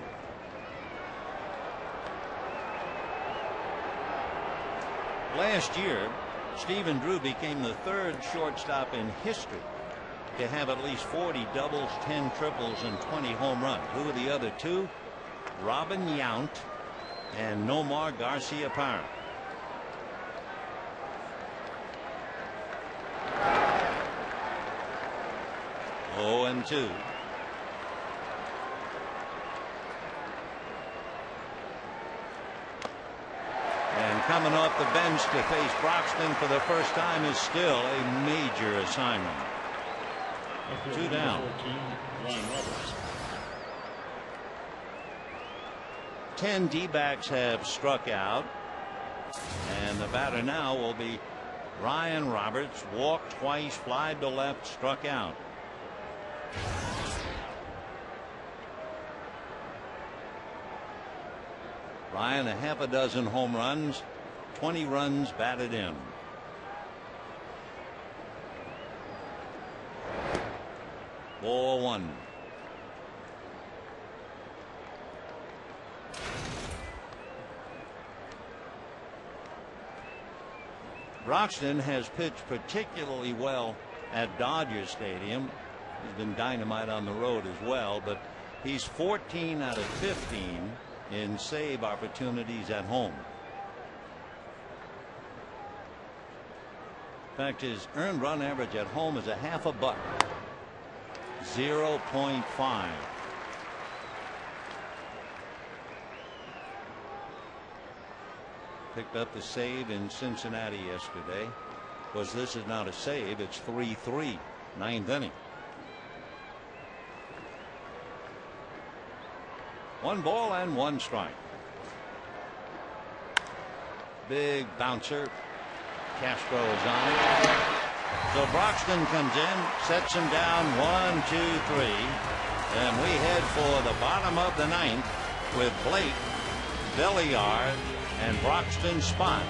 Last year, Stephen Drew became the 3rd shortstop in history to have at least 40 doubles, 10 triples, and 20 home runs. Who are the other 2? Robin Yount and Nomar Garcia-Parra. Oh and 2. And coming off the bench to face Broxton for the first time is still a major assignment. 2 down. 10 D-backs have struck out, and the batter now will be Ryan Roberts. Walked twice, flied to left, struck out. Ryan, a half a dozen home runs, 20 runs batted in. Ball one. Broxton has pitched particularly well at Dodger Stadium. He's been dynamite on the road as well, but he's 14 out of 15 in save opportunities at home. In fact, his earned run average at home is a half a buck. 0.5. Picked up the save in Cincinnati yesterday. Of course, this is not a save. It's 3-3, ninth inning. 1 ball and 1 strike. Big bouncer. Castro is on. So Broxton comes in, sets him down 1, 2, 3. And we head for the bottom of the ninth with Blake, Belliard, and Broxton spot.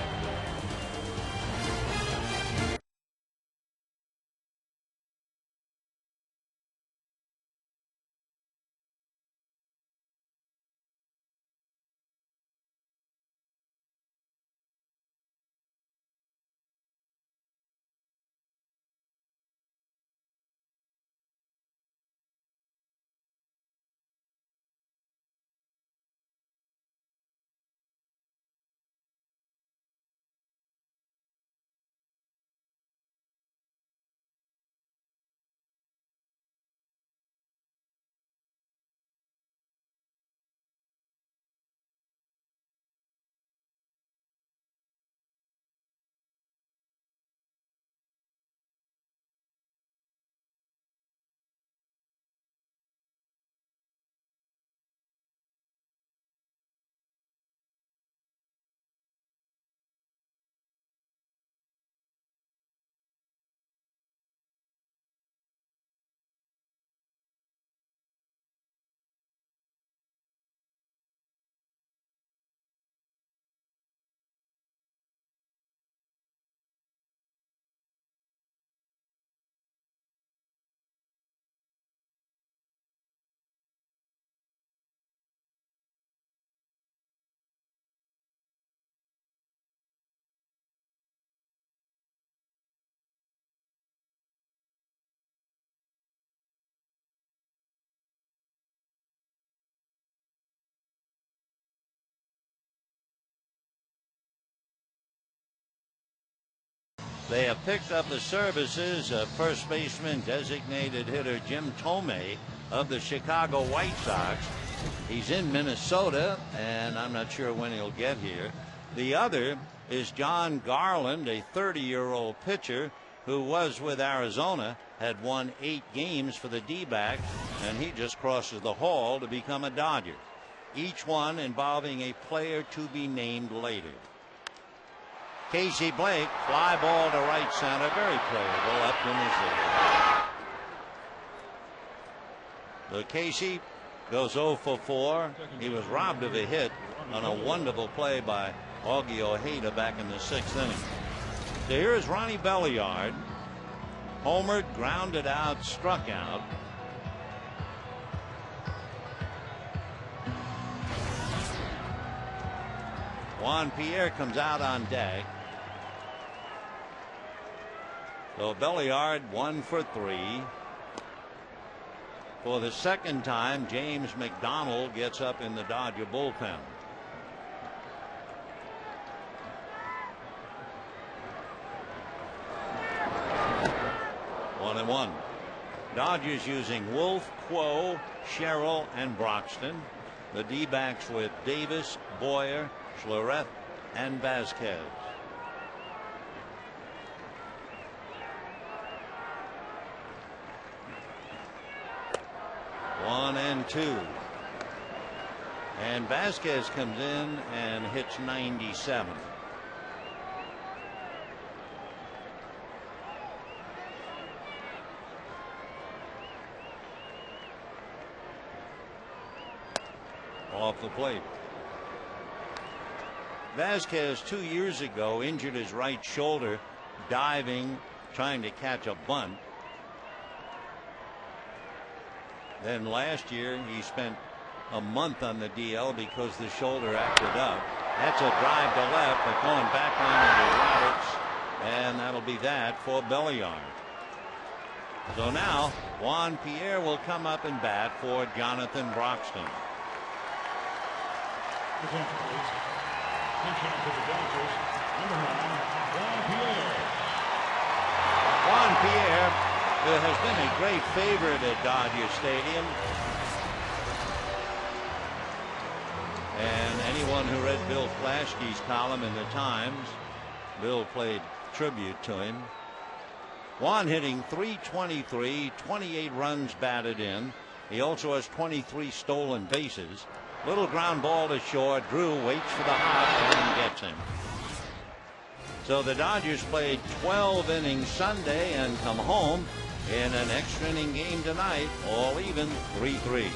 They have picked up the services of first baseman designated hitter Jim Tomei of the Chicago White Sox. He's in Minnesota, and I'm not sure when he'll get here. The other is John Garland, a 30-year-old pitcher who was with Arizona, had won 8 games for the D-backs, and he just crosses the hall to become a Dodger. Each one involving a player to be named later. Casey Blake, fly ball to right center, very playable, up in his ear. So Casey goes 0 for 4. He was robbed of a hit on a wonderful play by Augie Ojeda back in the 6th inning. So here is Ronnie Belliard. Homered, grounded out, struck out. Juan Pierre comes out on deck. So Belliard 1 for 3. For the second time, James McDonald gets up in the Dodger bullpen. One and one. Dodgers using Wolf, Quo, Sherrill, and Broxton. The D-backs with Davis, Boyer, Schlereth, and Vasquez. One and two. And Vasquez comes in and hits 97. Off the plate. Vasquez 2 years ago injured his right shoulder diving, trying to catch a bunt. Then last year he spent a month on the DL because the shoulder acted up. That's a drive to left, but going back line into Roberts, and that'll be that for Belliard. So now Juan Pierre will come up and bat for Jonathan Broxton. Attention, please. Attention to the Dodgers. Number 9, Juan Pierre. Juan Pierre has been a great favorite at Dodger Stadium. And anyone who read Bill Plaschke's column in the Times, Bill played tribute to him. Juan hitting .323, 28 runs batted in. He also has 23 stolen bases. Little ground ball to short. Drew waits for the hop and gets him. So the Dodgers played 12 innings Sunday and come home in an extra inning game tonight, all even 3-3.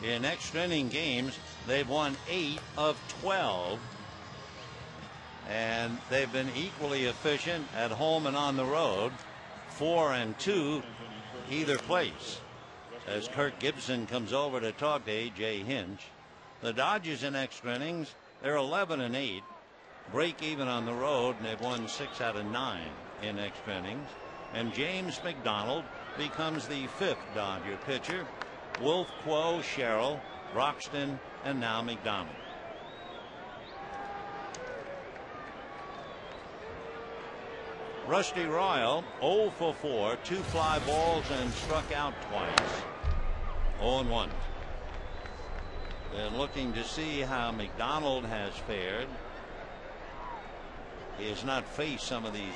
In extra inning games, they've won 8 of 12. And they've been equally efficient at home and on the road. 4 and 2 either place. As Kirk Gibson comes over to talk to A.J. Hinch. The Dodgers in extra innings, they're 11 and 8. Break even on the road, and they've won 6 out of 9 in extra innings. And James McDonald becomes the 5th Dodger pitcher. Wolf, Quo, Sherrill, Broxton, and now McDonald. Rusty Royal 0 for 4, 2 fly balls and struck out twice. 0-1. They're looking to see how McDonald has fared. He has not faced some of these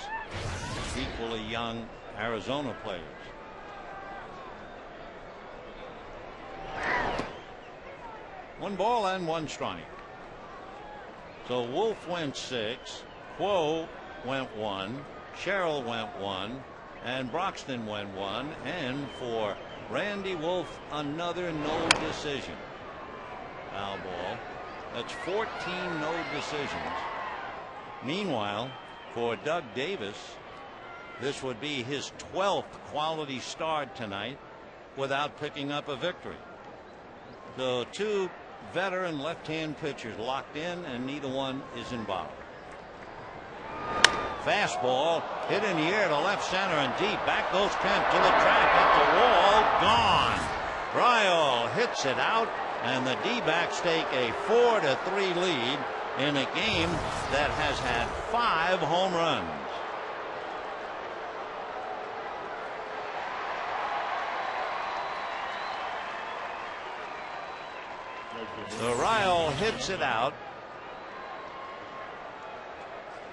equally young Arizona players. One ball and 1 strike. So Wolf went 6, Quo went 1, Sherrill went 1, and Broxton went 1, and for Randy Wolf another no decision. Foul ball. That's 14 no decisions. Meanwhile, for Doug Davis, this would be his 12th quality start tonight without picking up a victory. So 2 veteran left-hand pitchers locked in, and neither one is involved. Fastball hit in the air to left center and deep. Back goes Kemp to the track, at the wall, gone. Ryle hits it out, and the D-backs take a 4-3 lead in a game that has had 5 home runs. So Ryle hits it out.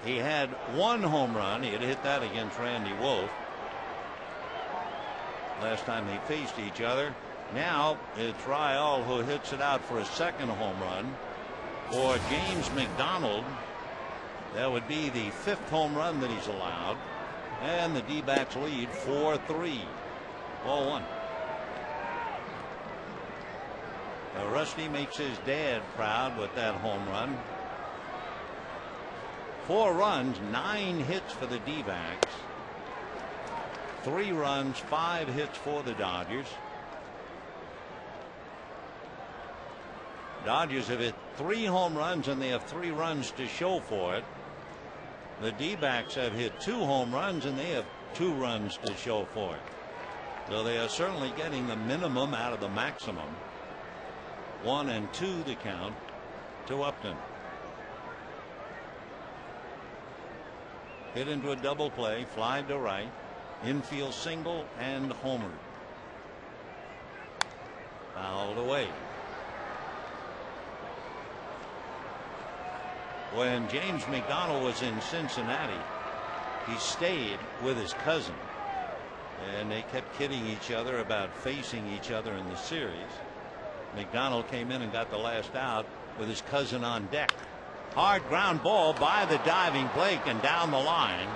He had one home run. He had hit that against Randy Wolf last time they faced each other. Now it's Rael who hits it out for a second home run for James McDonald. That would be the 5th home run that he's allowed, and the D-backs lead 4-3. Ball 1. Now Rusty makes his dad proud with that home run. 4 runs, 9 hits for the D-backs. 3 runs, 5 hits for the Dodgers. Dodgers have hit 3 home runs and they have 3 runs to show for it. The D-backs have hit 2 home runs and they have 2 runs to show for it. So they are certainly getting the minimum out of the maximum. 1 and 2 the count to Upton. Hit into a double play, fly to right, infield single and homered. Fouled away. When James McDonald was in Cincinnati, he stayed with his cousin, and they kept kidding each other about facing each other in the series. McDonald came in and got the last out with his cousin on deck. Hard ground ball by the diving Blake and down the line.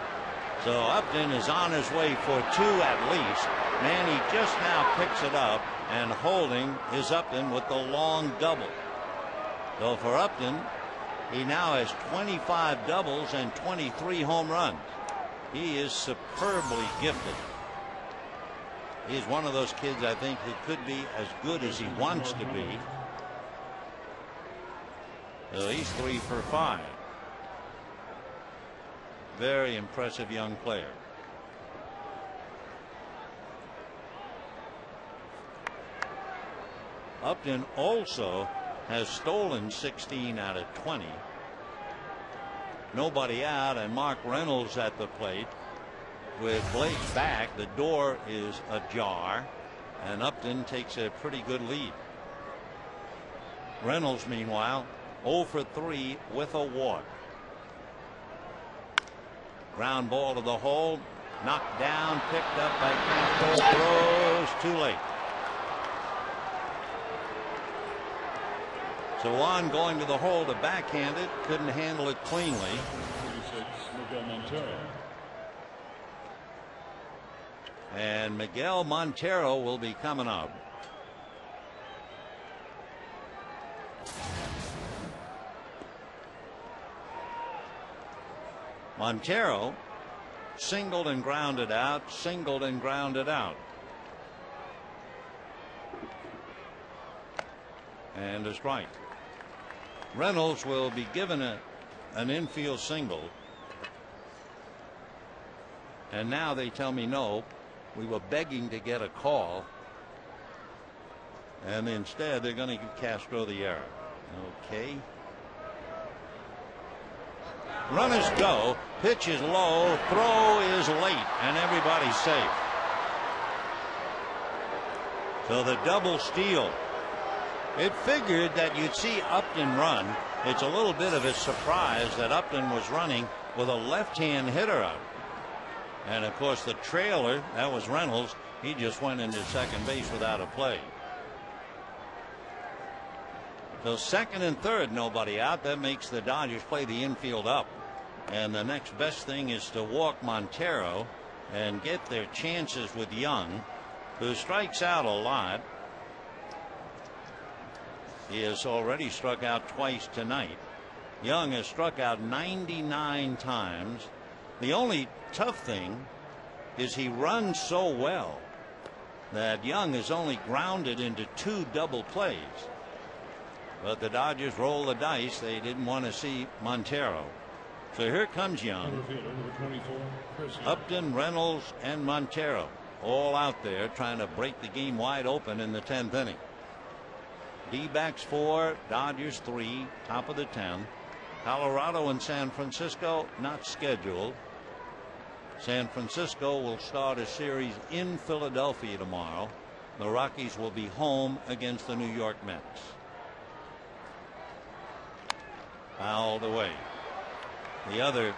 So Upton is on his way for 2 at least. Manny just now picks it up, and holding is Upton with the long double. So for Upton, he now has 25 doubles and 23 home runs. He is superbly gifted. He's one of those kids, I think, who could be as good as he wants to be. So he's 3 for 5. Very impressive young player. Upton also has stolen 16 out of 20. Nobody out, and Mark Reynolds at the plate. With Blake's back, the door is ajar, and Upton takes a pretty good lead. Reynolds, meanwhile, 0 for 3 with a walk. Ground ball to the hole, knocked down, picked up by Castro, throws too late. So on going to the hole to backhand it, couldn't handle it cleanly. 36, Miguel Montero. And Miguel Montero will be coming up. Montero singled and grounded out, singled and grounded out. And a strike. Reynolds will be given an infield single. And now they tell me no. We were begging to get a call. And instead they're going to give Castro the error. Okay. Runners go. Pitch is low. Throw is late. And everybody's safe. So the double steal. It figured that you'd see Upton run. It's a little bit of a surprise that Upton was running with a left-hand hitter out. And of course the trailer, that was Reynolds, he just went into second base without a play. So second and third, nobody out. That makes the Dodgers play the infield up. And the next best thing is to walk Montero and get their chances with Young, who strikes out a lot. He has already struck out twice tonight. Young has struck out 99 times. The only tough thing is he runs so well that Young is only grounded into 2 double plays. But the Dodgers roll the dice. They didn't want to see Montero. So here comes Young. Upton, Reynolds, and Montero all out there trying to break the game wide open in the 10th inning. D-backs 4, Dodgers 3, top of the 10th. Colorado and San Francisco not scheduled. San Francisco will start a series in Philadelphia tomorrow. The Rockies will be home against the New York Mets. Fouled away. The other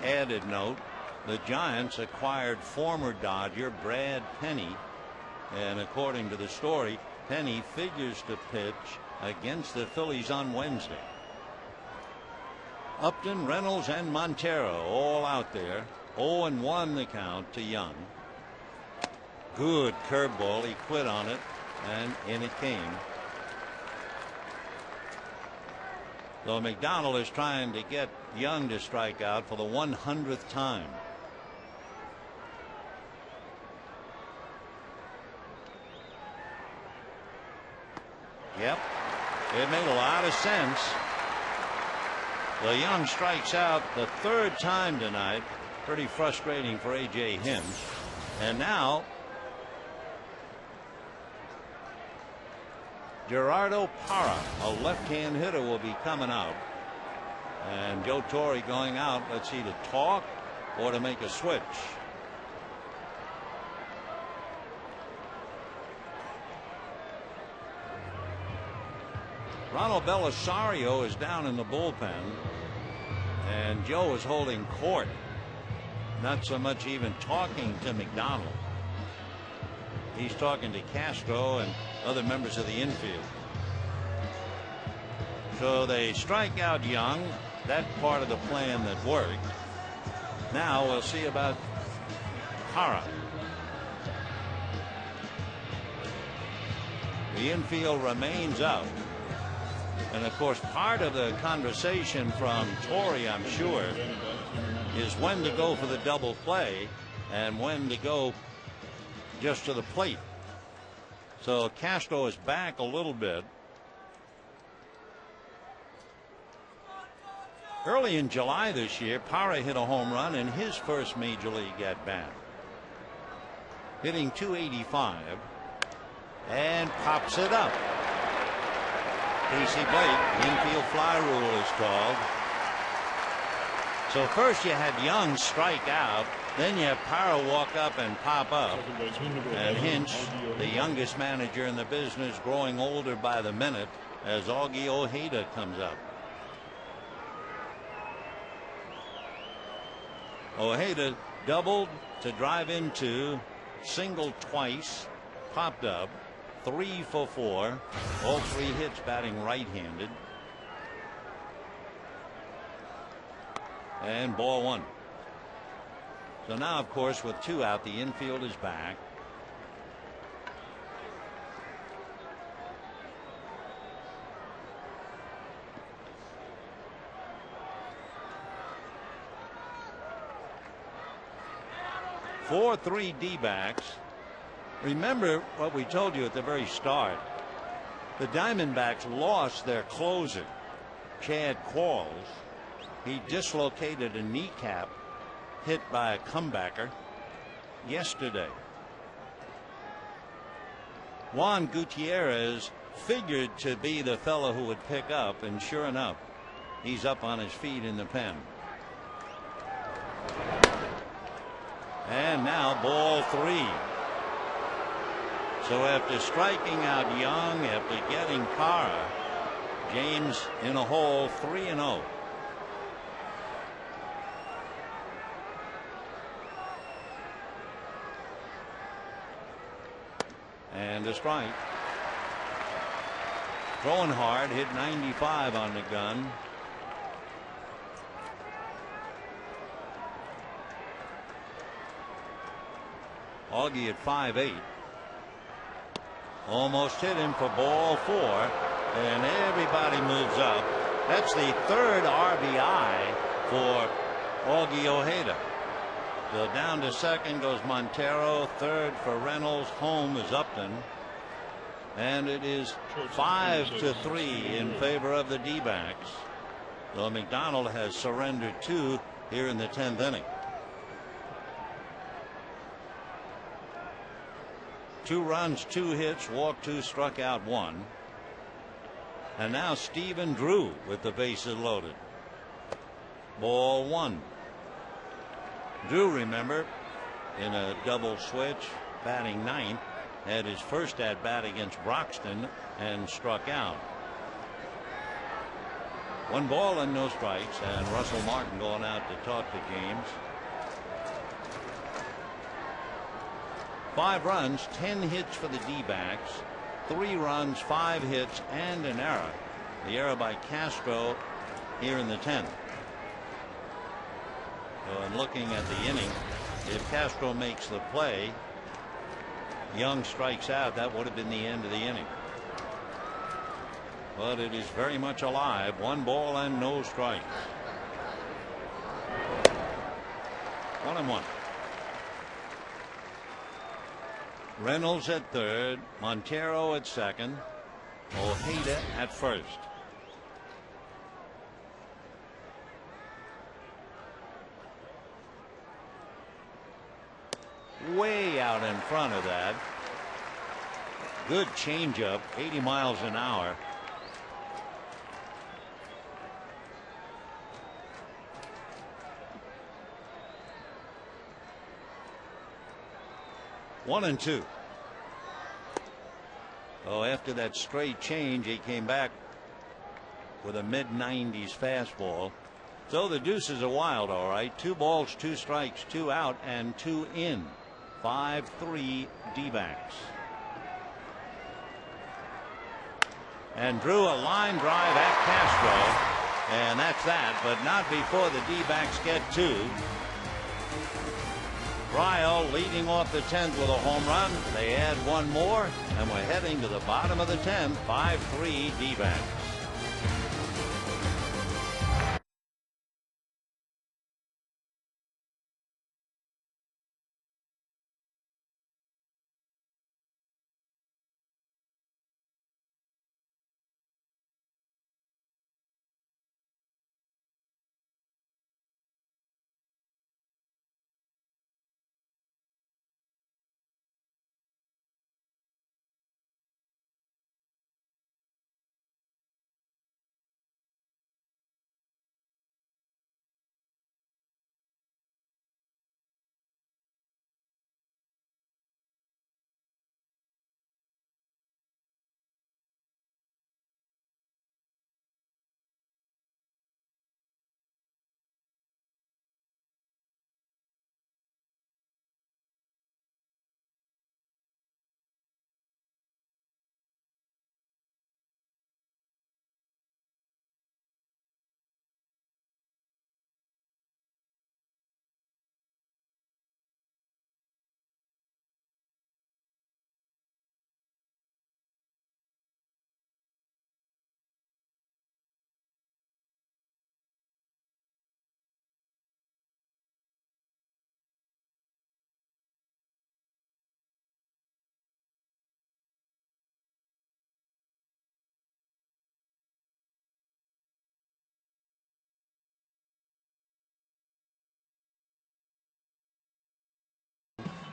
added note, the Giants acquired former Dodger Brad Penny, and according to the story, Penny figures to pitch against the Phillies on Wednesday. Upton, Reynolds, and Montero all out there. 0-1 the count to Young. Good curveball. He quit on it, and in it came. So McDonald is trying to get Young to strike out for the 100th time. Yep, it made a lot of sense. The Young strikes out the 3rd time tonight. Pretty frustrating for A.J. Hinch. And now Gerardo Parra, a left-hand hitter, will be coming out. And Joe Torre going out. Let's see, to talk or to make a switch. Ronald Belisario is down in the bullpen, and Joe is holding court. Not so much even talking to McDonald. He's talking to Castro and other members of the infield. So they strike out Young. That part of the plan that worked. Now we'll see about Parra. The infield remains out. And of course, part of the conversation from Torre, I'm sure, is when to go for the double play and when to go just to the plate. So Castro is back a little bit. Early in July this year, Parra hit a home run in his first major league at bat, hitting .285, and pops it up. Casey Blake, infield fly rule is called. So first you had Young strike out, then you have Parra walk up and pop up. And Hinch, the youngest manager in the business, growing older by the minute as Augie Ojeda comes up. Ojeda doubled to drive into, singled twice, popped up. 3 for 4, all 3 hits batting right-handed. And ball 1. So now, of course, with 2 out, the infield is back. Four 3 D-backs. Remember what we told you at the very start. The Diamondbacks lost their closer, Chad Qualls. He dislocated a kneecap hit by a comebacker yesterday. Juan Gutierrez figured to be the fellow who would pick up, and sure enough, he's up on his feet in the pen. And now ball 3. So after striking out Young, after getting Parra, James in a hole, 3-0. And a strike. Throwing hard, hit 95 on the gun. Augie at 5'8". Almost hit him for ball 4, and everybody moves up. That's the 3rd RBI for Augie Ojeda. So down to second goes Montero, 3rd for Reynolds, home is Upton, and it is 5-3 in favor of the D-backs. So McDonald has surrendered 2 here in the 10th inning. 2 runs, 2 hits, walked 2, struck out 1. And now Stephen Drew with the bases loaded. Ball 1. Drew, remember, in a double switch, batting 9th, had his first at bat against Broxton and struck out. 1 ball and no strikes, and Russell Martin going out to talk to James. 5 runs, 10 hits for the D-backs, 3 runs, 5 hits, and an error. The error by Castro here in the 10th. So in looking at the inning, if Castro makes the play, Young strikes out, that would have been the end of the inning. But it is very much alive. 1 ball and no strikes. 1-1. Reynolds at third, Montero at second, Ojeda at first. Way out in front of that. Good changeup, 80 miles an hour. One and two. Oh, after that straight change, he came back with a mid-90s fastball. So the deuces are wild, all right. 2 balls, 2 strikes, 2 out, and 2 in. 5-3 D-backs. And drew a line drive at Castro, and that's that, but not before the D-backs get 2. Ryle leading off the 10th with a home run. They add 1 more, and we're heading to the bottom of the 10th. 5-3 D-backs.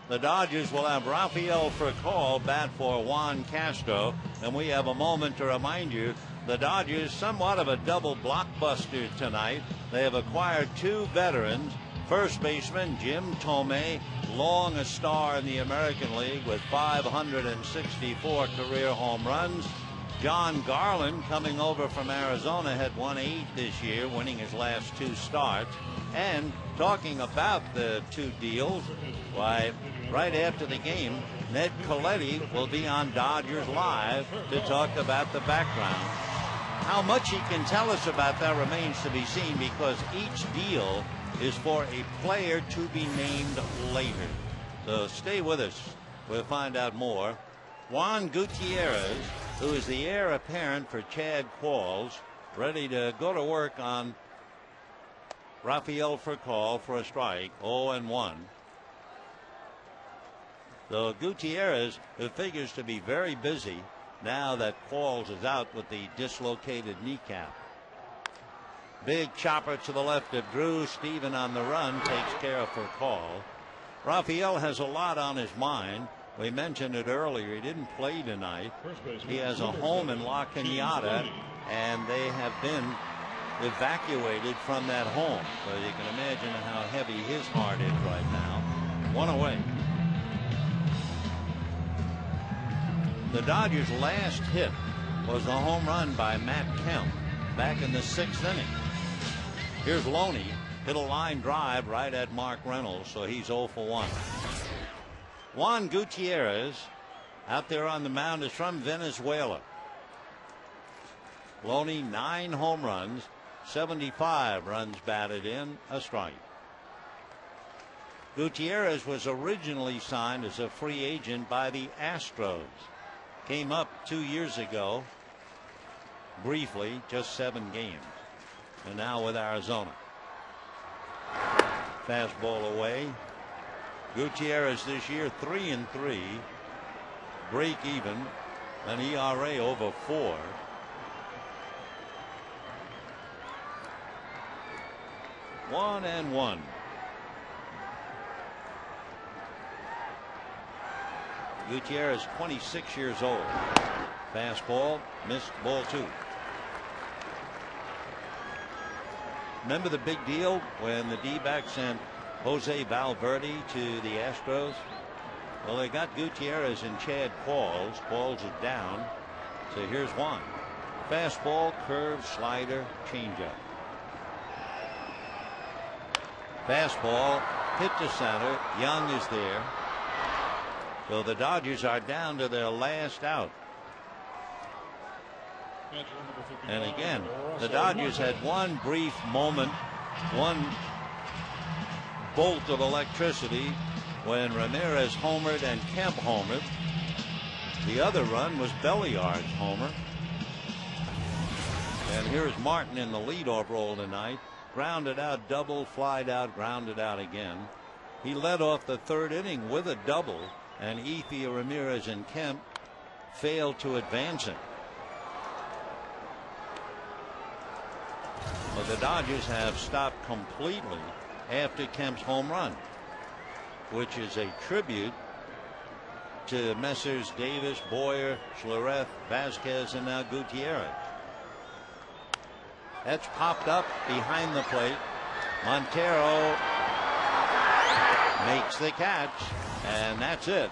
The Dodgers will have Rafael Furcal bat for Juan Castro. And we have a moment to remind you, the Dodgers somewhat of a double blockbuster tonight. They have acquired 2 veterans. First baseman Jim Thome, long a star in the American League with 564 career home runs. John Garland, coming over from Arizona, had won 8 this year, winning his last 2 starts. And talking about the 2 deals, why, right after the game, Ned Coletti will be on Dodgers Live to talk about the background. How much he can tell us about that remains to be seen, because each deal is for a player to be named later. So stay with us. We'll find out more. Juan Gutierrez, who is the heir apparent for Chad Qualls, ready to go to work on Rafael Furcal for a strike. 0-1. So Gutierrez, who figures to be very busy now that Qualls is out with the dislocated kneecap. Big chopper to the left of Drew. Steven on the run takes care of Furcal. Rafael has a lot on his mind. We mentioned it earlier. He didn't play tonight. He has a home in La Cañada, and they have been evacuated from that home. So you can imagine how heavy his heart is right now. 1 away. The Dodgers' last hit was a home run by Matt Kemp. back in the 6th inning. Here's Loney. Hit a line drive right at Mark Reynolds, so he's 0 for 1. Juan Gutierrez out there on the mound is from Venezuela. Loney, 9 home runs, 75 runs batted in, a strike. Gutierrez was originally signed as a free agent by the Astros. Came up 2 years ago, briefly, just 7 games. And now with Arizona. Fastball away. Gutierrez this year 3-3, break even, an ERA over 4. One and one. Gutierrez 26 years old. Fastball missed, ball 2. Remember the big deal when the D-backs sent Jose Valverde to the Astros? Well, they got Gutierrez and Chad Qualls. Qualls is down. So here's one. Fastball, curve, slider, changeup. Fastball hit to center. Young is there. So the Dodgers are down to their last out. And again, the Dodgers had one brief moment, one bolt of electricity when Ramirez homered and Kemp homered. The other run was Belliard's homer. And here's Martin in the leadoff role tonight. Grounded out, double, flied out, grounded out again. He led off the 3rd inning with a double, and Ethier, Ramirez, and Kemp failed to advance it. But the Dodgers have stopped completely after Kemp's home run, which is a tribute to Messrs. Davis, Boyer, Schlereth, Vasquez, and now Gutierrez. That's popped up behind the plate. Montero makes the catch, and that's it.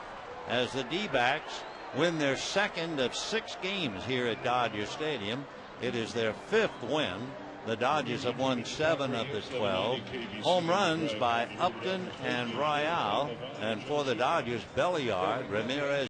As the D-backs win their 2nd of 6 games here at Dodger Stadium. It is their 5th win. The Dodgers have won 7 of the 12. Home runs by Upton and Royale. And for the Dodgers, Belliard, Ramirez,